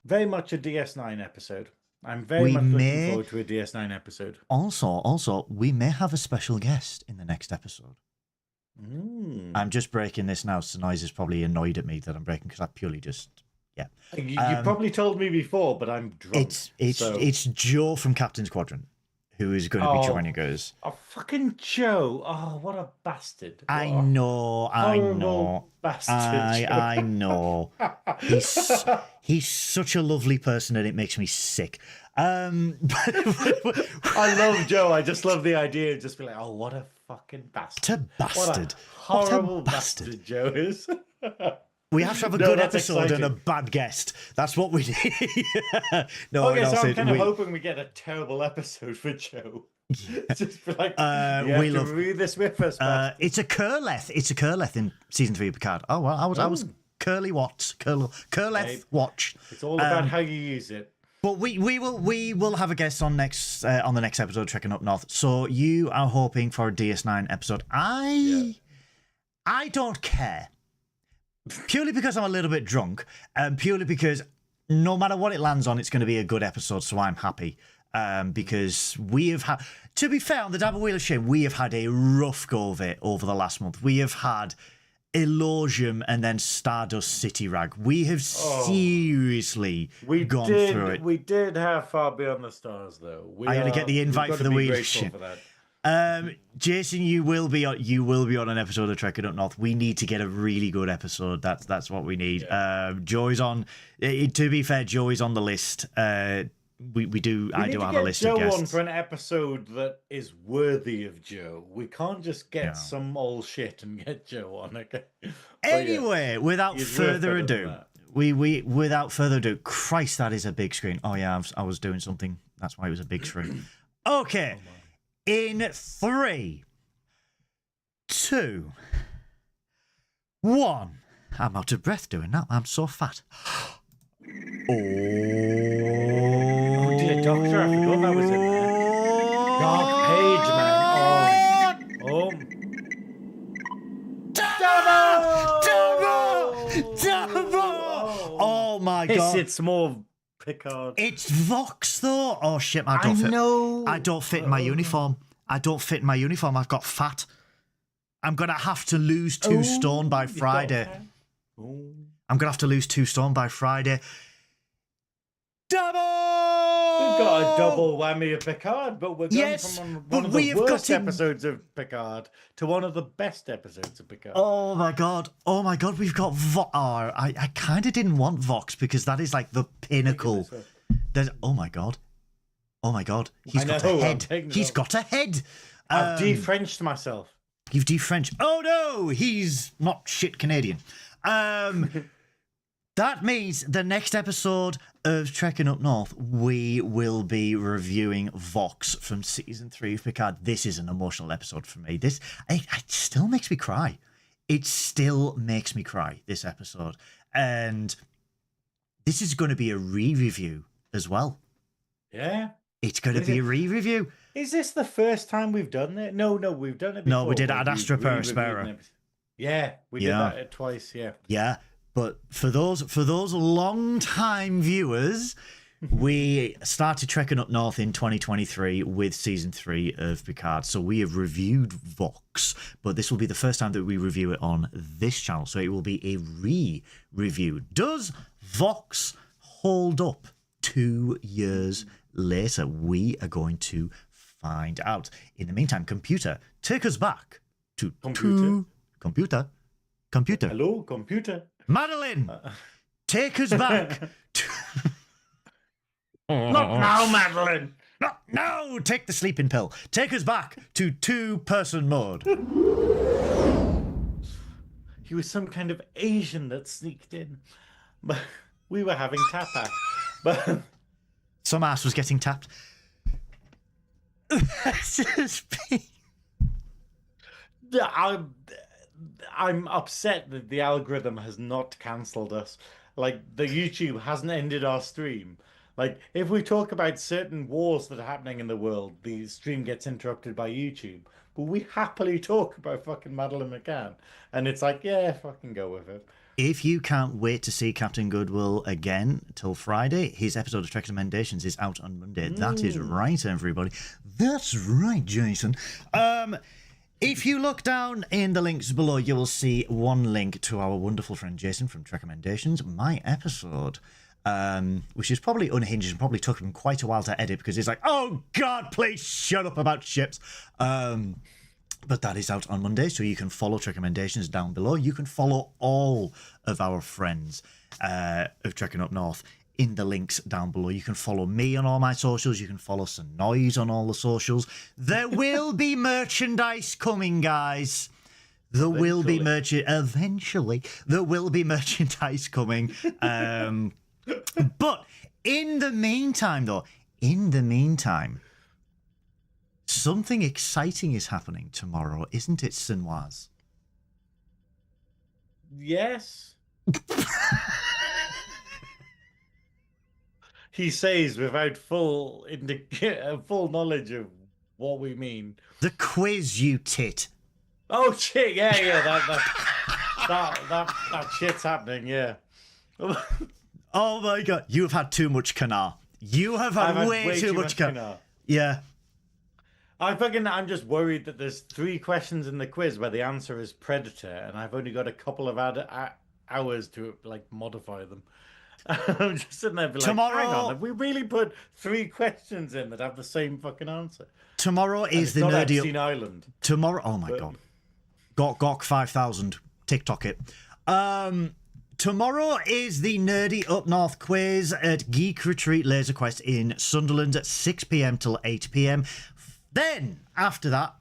Very much a DS9 episode. I'm very much looking forward to a DS9 episode. Also, we may have a special guest in the next episode. I'm just breaking this now. Synoiz is probably annoyed at me that I'm breaking because I purely just, You probably told me before, but I'm drunk. It's Joe from Captain's Quadrant who is going to be joining us. Oh, fucking Joe. Oh, what a bastard. I know. Bastard. I know. He's such a lovely person and it makes me sick. I love Joe. I just love the idea of just being like, oh, what a fucking bastard. What a horrible bastard Joe is. We have to have a good episode and a bad guest. That's what we need. So I'm kind of hoping we get a terrible episode for Joe. Just be like, we love read this with us. It's a Curleth. It's a Curleth in season 3 of Picard. Oh well, I was Curly Watts. Curleth Watch. It's all about how you use it. But we will have a guest on the next episode, Trekking Up North. So you are hoping for a DS9 episode. I don't care. Purely because I'm a little bit drunk, and purely because no matter what it lands on, it's going to be a good episode, so I'm happy. because we have had, to be fair, on the Double Wheel of Shame, we have had a rough go of it over the last month. We have had Elogium and then Stardust City Rag. We have seriously gone through it. We did have Far Beyond the Stars, though. I'm going to get the invite for the Wheel of Shame. Jason, you will be on an episode of Trekkin Up North. We need to get a really good episode. That's what we need. Yeah. Joey's on. To be fair, Joey's on the list. We do have a list Joe of guests. On for an episode that is worthy of Joe. We can't just get some old shit and get Joe on. Okay. Anyway, without further ado, without further ado, Christ, that is a big screen. Oh yeah, I was doing something. That's why it was a big screen. Okay, in 3, 2, 1. I'm out of breath doing that. I'm so fat. Oh dear, Doctor, I forgot that was in there. Dark Page, man. Oh. Double! Oh my god. It's more Picard. It's Vox though. Oh shit, I don't fit in my uniform. I've got fat. I'm gonna have to lose 2 stone by Friday. I'm gonna have to lose 2 stone by Friday. Double! We've got a double whammy of Picard, but we're going from one of the worst episodes of Picard to one of the best episodes of Picard. Oh my god, we've got Vox. Oh, I kind of didn't want Vox because that is like the pinnacle. Oh my god, he's got a head. He's got a head. I've de-Frenched myself. You've de-Frenched. Oh no, he's not shit Canadian. That means the next episode of Trekkin Up North, we will be reviewing Vox from season 3 of Picard. This is an emotional episode for me. It still makes me cry. This episode. And this is going to be a re-review as well. Yeah. It's going to be a re-review. Is this the first time we've done it? No, we've done it before. No, we did Ad Astra Perispera. Yeah, we did that twice, yeah. Yeah. But for those long-time viewers, we started Trekking Up North in 2023 with season 3 of Picard. So we have reviewed Vox, but this will be the first time that we review it on this channel. So it will be a re-review. Does Vox hold up 2 years later? We are going to find out. In the meantime, computer, take us back to Computer. Hello, computer. Madeline, take us back. Not now, Madeline. Not now. Take the sleeping pill. Take us back to 2-person mode. He was some kind of Asian that sneaked in. But we were having tap-ass. But some ass was getting tapped. I'm upset that the algorithm has not cancelled us. Like, the YouTube hasn't ended our stream. Like, if we talk about certain wars that are happening in the world, the stream gets interrupted by YouTube. But we happily talk about fucking Madeline McCann. And it's like, yeah, fucking go with it. If you can't wait to see Captain Goodwill again till Friday, his episode of Trek Recommendations is out on Monday. That is right, everybody. That's right, Jason. If you look down in the links below, you will see one link to our wonderful friend Jason from Trek Recommendations, my episode, which is probably unhinged and probably took him quite a while to edit because he's like, oh God, please shut up about ships. But that is out on Monday, so you can follow Trek Recommendations down below. You can follow all of our friends of Trekking Up North in the links down below. You can follow me on all my socials. You can follow Synoiz on all the socials. There will be merchandise coming, guys. There will be eventually. There will be merchandise coming. But in the meantime, something exciting is happening tomorrow, isn't it, Synoiz? Yes. He says without full knowledge of what we mean. The quiz, you tit. Oh shit! Yeah. That shit's happening. Yeah. Oh my God! You have had too much canard. You have I've had way too much Cunard. Yeah. I'm just worried that there's 3 questions in the quiz where the answer is predator, and I've only got a couple of hours to like modify them. I'm just sitting there like, Tomorrow, hang on, have we really put 3 questions in that have the same fucking answer? Tomorrow is the not nerdy Epstein Island. Tomorrow, oh my god, Gok 5000, TikTok it. Tomorrow is the Nerdy Up North quiz at Geek Retreat Laser Quest in Sunderland at 6 p.m. till 8 p.m. Then, after that,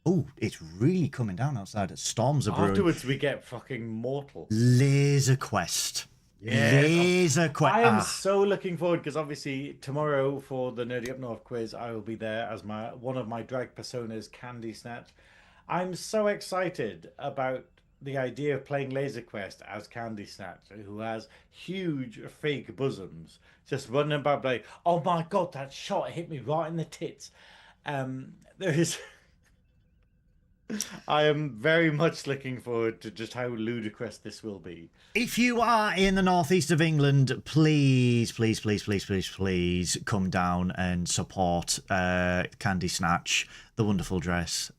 oh, it's really coming down outside. Storms are brewing. Afterwards, we get fucking mortal. Laser Quest. Yeah. Laser Quest. I am so looking forward, because obviously tomorrow for the Nerdy Up North quiz, I will be there as one of my drag personas, Candy Snatch. I'm so excited about the idea of playing Laser Quest as Candy Snatch, who has huge fake bosoms, just running about like, oh my god, that shot hit me right in the tits. There is. I am very much looking forward to just how ludicrous this will be. If you are in the northeast of England, please, please, please, please, please, please come down and support Candy Snatch, the wonderful Jess.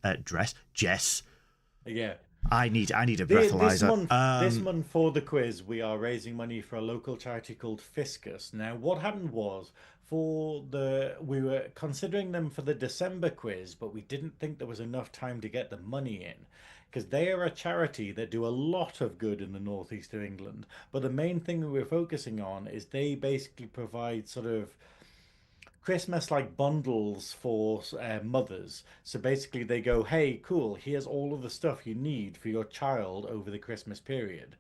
Yeah. I need a breathalyzer. This month for the quiz, we are raising money for a local charity called Fiscus. Now, what happened was, we were considering them for the December quiz, but we didn't think there was enough time to get the money in, because they are a charity that do a lot of good in the northeast of England. But the main thing that we're focusing on is they basically provide sort of Christmas like bundles for mothers. So basically they go, hey, cool, here's all of the stuff you need for your child over the Christmas period,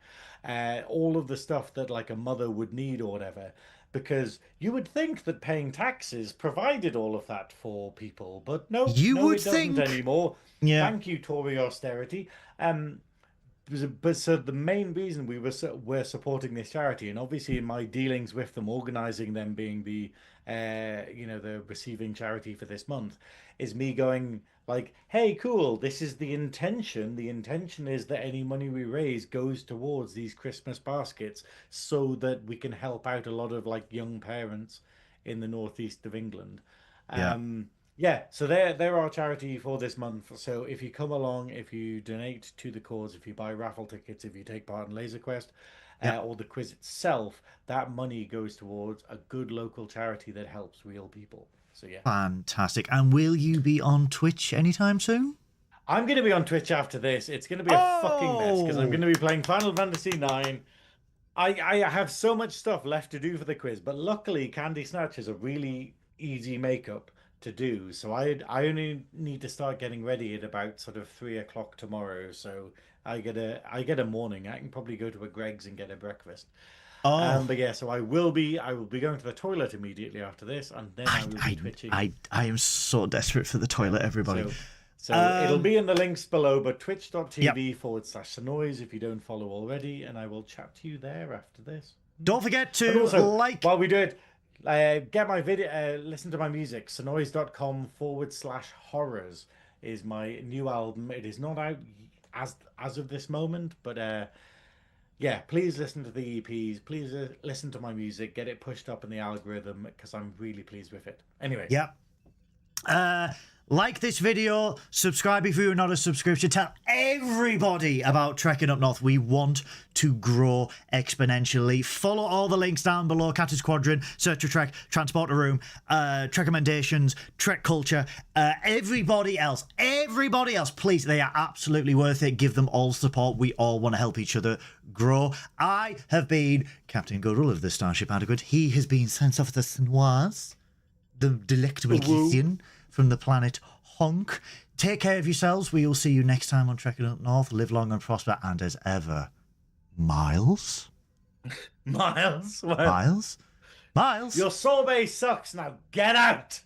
all of the stuff that like a mother would need or whatever, because you would think that paying taxes provided all of that for people, but no, it doesn't anymore. Yeah. Thank you, Tory austerity. But so the main reason we're supporting this charity, and obviously in my dealings with them, organizing them being the the receiving charity for this month, is me going like, hey, cool, this is the intention. The intention is that any money we raise goes towards these Christmas baskets so that we can help out a lot of like young parents in the northeast of England. Yeah, so they're our charity for this month. So if you come along, if you donate to the cause, if you buy raffle tickets, if you take part in Laser Quest, or the quiz itself, that money goes towards a good local charity that helps real people. So yeah. Fantastic. And will you be on Twitch anytime soon? I'm going to be on Twitch after this. It's going to be a fucking mess, because I'm going to be playing Final Fantasy IX. I have so much stuff left to do for the quiz, but luckily Candy Snatch is a really easy makeup to do, so I only need to start getting ready at about sort of 3 o'clock tomorrow, so I get a morning. I can probably go to a Greg's and get a breakfast. But yeah, so I will be going to the toilet immediately after this, and then I will be twitching. I am so desperate for the toilet, everybody. So it'll be in the links below, but twitch.tv/Synoiz if you don't follow already, and I will chat to you there after this. Don't forget to while we do it, get my video, listen to my music. Synoiz.com/horrors is my new album. It is not out as of this moment, but yeah, please listen to the EPs. Please listen to my music. Get it pushed up in the algorithm, because I'm really pleased with it. Anyway. Yeah. Like this video, subscribe if you're not a subscription. Tell everybody about Trekkin Up North. We want to grow exponentially. Follow all the links down below. Catter's Quadrant, Search for Trek, Transporter Room, Trek Recommendations, Trek Culture. Everybody else, please, they are absolutely worth it. Give them all support. We all want to help each other grow. I have been Captain Goodwill of the Starship Adequate. He has been Science Officer Synoiz, the delectable Kithian from the planet Honk. Take care of yourselves. We will see you next time on Trekking Up North. Live long and prosper. And as ever, Miles? Miles? Miles? Your sorbet sucks. Now get out!